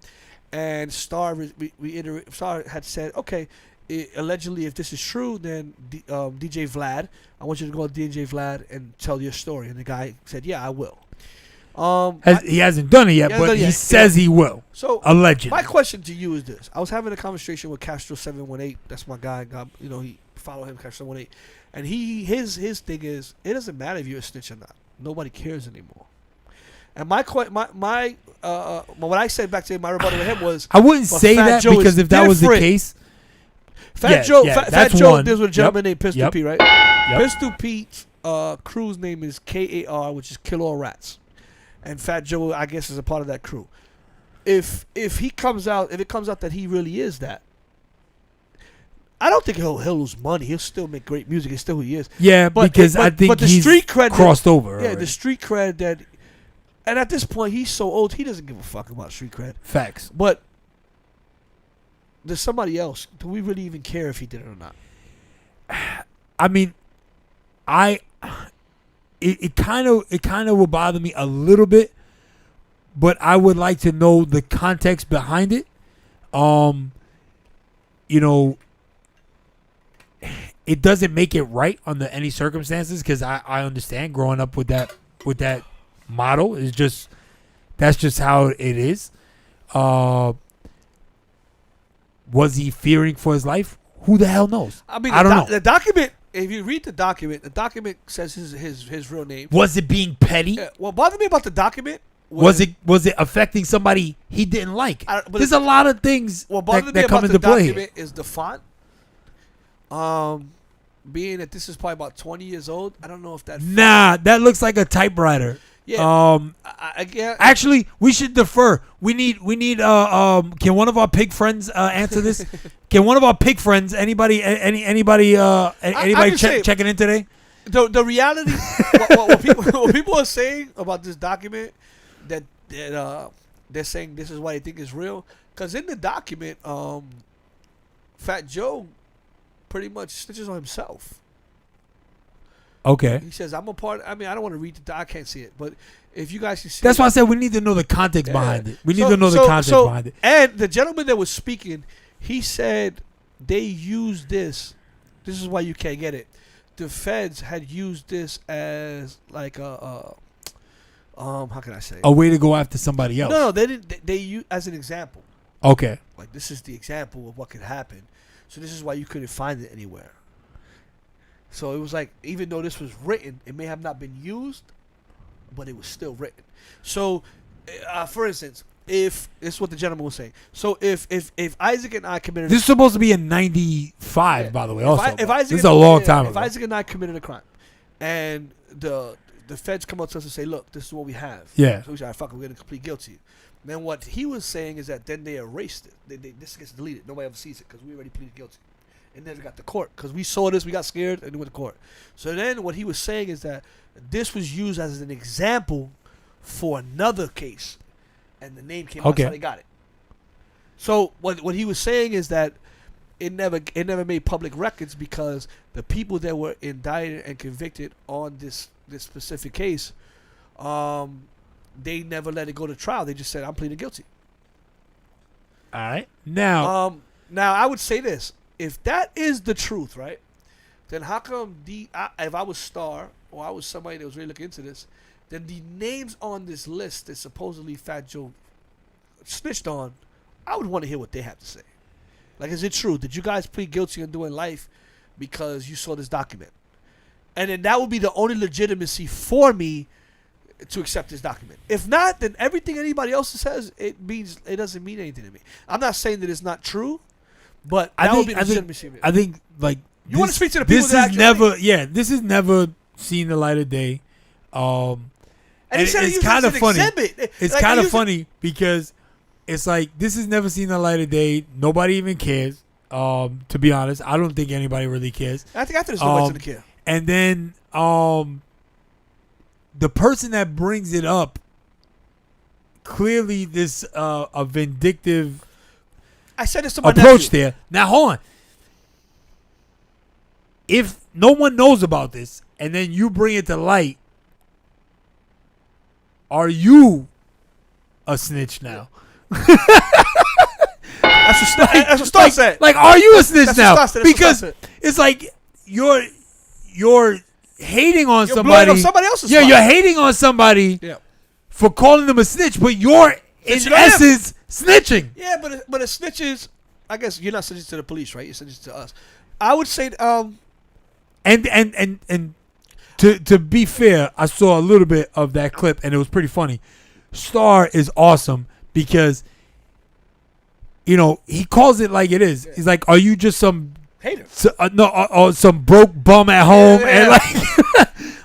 and Star had said, okay, allegedly, if this is true, then DJ Vlad, I want you to go to DJ Vlad and tell your story. And the guy said, yeah, I will. he hasn't done it yet, but he says he will. So allegedly. My question to you is this: I was having a conversation with Castro718. That's my guy. He follow him, Castro718, and his thing is, it doesn't matter if you're a snitch or not. Nobody cares anymore. And what I said back to him, my rebuttal to him was, I wouldn't say that Joe because if that was the case, Fat Joe deals with a gentleman named Pistol Pete, right? Yep. Pistol Pete's crew's name is KAR, which is Kill All Rats, and Fat Joe, I guess, is a part of that crew. If it comes out that he really is that, I don't think he'll lose money. He'll still make great music. It's still who he is. Yeah, because I think the he's street cred crossed over. Yeah, the street cred that, and at this point he's so old he doesn't give a fuck about street cred. Facts. But there's somebody else. Do we really even care if he did it or not? I mean, it kind of will bother me a little bit, but I would like to know the context behind it. It doesn't make it right under any circumstances because I understand growing up with that model is just that's just how it is. Was he fearing for his life? Who the hell knows? I mean, I don't know. The document. If you read the document says his real name. Was it being petty? Yeah, what bothered me about the document was it affecting somebody he didn't like? There's a lot of things that come into play. Document is the font. Being that this is probably about 20 years old, I don't know if that. That looks like a typewriter. Yeah. Actually, we should defer. We need. Can one of our pig friends answer this? Can one of our pig friends? Anybody checking in today? The reality, what people are saying about this document, that they're saying this is why they think is real. Because in the document, Fat Joe pretty much snitches on himself. Okay. He says, I'm a part. I mean, I don't want to read I can't see it, but if you guys can see that's why I said we need to know the context behind it. We need to know the context behind it. And the gentleman that was speaking, he said they used this. This is why you can't get it. The feds had used this as like how can I say? A way to go after somebody else. No, they didn't. They used as an example. Okay. Like this is the example of what could happen. So this is why you couldn't find it anywhere. So it was like, even though this was written, it may have not been used, but it was still written. So, for instance, if this is what the gentleman was saying. So if Isaac and I committed, this is supposed to be in '95, by the way. Also, this is a long time ago. If Isaac and I committed a crime, and the feds come up to us and say, "Look, this is what we have." Yeah. So we say, "Fuck, we're gonna plead guilty." Then what he was saying is that then they erased it. This gets deleted. Nobody ever sees it because we already pleaded guilty. And never got to court because we saw this, we got scared, and we went to court. So then what he was saying is that this was used as an example for another case, and the name came out, so they got it. So what he was saying is that it never made public records because the people that were indicted and convicted on this specific case, they never let it go to trial. They just said, "I'm pleading guilty." All right. Now I would say this. If that is the truth, right, then how come if I was Star or I was somebody that was really looking into this, then the names on this list that supposedly Fat Joe snitched on, I would want to hear what they have to say. Like, is it true? Did you guys plead guilty on doing life because you saw this document? And then that would be the only legitimacy for me to accept this document. If not, then everything anybody else says, it doesn't mean anything to me. I'm not saying that it's not true, but that would be the legitimacy of it. I think like You want to speak to the people this that is never this is never seen the light of day. And it's kind of funny. It's kind of funny because it's like this has never seen the light of day. Nobody even cares. To be honest, I don't think anybody really cares. I think after this, nobody's gonna care. And then the person that brings it up, clearly this a vindictive I said this to my approach nephew. there. Now hold on. If no one knows about this and then you bring it to light, are you a snitch now? That's what Star said. Like, are you a snitch That's now? what Star said. Because it's like you're hating on You're somebody. blowing up somebody else's Yeah, spot. you're hating on somebody for calling them a snitch, but you're in Snitching on essence snitching. Yeah, but a snitch is, I guess you're not snitching to the police, right? You're snitching to us. I would say, And to be fair, I saw a little bit of that clip and it was pretty funny. Star is awesome because he calls it like it is. He's like, "Are you just some hater? Some broke bum at home?" Yeah. And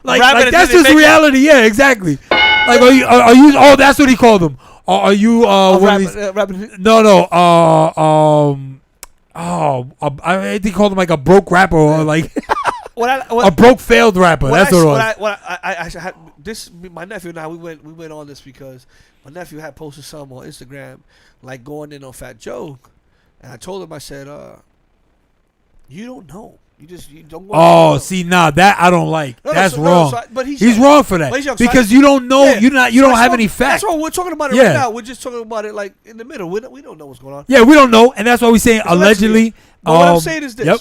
like that's didn't just make reality. Yeah, exactly. Like, are you? Oh, that's what he called them. Are you? What is- No. I think he called him like a broke rapper or like a broke failed rapper. That's what it was. I had this. My nephew and I we went on this because my nephew had posted something on Instagram, like going in on Fat Joe, and I told him, I said, "You don't know. You don't." Oh, see, that I don't like. That's wrong. But he's wrong for that but he's young, because you don't know. Yeah. You don't have any facts. That's why we're talking about it right now. We're just talking about it like in the middle. We don't know what's going on. Yeah, we don't know, and that's why we're saying allegedly. But what I'm saying is this. Yep.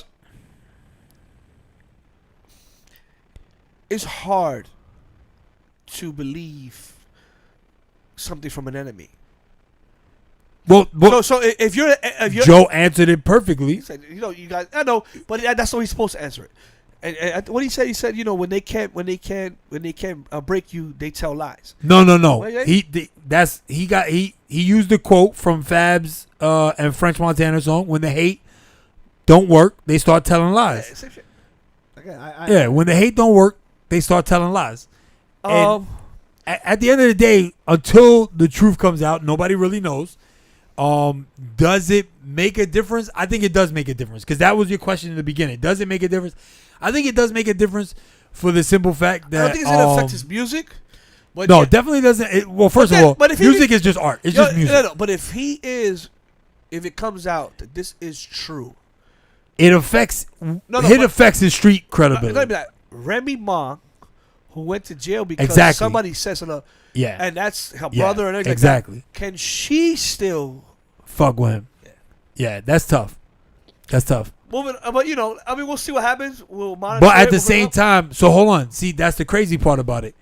It's hard to believe something from an enemy. Well, So if you're Joe answered it perfectly. he said, you guys, I know, but that's how he's supposed to answer it. And what he said, when they can't break you, they tell lies. No. Wait. He used the quote from Fab's and French Montana song. When the hate don't work, they start telling lies. Same shit. Yeah, when the hate don't work, they start telling lies. And at the end of the day, until the truth comes out, nobody really knows. Does it make a difference? I think it does make a difference because that was your question in the beginning. Does it make a difference? I think it does make a difference for the simple fact that I don't think it's gonna affect his music. But no, definitely doesn't. First of all, music is just art. It's just music. No, but if it comes out that this is true, it affects. It affects his street credibility. Remy Ma, who went to jail because somebody said something. Yeah, and that's her brother and everything. Exactly. Like that. Can she still fuck with him? Yeah, that's tough. That's tough. But we'll see what happens. We'll monitor. But at the same time, so hold on. See, that's the crazy part about it.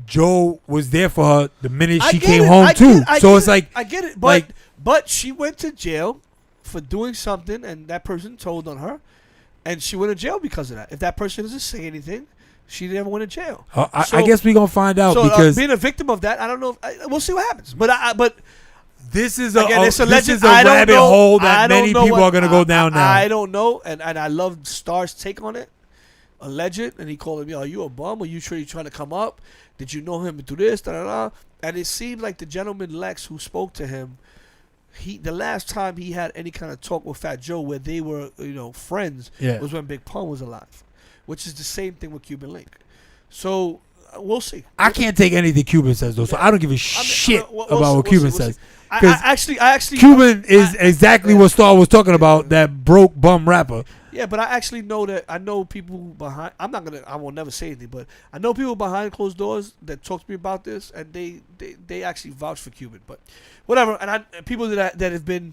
Joe was there for her the minute she came home too. So it's like I get it, but she went to jail for doing something, and that person told on her, and she went to jail because of that. If that person doesn't say anything, she never went to jail. I guess we're gonna find out because being a victim of that, I don't know. We'll see what happens. But this is it's a rabbit hole that many people are gonna go down now. I don't know, and I love Star's take on it. Alleged, and he called him, "Are you a bum? Are you sure you're trying to come up? Did you know him through this?" Da, da, da. And it seemed like the gentleman Lex who spoke to him, the last time he had any kind of talk with Fat Joe where they were friends was when Big Pun was alive, which is the same thing with Cuban Link. So we'll see. I can't take anything Cuban says though, so I don't give a shit about what Cuban says. I actually Cuban is exactly what Star was talking about, that broke bum rapper. Yeah, but I actually know that I know people behind. I will never say anything, but I know people behind closed doors that talk to me about this, and they actually vouch for Cuban. But whatever, and people that have been.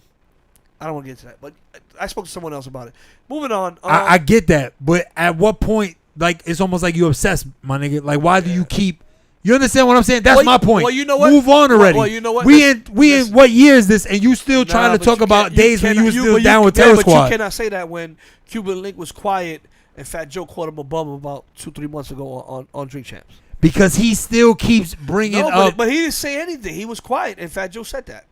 I don't want to get into that, but I spoke to someone else about it. Moving on. I get that, but at what point, like, it's almost like you obsessed, my nigga. Like, why do you keep You understand what I'm saying? That's my point. Well, you know what? Move on already. Well, you know what? We in what year is this? And you still trying to talk about days when you was still down with Terror Squad. But you cannot say that when Cuban Link was quiet and Fat Joe caught him a bum about 2-3 months ago on Drink Champs. Because he still keeps bringing up. But he didn't say anything. He was quiet, and Fat Joe said that.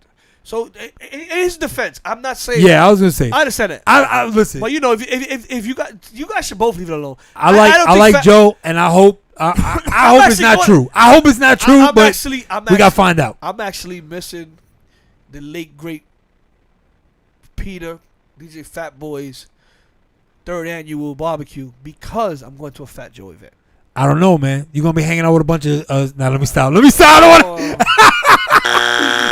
So in his defense, I'm not saying. Yeah, I was gonna say. I understand it. I listen. But if you guys should both leave it alone. I like Joe, and I hope I hope it's not true. I hope it's not true, but we gotta find out. I'm actually missing the late great Peter, DJ Fat Boy's 3rd annual barbecue because I'm going to a Fat Joe event. I don't know, man. You're gonna be hanging out with a bunch of. Now let me stop. I don't want.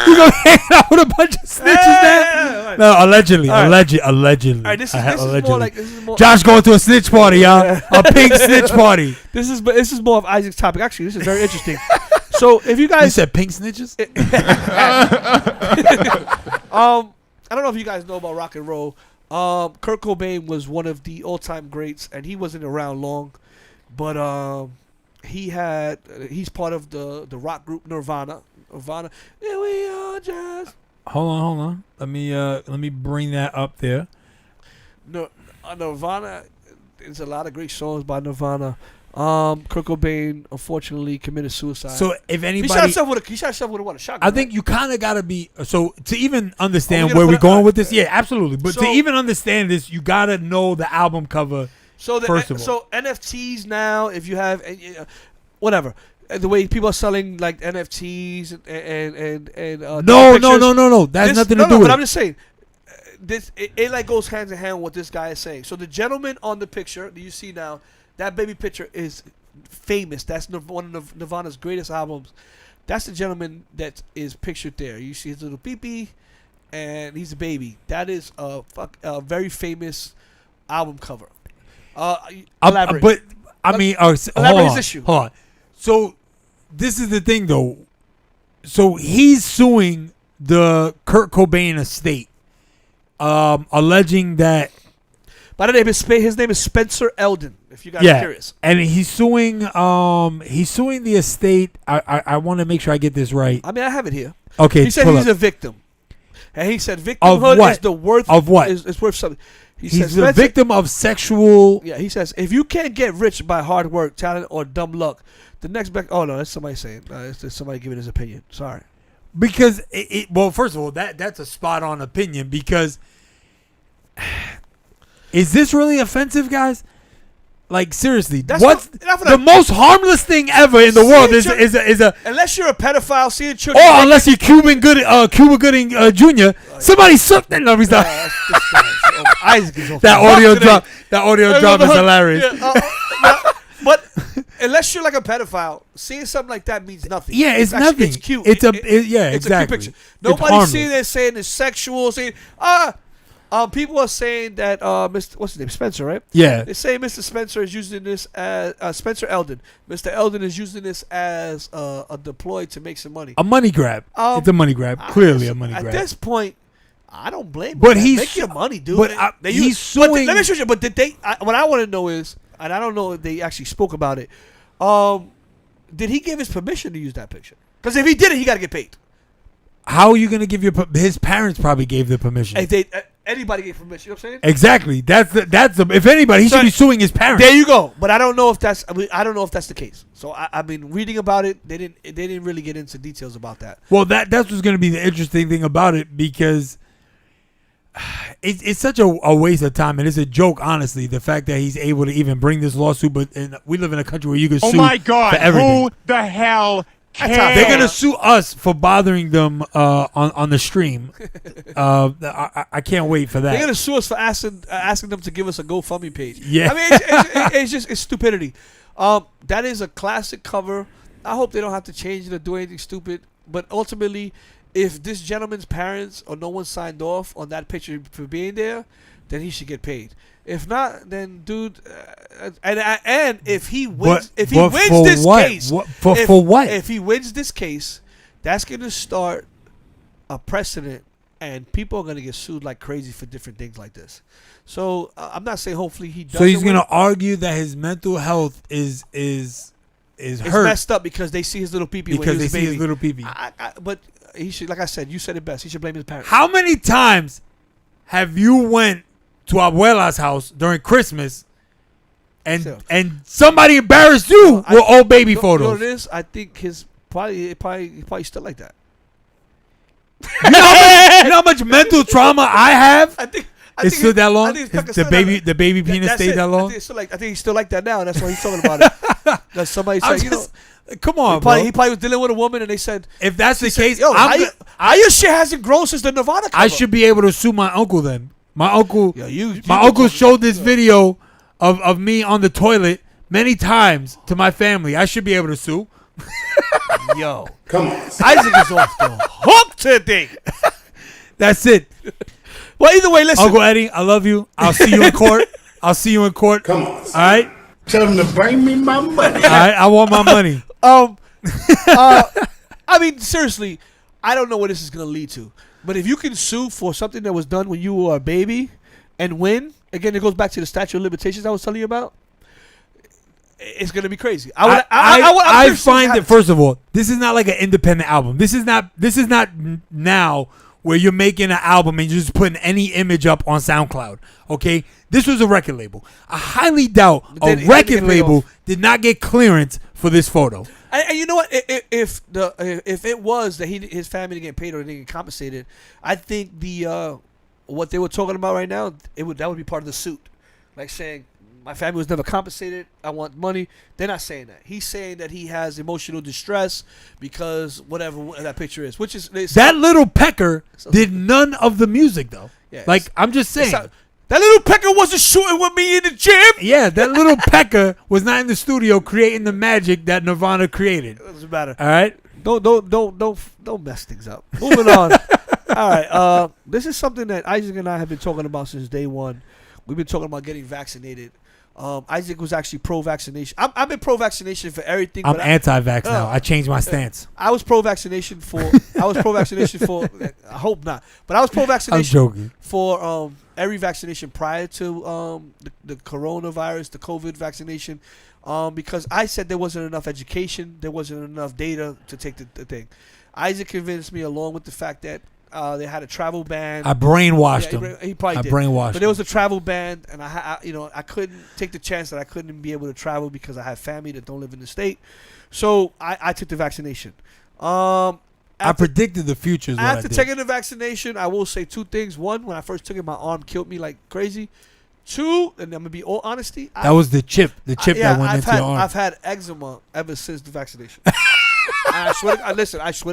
You're gonna be hanging out with a bunch of snitches, man. No, allegedly. All right, This is more. Josh going to a snitch party, y'all. A pink snitch party. This is more of Isaac's topic. Actually, this is very interesting. So if you guys, You said pink snitches. I don't know if you guys know about rock and roll. Kurt Cobain was one of the all-time greats, and he wasn't around long, but he's part of the rock group Nirvana. Yeah, we are just. Hold on. Let me bring that up there. Nirvana. There's a lot of great songs by Nirvana. Kurt Cobain unfortunately committed suicide. So if anybody, he shot himself with a shotgun. I think you kind of gotta be to even understand we where gonna we're put it- going with this. Yeah, absolutely. But So- to even understand this, you gotta know the album cover. So first of all. so NFTs now, if you have whatever. The way people are selling like NFTs and No. This- That's nothing no, to do no, with but I'm it. just saying, it like goes hand in hand with what this guy is saying. So the gentleman on the picture that you see now, that baby picture is famous. That's one of Nirvana's greatest albums. That's the gentleman that is pictured there. You see his little peepee, and he's a baby. That is a very famous album cover. Elaborate. But I mean, hold elaborate his issue. on. So this is the thing, though. So he's suing the Kurt Cobain estate, alleging that. By the name, his name is Spencer Eldon. If you guys are curious, and he's suing the estate. I want to make sure I get this right. I mean, I have it here. Okay, he said pull he's up. a victim, and he said victimhood what? is the worth Of what? Is worth something. He's the victim of sexual. Yeah, he says if you can't get rich by hard work, talent, or dumb luck, the next back. Oh no, that's somebody saying. It's just somebody giving his opinion. Sorry. Because well, first of all, that's a spot on opinion. Because is this really offensive, guys? Like seriously, what's the most harmless thing ever in the world is a unless you're a pedophile seeing children. Or unless you're Cuba Gooding Jr. Somebody sucked that. No, he's not. That audio drop is hilarious. But unless you're like a pedophile, seeing something like that means nothing. Yeah, it's nothing. It's cute. It's it's exactly. a cute picture. Nobody's seeing it saying it's sexual. Saying people are saying that what's his name, Spencer, right? Yeah. They say Mr. Spencer is using this as Spencer Eldon. Mr. Eldon is using this as a deploy to make some money. A money grab. It's a money grab. Clearly a money grab. At this point, I don't blame him. But he's make your money, dude. But he's suing. Let me show you. But did they? What I want to know is, and I don't know if they actually spoke about it. Did he give his permission to use that picture? Because if he did it, he got to get paid. How are you going to give his parents probably gave the permission? If anybody gave permission, you know what I'm saying? Exactly. That's the if anybody, he should be suing his parents. There you go. But I don't know if that's the case. So I mean, reading about it, they didn't really get into details about that. Well, that's what's going to be the interesting thing about it, because it's such a waste of time, and it's a joke, honestly, the fact that he's able to even bring this lawsuit. But we live in a country where you can sue my God, for everything. who the hell cares? They're going to sue us for bothering them on the stream. I can't wait for that. They're going to sue us for asking them to give us a GoFundMe page. Yeah. I mean, it's stupidity. That is a classic cover. I hope they don't have to change it or do anything stupid. But ultimately, if this gentleman's parents or no one signed off on that picture for being there, then he should get paid. If not, then dude, and if he wins, if he wins this case, for what? If he wins this case, that's going to start a precedent, and people are going to get sued like crazy for different things like this. So I'm not saying hopefully he does. So he's going to argue that his mental health is is it's hurt messed up because they see his little peepee when because he they was a see baby. his little peepee. But he should, like I said, you said it best. He should blame his parents. How many times have you went to Abuela's house during Christmas and somebody embarrassed you with old baby photos? You know what it is? I think his probably still like that. You know how much mental trauma I have? I think It stood that long? The baby penis that's stayed it. that long? I think he's still like that now. That's why he's talking about it. Because somebody said, come on, he probably was dealing with a woman, and they said, if that's the case, yo, how your shit hasn't grown since the Nirvana cover? I should be able to sue my uncle then. My uncle, you uncle showed this video of me on the toilet many times to my family. I should be able to sue. Yo, Come on. Isaac is off the hook today. That's it. Well, either way, listen. Uncle Eddie, I love you. I'll see you in court. Come on. All right? Tell them to bring me my money. All right, I want my money. I mean, seriously, I don't know what this is going to lead to. But if you can sue for something that was done when you were a baby and win, again, it goes back to the statute of limitations I was telling you about. It's going to be crazy. I find that, first of all, this is not like an independent album. This is not now where you're making an album and you're just putting any image up on SoundCloud. Okay? This was a record label. I highly doubt a record label did not get clearance for this photo. And you know what? If it was that his family didn't get paid or didn't get compensated, I think what they were talking about right now, that would be part of the suit, like saying my family was never compensated. I want money. They're not saying that. He's saying that he has emotional distress because whatever that picture is, which is that little pecker did none of the music though. Yeah, like I'm just saying. That little pecker wasn't shooting with me in the gym. Yeah, that little pecker was not in the studio creating the magic that Nirvana created. It doesn't matter. All right, don't mess things up. Moving on. All right, this is something that Isaac and I have been talking about since day one. We've been talking about getting vaccinated. Isaac was actually pro-vaccination. I've been pro-vaccination for everything. I'm anti-vax now. I changed my stance. I was pro-vaccination for. I hope not, but I was pro-vaccination. I'm joking. For every vaccination prior to the coronavirus, the COVID vaccination, because I said there wasn't enough education, there wasn't enough data to take the thing. Isaac convinced me, along with the fact that they had a travel ban. I brainwashed him. He probably did. Brainwashed but there was a travel ban, and I couldn't take the chance that I couldn't be able to travel because I have family that don't live in the state. So I took the vaccination. I predicted the future. After taking the vaccination, I will say two things. One, when I first took it, my arm killed me like crazy. Two, and I'm gonna be all honesty. That was the chip. The chip that went into your arm. I've had eczema ever since the vaccination. I swear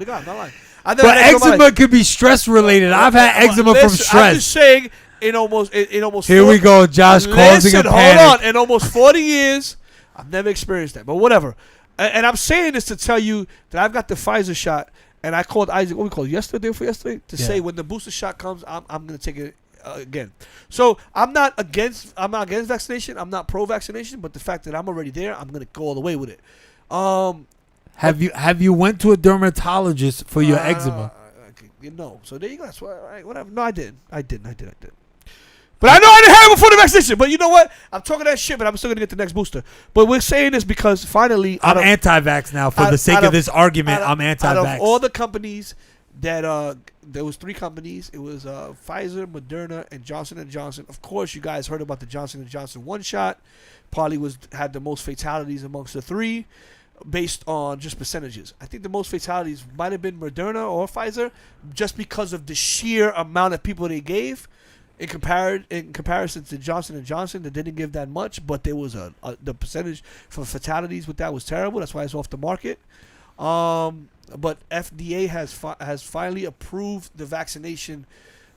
to God, I'm not lying. But eczema could be stress related. I've had eczema from stress. I'm just saying, in almost. Here we go, Josh causing a panic. Hold on. In almost 40 years, I've never experienced that. But whatever. And I'm saying this to tell you that I've got the Pfizer shot, and I called Isaac. What we called yesterday to say when the booster shot comes, I'm gonna take it again. So I'm not against vaccination. I'm not pro vaccination, but the fact that I'm already there, I'm gonna go all the way with it. Have you went to a dermatologist for your eczema? So there you go. That's why. All right, whatever. No, I didn't. But I know I didn't have it before the vaccination. But you know what? I'm talking that shit, but I'm still gonna get the next booster. But we're saying this because finally, I'm anti-vax now. For the sake of this argument, I'm anti-vax. Out of all the companies that there was 3 companies. It was Pfizer, Moderna, and Johnson & Johnson. Of course, you guys heard about the Johnson & Johnson one shot. Probably had the most fatalities amongst the 3. Based on just percentages. I think the most fatalities might have been Moderna or Pfizer just because of the sheer amount of people they gave in comparison to Johnson & Johnson that didn't give that much, but there was the percentage for fatalities with that was terrible. That's why it's off the market. But FDA has finally approved the vaccination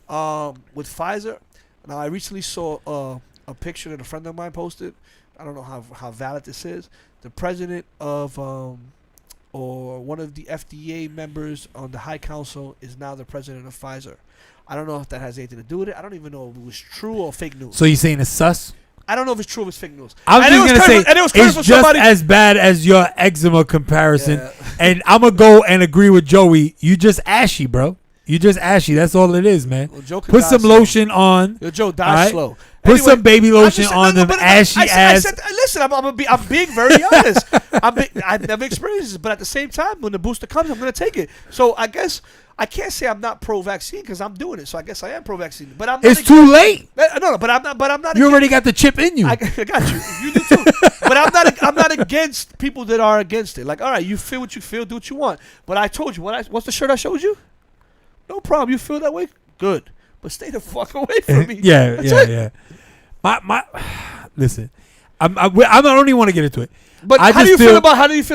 with Pfizer. Now, I recently saw a picture that a friend of mine posted. I don't know how valid this is. The president of or one of the FDA members on the High Council is now the president of Pfizer. I don't know if that has anything to do with it. I don't even know if it was true or fake news. So you're saying it's sus? I don't know if it's true or it's fake news. I'm just going to say it's just as bad as your eczema comparison. Yeah. And I'm going to go and agree with Joey. You just ashy, bro. You just ashy. That's all it is, man. Well, Joe could Put die some slow. lotion on. Yo, Joe, die Alright? slow. Put Anyway, some baby I lotion just- on no, them but ashy ass. Listen, I'm being very honest. I've never experienced this, but at the same time, when the booster comes, I'm going to take it. So I guess I can't say I'm not pro-vaccine because I'm doing it. So I guess I am pro-vaccine. But I'm not It's too late. No, but I'm not. But I'm not. You already got the chip in you. I got you. You do too. But I'm not against people that are against it. Like, all right, you feel what you feel, do what you want. But I told you, what's the shirt I showed you? No problem. You feel that way? Good. But stay the fuck away from me. That's it. yeah. My listen. I don't even want to get into it. But I how do just you feel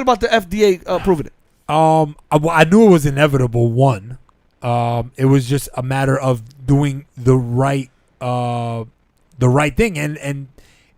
about the FDA approving it? I knew it was inevitable. One, it was just a matter of doing the right thing, and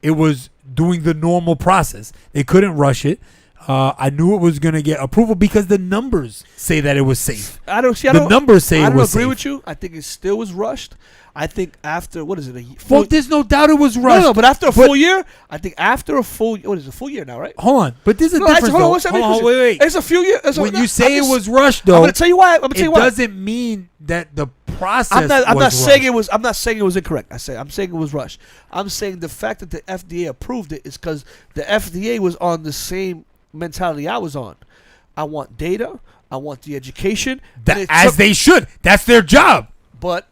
it was doing the normal process. They couldn't rush it. I knew it was gonna get approval because the numbers say that it was safe. The numbers say it was safe. I don't agree with you. I think it still was rushed. I think after what is it? Well, there's no doubt it was rushed. No, but after a full year, I think after a full what is it? A full year now, right? Hold on, but there's a No, difference. hold on, Though. Hold on, wait. It's a few years. When you say it was rushed, though, I'm gonna tell you why. It doesn't mean that the process. I'm not saying it rushed. was. I'm not saying it was incorrect. I'm saying it was rushed. I'm saying the fact that the FDA approved it is because the FDA was on the same mentality I was on. I want data. I want the education. They should. That's their job. But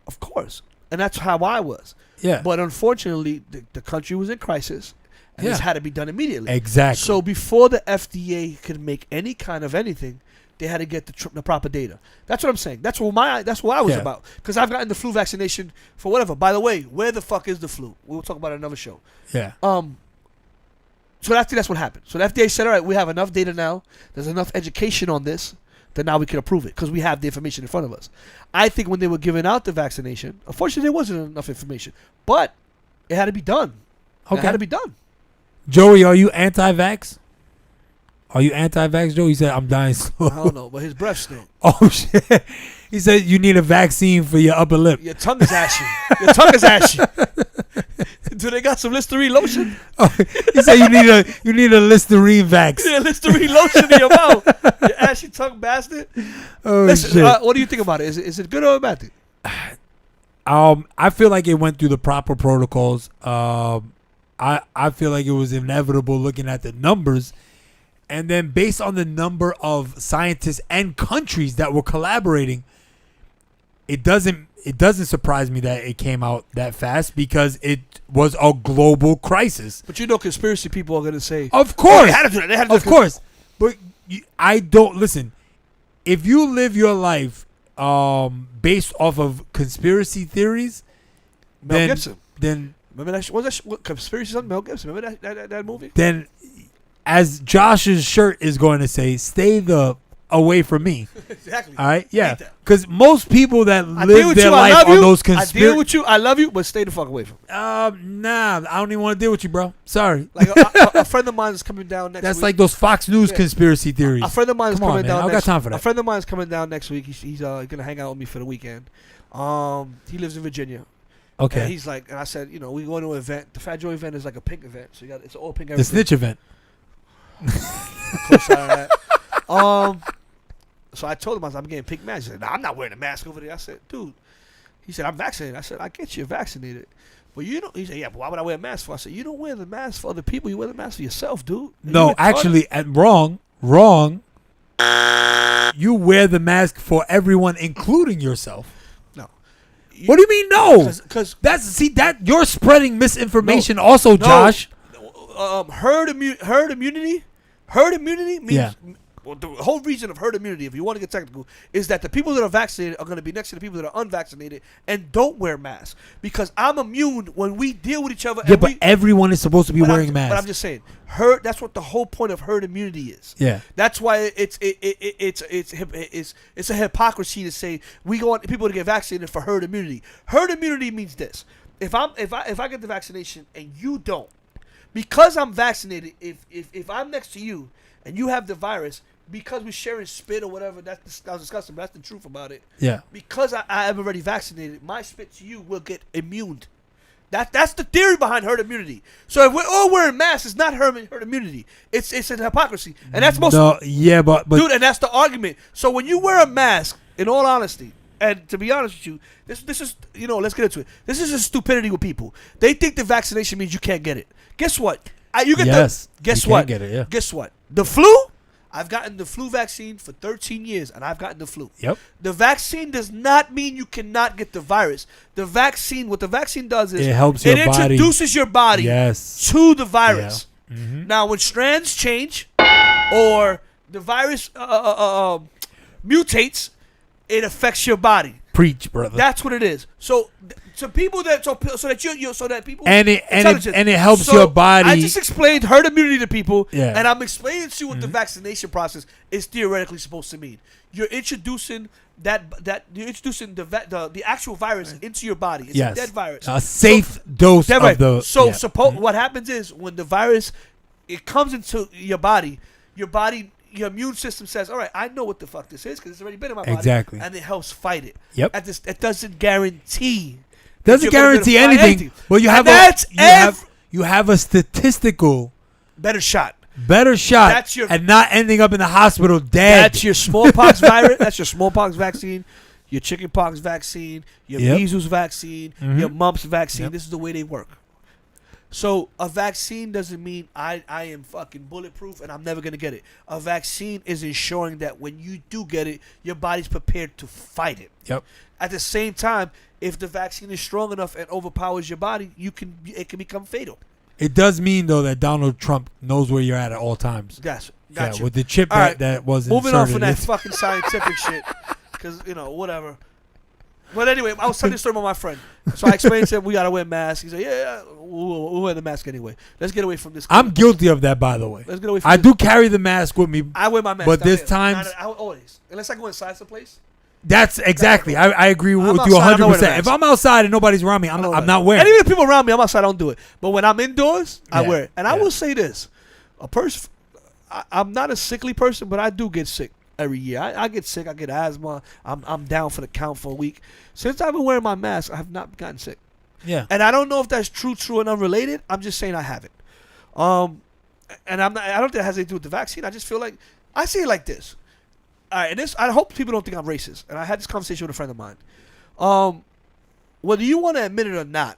of course, and that's how I was. Yeah. But unfortunately, the country was in crisis, and this had to be done immediately. Exactly. So before the FDA could make any kind of anything, they had to get the proper data. That's what I'm saying. That's what I was about. Because I've gotten the flu vaccination for whatever. By the way, where the fuck is the flu? We'll talk about it in another show. Yeah. So that's what happened. So the FDA said, all right, we have enough data now. There's enough education on this that now we can approve it because we have the information in front of us. I think when they were giving out the vaccination, unfortunately, there wasn't enough information. But it had to be done. Okay. It had to be done. Joey, are you anti-vax? Are you anti-vax, Joey? He said, I'm dying slow. I don't know, but his breath stink. Oh, shit. He said you need a vaccine for your upper lip. Your tongue is ashy. Your tongue is ashy. Do they got some Listerine lotion? Oh, he said you need a Listerine vax. Yeah, Listerine lotion in your mouth. You ashy tongue bastard. Oh, Listen, shit. what do you think about it? Is it good or a bad thing? I feel like it went through the proper protocols. I feel like it was inevitable looking at the numbers. And then based on the number of scientists and countries that were collaborating, it doesn't surprise me that it came out that fast because it was a global crisis. But you know, conspiracy people are going to say, Of course. they had to do that. They had to do Of course. But I don't listen. If you live your life based off of conspiracy theories, Mel Gibson. Then Remember that? What Conspiracy on Mel Gibson? Remember that movie? Then, as Josh's shirt is going to say, stay the away from me. Exactly. All right? Yeah. Because most people that I deal live with their you. I life love on you. those I deal conspiracy. with you. I love you, but stay the fuck away from me. Nah, I don't even want to deal with you, bro. Sorry. Like a friend of mine is coming down next That's week. like those Fox News conspiracy theories. A friend of mine is Come on, coming man. down. I don't got time for that. A friend of mine is coming down next week. He's gonna hang out with me for the weekend. He lives in Virginia. Okay. And he's like, and I said, you know, we go to an event. The Fat Joe event is like a pink event, so it's all pink. The snitch event. So I told him I'm getting pink mask. He said, "Nah, I'm not wearing a mask over there." I said, "Dude," he said, "I'm vaccinated." I said, "I get you vaccinated, but you don't." He said, "Yeah, but why would I wear a mask for?" I said, "You don't wear the mask for other people. You wear the mask for yourself, dude." And No, you retarded. actually, wrong. You wear the mask for everyone, including yourself. No. What do you mean no? Because that you're spreading misinformation. Also, Josh. herd immunity means. Yeah. Well, the whole reason of herd immunity, if you want to get technical, is that the people that are vaccinated are going to be next to the people that are unvaccinated and don't wear masks. Because I'm immune when we deal with each other. Yeah, but everyone is supposed to be wearing masks. But I'm just saying, that's what the whole point of herd immunity is. Yeah. That's why it's a hypocrisy to say we want people to get vaccinated for herd immunity. Herd immunity means this: if I get the vaccination and you don't, because I'm vaccinated, if I'm next to you and you have the virus, because we're sharing spit or whatever, that's disgusting, but that's the truth about it. Yeah. Because I am already vaccinated, my spit to you will get immune. That's the theory behind herd immunity. So if we're all wearing masks, it's not herd immunity. It's an hypocrisy, and that's most. No, yeah, but dude, and that's the argument. So when you wear a mask, in all honesty, And to be honest with you, this is let's get into it. This is a stupidity with people. They think the vaccination means you can't get it. Guess what? You get Yes, guess you what? can get it, yeah. Guess what? The flu. I've gotten the flu vaccine for 13 years, and I've gotten the flu. Yep. The vaccine does not mean you cannot get the virus. What the vaccine does is It helps your it body. introduces your body Yes. to the virus. Yeah. Mm-hmm. Now, when strands change or the virus mutates, it affects your body. Preach, brother. That's what it is. So people that so that people And it intelligent. helps So your body. I just explained herd immunity to people, Yeah. and I'm explaining to you what the vaccination process is theoretically supposed to mean. You're introducing the actual virus into your body. It's yes. a dead virus. A safe dose Dead of virus. the. So yeah. what happens is when the virus it comes into your body, your immune system says, "All right, I know what the fuck this is because it's already been in my body." Exactly. And it helps fight it. Yep. It doesn't guarantee. Doesn't you're gonna guarantee fight anything. But you And have you have a statistical better shot. better shot That's your- at not ending up in the hospital dead. That's your smallpox virus. That's your smallpox vaccine, your chickenpox vaccine, your Yep. measles vaccine, your mumps vaccine. This is the way they work. So a vaccine doesn't mean I am fucking bulletproof and I'm never gonna get it. A vaccine is ensuring that when you do get it, your body's prepared to fight it. Yep. At the same time, if the vaccine is strong enough and overpowers your body, it can become fatal. It does mean though that Donald Trump knows where you're at all times. Gotcha. Yeah, Gotcha. with the chip All right. that was Moving on from inserted. that fucking scientific shit, because whatever. But anyway, I was telling this story about my friend, so I explained to him we gotta wear masks. He said, "Yeah, we'll wear the mask anyway. Let's get away from this." I'm guilty of that, by the way. Let's get away from I this. do carry the mask with me. I wear my mask, but down there's here. times. I always, unless I go inside someplace. That's exactly. I agree with I'm you outside, I'm not wearing a 100%. If mask. I'm outside and nobody's around me, I'm not wearing. And even if people around me, I'm outside. I don't do it. But when I'm indoors, I Yeah, wear it. And I yeah. will say this: I'm not a sickly person, but I do get sick every year. I get sick. I get asthma. I'm down for the count for a week. Since I've been wearing my mask, I have not gotten sick. Yeah. And I don't know if that's true and unrelated. I'm just saying I haven't. And I'm not. I don't think it has anything to do with the vaccine. I just feel like I say it like this. All right, and this I hope people don't think I'm racist. And I had this conversation with a friend of mine. Whether you want to admit it or not,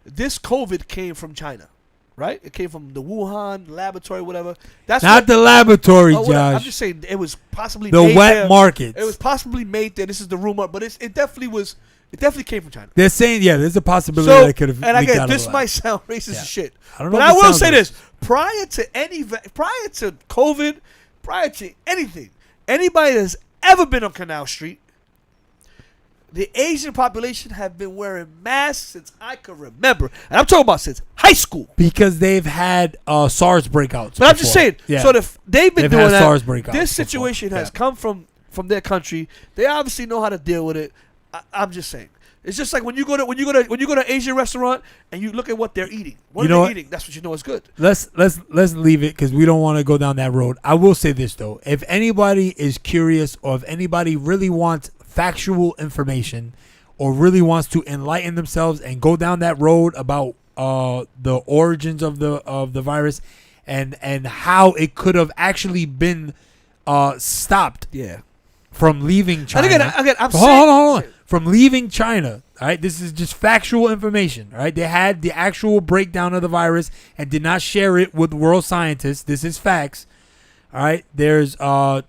this COVID came from China, right? It came from the Wuhan laboratory, whatever. That's Not the laboratory, whatever. I'm Josh. just saying it was possibly The made wet there. markets. It was possibly made there. This is the rumor, but it definitely was. It definitely came from China. They're saying, yeah, there's a possibility So, that it could have. and leaked again, out this of the might lab. sound racist Yeah. as shit, I don't know but if I it will sounds say this: racist. prior to COVID, prior to anything, anybody that's ever been on Canal Street, the Asian population have been wearing masks since I can remember, and I'm talking about since high school. Because they've had SARS breakouts. But I'm just saying, Yeah. so if they've been They've doing had that, SARS breakouts this before. situation has Yeah. come from their country. They obviously know how to deal with it. I'm just saying. It's just like when you go to an Asian restaurant and you look at what they're eating. What You are know they what? eating? That's what you know is good. Let's leave it because we don't want to go down that road. I will say this though: if anybody is curious, or if anybody really wants factual information, or really wants to enlighten themselves and go down that road about the origins of the virus and how it could have actually been stopped Yeah. from leaving China. And again, I'm saying, Hold on. From leaving China, all right? This is just factual information, all right? They had the actual breakdown of the virus and did not share it with world scientists. This is facts, all right? There's a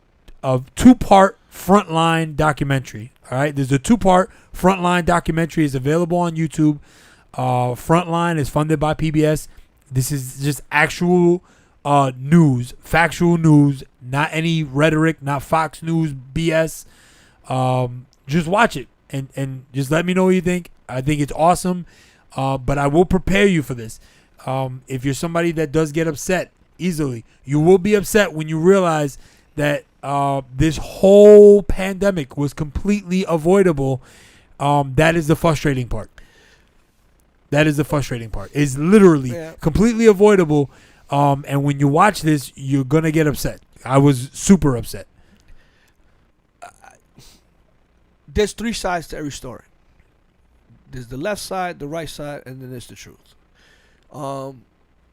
2-part Frontline documentary, all right? There's a 2-part Frontline documentary. Is available on YouTube. Frontline is funded by PBS. This is just actual news, factual news, not any rhetoric, not Fox News BS. Just watch it and just let me know what you think. I think it's awesome, but I will prepare you for this. If you're somebody that does get upset easily, you will be upset when you realize that this whole pandemic was completely avoidable. That is the frustrating part. It's literally completely avoidable. And when you watch this, you're going to get upset. I was super upset. There's 3 sides to every story. There's the left side, the right side, and then there's the truth.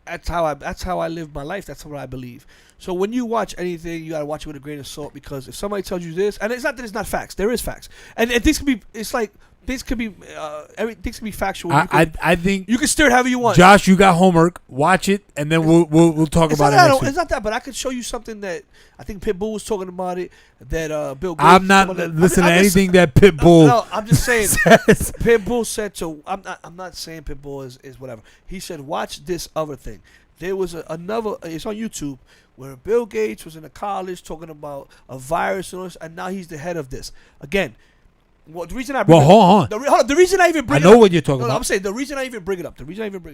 That's how I live my life. That's what I believe. So when you watch anything, you gotta watch it with a grain of salt, because if somebody tells you this, and it's not that it's not facts, there is facts, and things could be. It's like things could be. Things could be factual. I think you can steer it however you want. Josh, you got homework. Watch it, and then we'll talk about it next week. It's not that, but I could show you something that I think Pitbull was talking about it. That Bill Gates. I'm not listening to anything that Pitbull. No, I'm just saying. says. Pitbull said to. I'm not saying Pitbull is whatever. He said, watch this other thing. There was another. It's on YouTube where Bill Gates was in a college talking about a virus and all this, and now he's the head of this. Again, the reason I bring hold on. the reason I even bring I know what you're talking about. I'm saying the reason I even bring it up.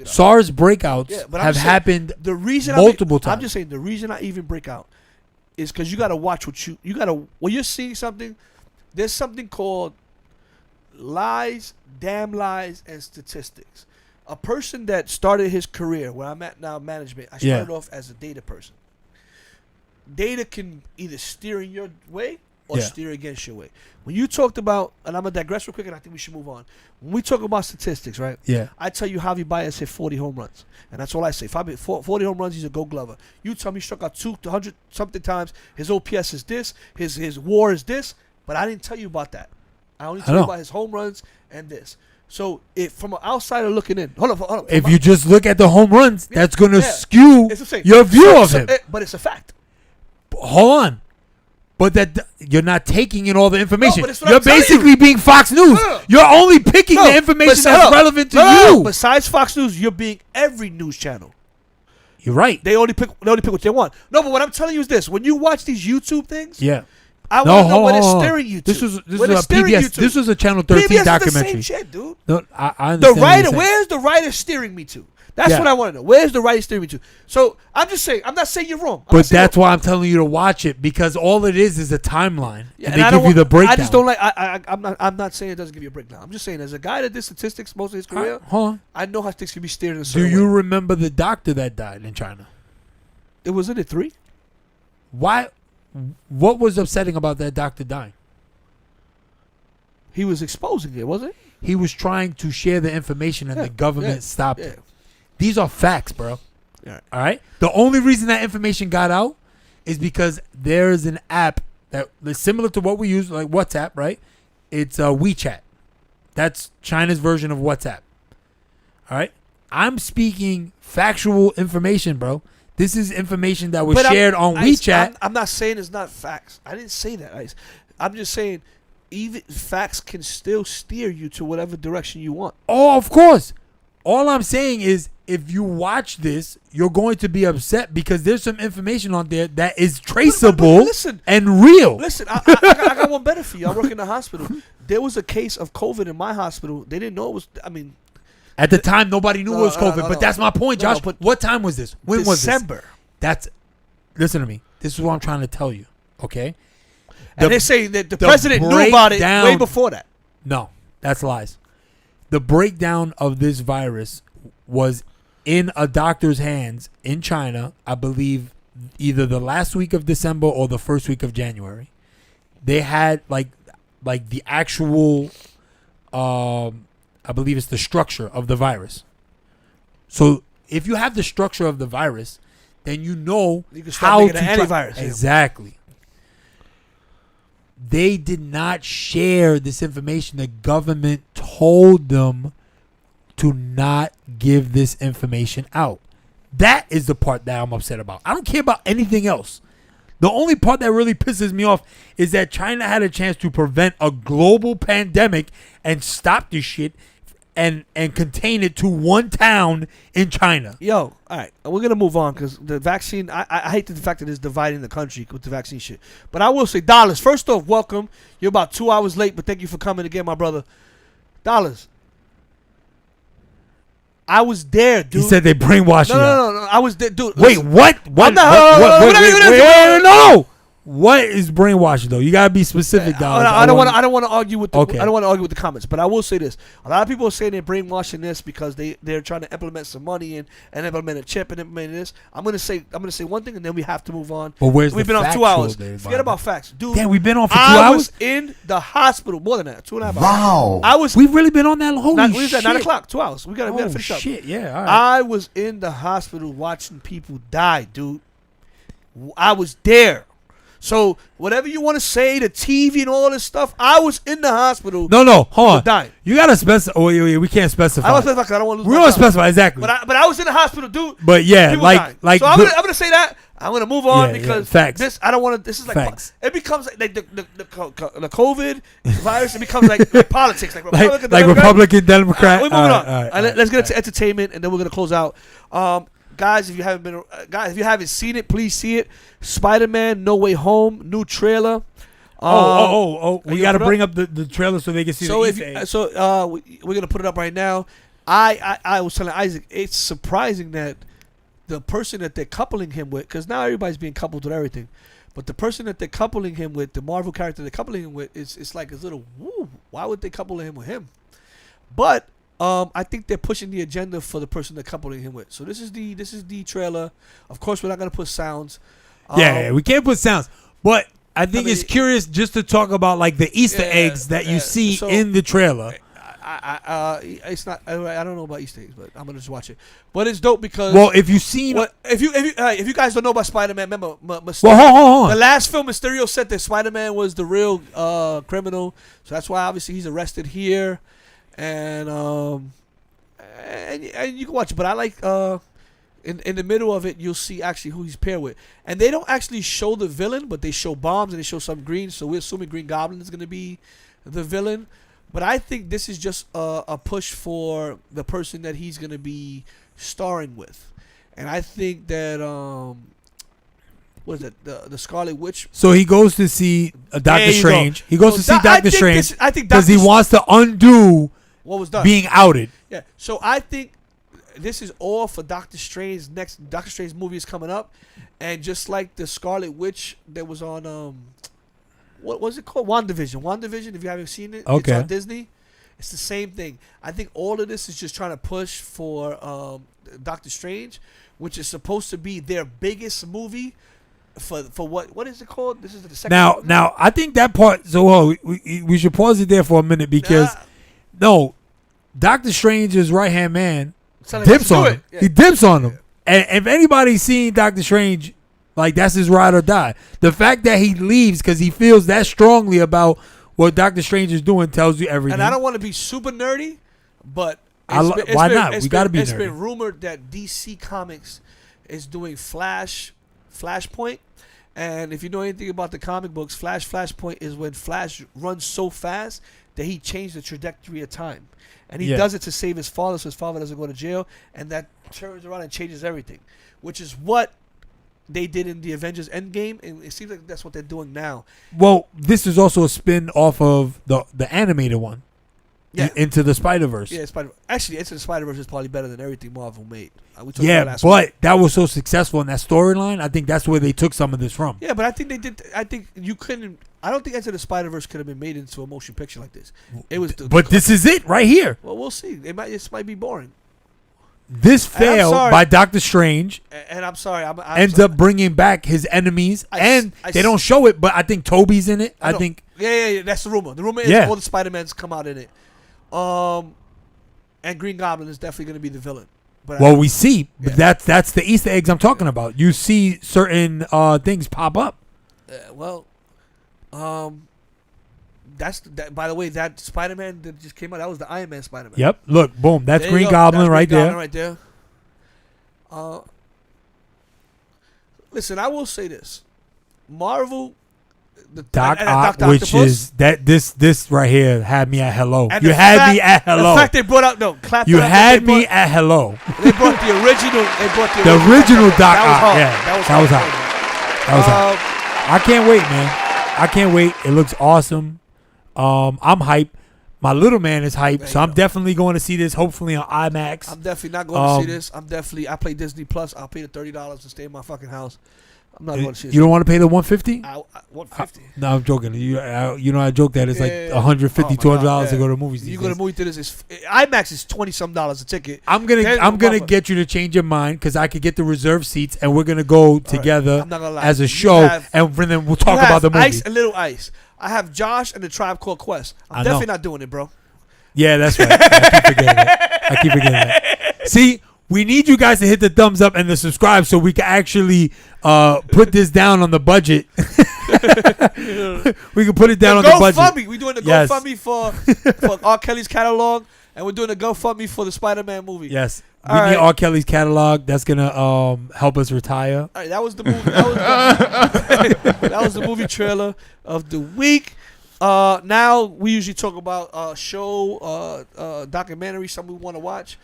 SARS breakouts have happened multiple times. I'm just saying the reason I even break out is because you got to watch when you're seeing something. There's something called lies, damn lies, and statistics. A person that started his career where I'm at now, management. I started off as a data person. Data can either steer in your way or steer against your way. When you talked about, and I'm going to digress real quick, and I think we should move on. When we talk about statistics, right? Yeah. I tell you Javi Baez hit 40 home runs. And that's all I say. If I hit 40 home runs, he's a gold glover. You tell me he struck out 200-something times. His OPS is this. His WAR is this. But I didn't tell you about that. I only told you about his home runs and this. So if from an outsider looking in, hold on. If you just look at the home runs, that's going to skew your view of him. But it's a fact. Hold on. But that you're not taking in all the information. No, you're basically being Fox News. No. You're only picking the information that's relevant to you. Besides Fox News, you're being every news channel. You're right. They only pick what they want. No, but what I'm telling you is this: when you watch these YouTube things, I want to know what it's steering you to. This was a PBS. This was a Channel 13 PBS documentary. Is the same shit, dude. No, I understand. The writer, where's the writer steering me to? That's what I want to know. Where's the writer steering me to? So I'm just saying. I'm not saying you're wrong. But that's why I'm telling you to watch it, because all it is a timeline, and they give you the breakdown. I just don't like. I'm not saying it doesn't give you a breakdown. I'm just saying, as a guy that did statistics most of his career, I know how things can be steered in a certain way. Do you remember the doctor that died in China? It was in it 3. Why? What was upsetting about that doctor dying? He was exposing it, wasn't it? He was trying to share the information, and the government stopped it. These are facts, bro. All right? The only reason that information got out is because there's an app that is similar to what we use, like WhatsApp, right? It's WeChat. That's China's version of WhatsApp. All right? I'm speaking factual information, bro. This is information that was shared on WeChat. I'm not saying it's not facts. I didn't say that. I'm just saying even facts can still steer you to whatever direction you want. Oh, of course. All I'm saying is, if you watch this, you're going to be upset because there's some information on there that is traceable and real. Listen, I got one better for you. I work in the hospital. There was a case of COVID in my hospital. They didn't know it was. I mean, at the time, nobody knew it was COVID. But that's my point, Josh. But what time was this? When was this? December. Listen to me. This is what I'm trying to tell you. Okay. And they say that the president knew about it way before that. No, that's lies. The breakdown of this virus was in a doctor's hands in China, I believe, either the last week of December or the first week of January. They had like the actual, I believe it's the structure of the virus. So if you have the structure of the virus, then you know you can how to antivirus. Exactly. They did not share this information. The government told them to not give this information out. That is the part that I'm upset about. I don't care about anything else. The only part that really pisses me off is that China had a chance to prevent a global pandemic and stop this shit and contain it to one town in China. Yo, all right, we're gonna move on because the vaccine. I hate the fact that it's dividing the country with the vaccine shit. But I will say, Dollars. First off, welcome. You're about 2 hours late, but thank you for coming again, my brother. Dollars. I was there, dude. He said they brainwashed you. No. I was there, dude. Wait, listen. what? What? No. what is brainwashing though? You gotta be specific, dog. I don't want to argue with the, Okay. I don't want to argue with the comments, but I will say this: a lot of people are saying they're brainwashing this because they're trying to implement some money and implement a chip and implement this. I'm gonna say one thing and then we have to move on. But where's we've the been on 2 factual hours. there, Forget Bob? about facts, dude. Damn, we've been on for 2 I hours. was in the hospital more than that, 2.5 hours. Wow. I was. We've really been on that. Holy Not, we was shit! at 9 o'clock, 2 hours. We gotta Oh finish up. shit! Yeah. All right. I was in the hospital watching people die, dude. I was there. So whatever you want to say, the TV and all this stuff, I was in the hospital. No. Hold on. dying. You gotta specify. Oh, wait, we can't specify. I don't specify because I don't want to lose We my don't job. specify exactly. But I was in the hospital, dude. But yeah, People like dying. So I'm gonna say that. I'm gonna move on because facts. this I don't want to. This is like Facts. it becomes like the COVID virus. It becomes like politics, like Republican, like Democrat. Republican Democrat. We're moving on. All right, Let's get into entertainment, and then we're gonna close out. Guys, if you haven't seen it, please see it. Spider-Man: No Way Home, new trailer. We you got to put it bring up the trailer so they can see So the if Easter you, egg. so we're gonna put it up right now. I was telling Isaac, it's surprising that the person that they're coupling him with, because now everybody's being coupled with everything, but the person that they're coupling him with, the Marvel character they're coupling him with, it's like a little woo. Why would they couple him with him? But I think they're pushing the agenda for the person they're coupling him with. So this is the trailer. Of course, we're not gonna put sounds. Yeah, we can't put sounds, but I think mean, it's curious just to talk about like the Easter eggs that you see So- in the trailer. It's not. I don't know about Easter eggs, but I'm gonna just watch it. But it's dope because Well, if you've seen, if you guys don't know about Spider-Man, remember Mysterio. well, hold on. The last film, Mysterio said that Spider-Man was the real criminal, so that's why obviously he's arrested here, and you can watch it. But I like in the middle of it, you'll see actually who he's paired with, and they don't actually show the villain, but they show bombs and they show some green. So we're assuming Green Goblin is gonna be the villain. But I think this is just a push for the person that he's gonna be starring with, and I think that what is it, the Scarlet Witch? So he goes to see There Doctor you go. Strange. He goes So to see I Doctor think Strange I think because he Doctor wants to undo what was done. being outed. Yeah. So I think this is all for Doctor Strange. Next Doctor Strange movie is coming up, and just like the Scarlet Witch that was on what was it called? WandaVision. WandaVision. If you haven't seen it, Okay. it's on Disney. It's the same thing. I think all of this is just trying to push for Doctor Strange, which is supposed to be their biggest movie. For what is it called? This is the second. Now I think that part. So we should pause it there for a minute because Doctor Strange's right hand man dips on him. Yeah. He dips on him. And if anybody's seen Doctor Strange, like that's his ride or die. The fact that he leaves because he feels that strongly about what Doctor Strange is doing tells you everything. And I don't want to be super nerdy, but why not? We got to be It's nerdy. been rumored that DC Comics is doing Flashpoint, and if you know anything about the comic books, Flashpoint is when Flash runs so fast that he changed the trajectory of time, and he does it to save his father, so his father doesn't go to jail, and that turns around and changes everything, which is what they did in the Avengers Endgame, and it seems like that's what they're doing now. Well, this is also a spin off of the animated one. Yeah. Into the Spider-Verse. Yeah, actually, Into the Spider-Verse is probably better than everything Marvel made. We talked about Yeah, last but week. that was so successful in that storyline. I think that's where they took some of this from. Yeah, but I think they did. I think you couldn't. I don't think Into the Spider-Verse could have been made into a motion picture like this. It was. But this is it right here. Well, we'll see. This might be boring. This And I'm failed sorry. by Doctor Strange. And I'm sorry. I'm Ends sorry. up bringing back his enemies, I and s- they don't show it, but I think Toby's in it. I know. think. Yeah. That's the rumor. The rumor is Yeah. all the Spider-Mans come out in it. And Green Goblin is definitely going to be the villain. But Well, we see. But Yeah. that's the Easter eggs I'm talking about. You see certain things pop up. That's that. By the way, that Spider-Man that just came out, that was the Iron Man Spider-Man. Yep. Look, boom. That's There you Green go. Goblin That's right Green there. Goblin right there. Listen, I will say this: Marvel, Doc and Ock, Dr. which Octopus, is that this right here had me at hello. and You the had fact- me at hello. The fact they brought out clap. You that up, had they me brought- at hello. They brought the original. They brought The original Doc That was Ock. hard. Yeah, that was that was hard. That was hot. I can't wait, man. I can't wait. It looks awesome. I'm hyped. My little man is hyped, so I'm definitely going to see this. Hopefully on IMAX. I'm definitely not going to see this. I play Disney Plus. I'll pay the $30 to stay in my fucking house. I'm not going to see it. You don't want to pay the $150? 150. No, I'm joking. You I joke that it's like Yeah. $150, $200 to go to movies. You these go to days. movie theaters. IMAX is $20-some a ticket. I'm Then gonna go get you to change your mind because I could get the reserved seats and we're gonna go together I'm not gonna lie. as a You show have- and then we'll talk You about have the movie. Ice and Little Ice. I have Josh and the Tribe Called Quest. I'm I definitely know. not doing it, bro. Yeah, that's right. I keep forgetting that. See, we need you guys to hit the thumbs up and the subscribe so we can actually put this down on the budget. We can put it down on the budget. GoFundMe. We're doing the Yes. GoFundMe for R. Kelly's catalog, and we're doing the GoFundMe for the Spider-Man movie. Yes. We All need right. R. Kelly's catalog. That's gonna help us retire. All right, that was the movie. That was the movie trailer of the week. Now we usually talk about show, documentary, something we want to watch.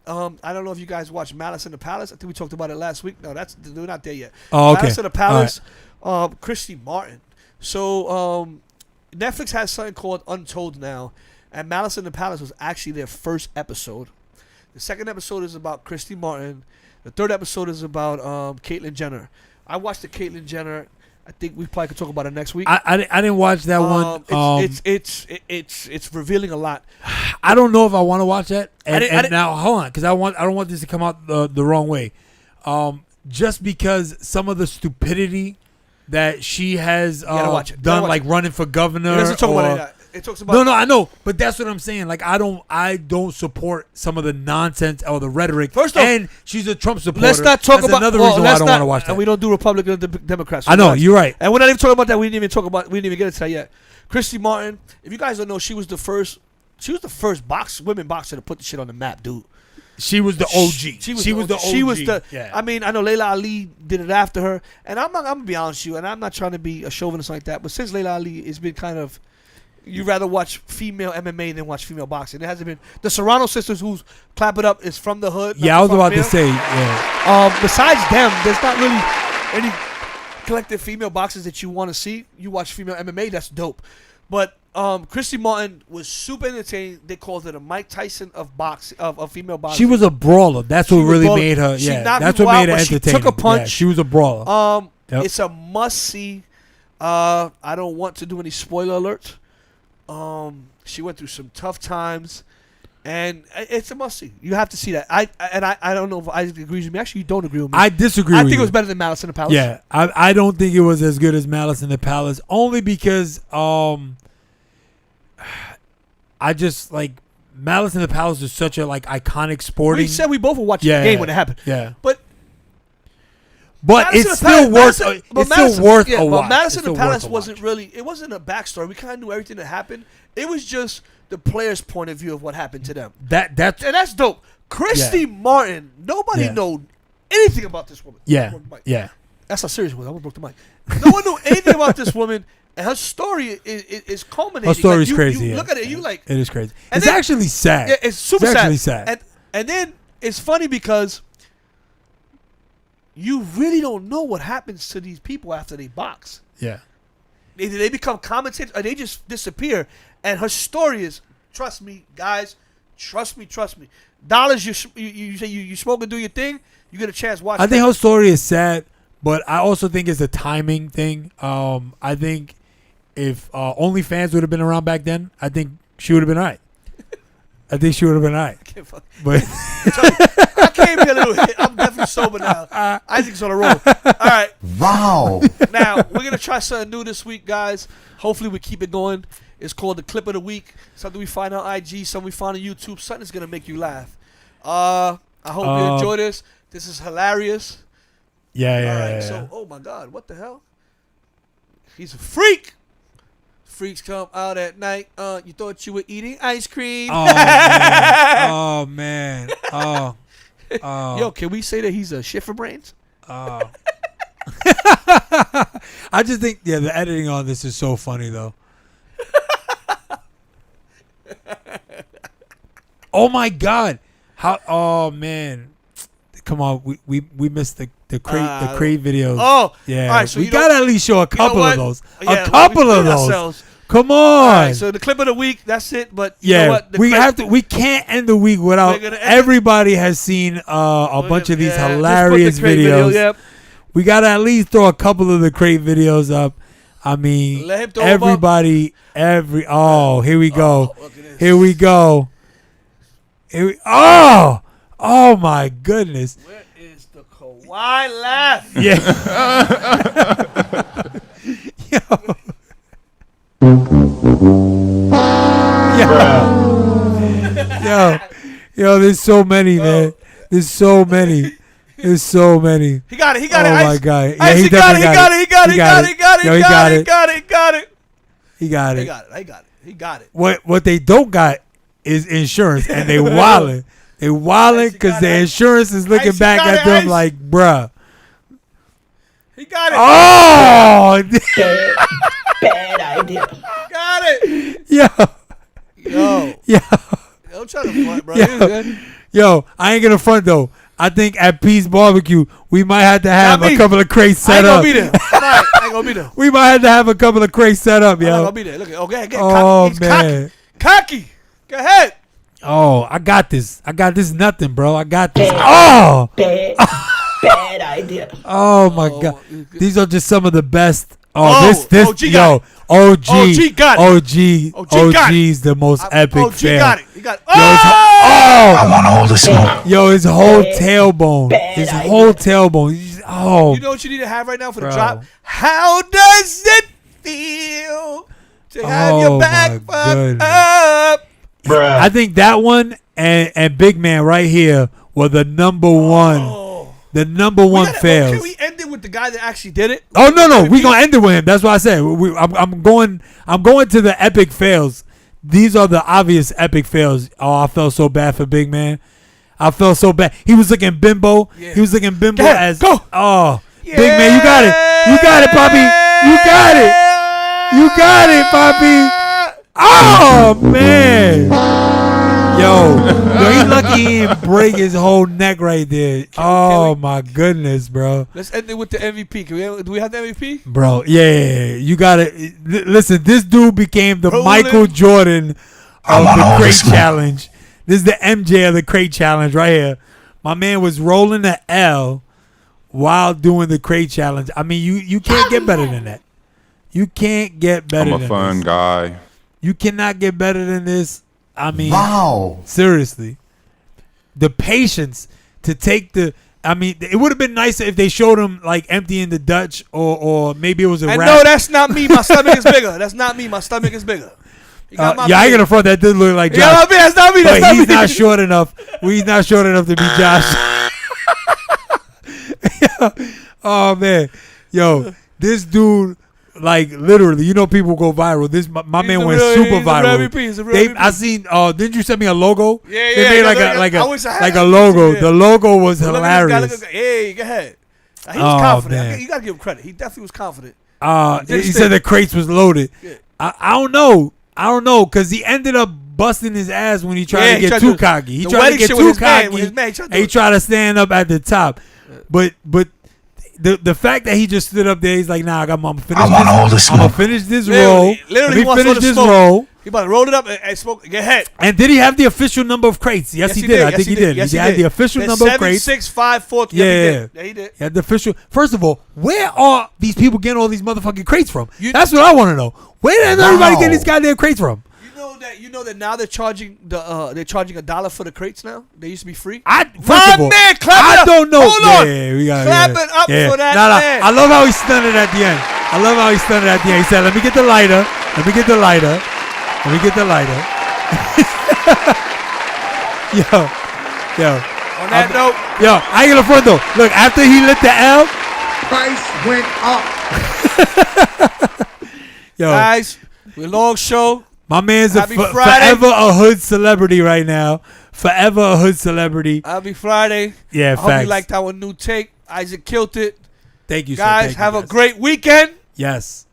I don't know if you guys watched Malice in the Palace. I think we talked about it last week. No, we're not there yet. Oh, okay. Malice in the Palace. Christy Martin. So Netflix has something called Untold now, and Malice in the Palace was actually their first episode. The second episode is about Christy Martin. The third episode is about Caitlyn Jenner. I watched the Caitlyn Jenner. I think we probably could talk about it next week. I didn't watch that one. It's revealing a lot. I don't know if I want to watch that. And, I didn't- now hold on, because I don't want this to come out the wrong way. Just because some of the stupidity that she has gotta watch it. You gotta done, watch like it. running for governor. It doesn't talk or, about it. It talks about No, I know, but that's what I'm saying. Like I don't support some of the nonsense or the rhetoric. First off, and she's a Trump supporter. Let's not talk That's about another reason why I don't want to watch that. And we don't do Republican and Democrats. I know, you're right. And we're not even talking about that. We didn't even get into that yet. Christy Martin. If you guys don't know, she was the first women boxer to put the shit on the map, dude. She was the OG. She was the OG. She was the. Yeah. I mean, I know Layla Ali did it after her, and I'm gonna be honest with you, and I'm not trying to be a chauvinist like that, but since Layla Ali, it's been kind of. You'd rather watch female MMA than watch female boxing. It hasn't been the Serrano sisters who's clap it up is from the hood. Yeah, I was about to say. Yeah. Besides them, there's not really any collective female boxers that you want to see. You watch female MMA, that's dope. But Christy Martin was super entertaining. They called it a Mike Tyson of female boxing. She was a brawler. That's what really made her. She Yeah, knocked that's people what out, made her but she entertaining. took a punch. Yeah, she was a brawler. Yep. It's a must see. I don't want to do any spoiler alerts. She went through some tough times, and it's a must see. You have to see that. I don't know if Isaac agrees with me. Actually, you don't agree with me. I disagree. I with think you. it was better than Malice in the Palace. Yeah, I don't think it was as good as Malice in the Palace, only because I just like Malice in the Palace is such a like iconic sporting. We said we both were watching the game when it happened. Yeah, but it's still worth. It's still worth a watch. But Malice in It's the still Palace worth a wasn't watch. really. It wasn't a backstory. We kind of knew everything that happened. It was just the player's point of view of what happened to them. That's And that's dope. Christy Martin. Nobody know anything about this woman. yeah. That's how serious it was. I almost broke the mic. No one knew anything about this woman, and her story is culminating. Her story Like, is you crazy. Look at it. You like. It is crazy. And It's then- actually sad. Yeah, it's super sad. actually sad. And then it's funny because you really don't know what happens to these people after they box. Yeah. Either they become commentators or they just disappear. And her story is, trust me, guys, trust me. Dollars, you say you smoke and do your thing, you get a chance. Watch. I think her story is sad, but I also think it's a timing thing. I think if OnlyFans would have been around back then, I think she would have been all right. I think she would have been all right. But I came here a little hit. I'm definitely sober now. Isaac's on a roll. All right. Wow. Now, we're going to try something new this week, guys. Hopefully, we keep it going. It's called the Clip of the Week. Something we find on IG, something we find on YouTube. Something that's going to make you laugh. I hope you enjoy this. This is hilarious. Yeah. So, oh, my God. What the hell? He's a freak. Freaks come out at night. You thought you were eating ice cream. Oh, man. Oh. Yo, can we say that he's a shit for brains? I just think, the editing on this is so funny, though. Oh, my God. Oh, man. Come on. We missed the crate videos. Oh. Yeah. All right, so we you got to at least show a couple of what? those. Yeah, a couple we of those. ourselves. Come on. All right, so the Clip of the Week, that's it. But you know what? We can't end the week without We're gonna end everybody has seen a bunch of these hilarious just put the crate videos. Yep. We gotta at least throw a couple of the crate videos up. I mean, Let him throw 'em up. everybody, oh, here we go. Here we go. Oh my goodness. Where is the Kawhi laugh? Yeah. Yo, there's so many, man. There's so many. There's so many. He got it. Oh my God. Yeah, Ice, he got it. He got it. He got it. He got it. He got it. Yo, He he got got it. it. He got it. He got it. He got He it. got it. He got it. He got it. What they don't got is insurance, and they wildin'. They wildin' because the insurance is looking Ice, back he got at it, them Ice. like, bruh. He got it. Oh, Bad idea. Got it. yo, Yo. Don't try to front, bro. Yo. You good? yo, I ain't gonna front though. I think at Peace Barbecue we might have to have Not a me. couple of crates I set ain't gonna up. be there. I ain't gonna be there. We might have to have a couple of crates set up, I'm not yo. gonna be there. Look at okay, get Oh cocky. He's man. cocky. Go ahead. Oh, I got this. I got this. Nothing, bro. I got this. Oh, Bad idea. oh my God. These are just some of the best. Oh, this, OG yo, got OG, OG got it. OG got it. is the most epic OG fail. got it. He got it. Yo, Oh! I want all the smoke. Yo, his whole tailbone. His whole tailbone. Oh, You know what you need to have right now for the Bro. drop? How does it feel to have Oh, your back my fucked goodness. up? I think that one and Big Man right here were the number one. The number one fails. Can we end it with the guy that actually did it? Oh no, we gonna end it with him. That's what I said. I'm going to the epic fails. These are the obvious epic fails. Oh, I felt so bad for Big Man. I felt so bad. He was looking bimbo. Yeah. He was looking bimbo Go ahead, as go. Oh, Big Man, you got it. You got it, Poppy. You got it. You got it, Poppy. Oh man. Yo, he lucky he didn't break his whole neck right there. Oh my goodness, bro. Let's end it with the MVP. Do we have the MVP? Bro, yeah, you gotta listen. This dude became the Rolling. Michael Jordan of want the all crate the smoke. challenge. This is the MJ of the crate challenge right here. My man was rolling the L while doing the crate challenge. I mean, you can't get better than that. You can't get better I'm a than fun this. guy. You cannot get better than this. I mean, Wow. seriously, the patience to take the. I mean, it would have been nicer if they showed him like emptying the Dutch, or maybe it was a And wrap. no, that's not me. My stomach is bigger. That's not me. My stomach is bigger. You got my yeah, I ain't big. gonna front that did look like You got Josh, my big. That's not me. That's but not he's me. not short enough. He's not short enough to be Josh. Oh man, yo, this dude. Like literally, you know, people go viral. This my He's man a went real- super he's a real viral. MVP. He's a real MVP. I seen. Didn't you send me a logo? Yeah, They yeah, made yeah, like I wish I a had like that. a logo. Yeah. The logo was Look at this guy, hilarious. look at- Hey, go ahead. He was Oh, confident. man. You gotta give him credit. He definitely was confident. He Did said the crates was loaded. Yeah. I don't know, because he ended up busting his ass when he tried Yeah, to he get tried too to- cocky. He the tried to wedding get shit too with his man, cocky. with his man, he tried to and he do it. tried to stand up at the top. But the fact that he just stood up there, he's like, nah, I'm gonna finish I want all the this. I'm gonna smoke. finish this Literally, roll. literally, Let he me wants all finish the this smoke. roll. He about to roll it up and smoke. Get ahead. And did he have the official number of crates? Yes, he did. I think he did. Yes, he had the official number of crates. 6, 5, 4. Yeah, Yeah, he did. He had the official. First of all, where are these people getting all these motherfucking crates from? You- That's what I want to know. Where does everybody Wow. get these goddamn crates from? You know that now they're charging $1 for the crates now. They used to be free. First My of all, man, clap it I up. don't know. Hold on. Yeah, we got Clap it up for that Nah, man. I love how he stunned it at the end. I love how he stunned it at the end. He said, "Let me get the lighter. Let me get the lighter. Let me get the lighter." yo. On that note, Yo, I ain't gonna front though. Look, after he lit the L, Price went up. yo, guys, we're long show. my man's Happy Friday. forever a hood celebrity right now. Forever a hood celebrity. Happy Friday. Yeah, I hope facts. you liked our new take. Isaac killed it. Thank you, sir. Guys, Thank you, have a guys. great weekend. Yes.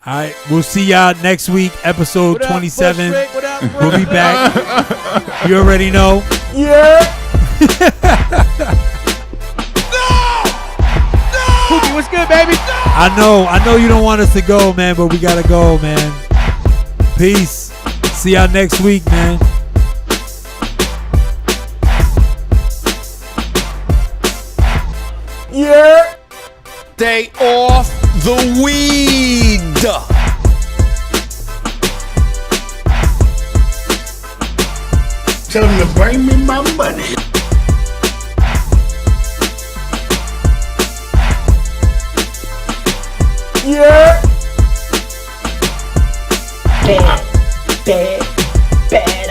All right, we'll see y'all next week, episode What up, 27. Bush Rick? What up, We'll be Rick? back. You already know. Pookie, what's good, baby? I know you don't want us to go, man, but we gotta go, man. Peace. See y'all next week, man. Yeah. stay off the weed. Tell them to bring me my money. Bad, bad, bad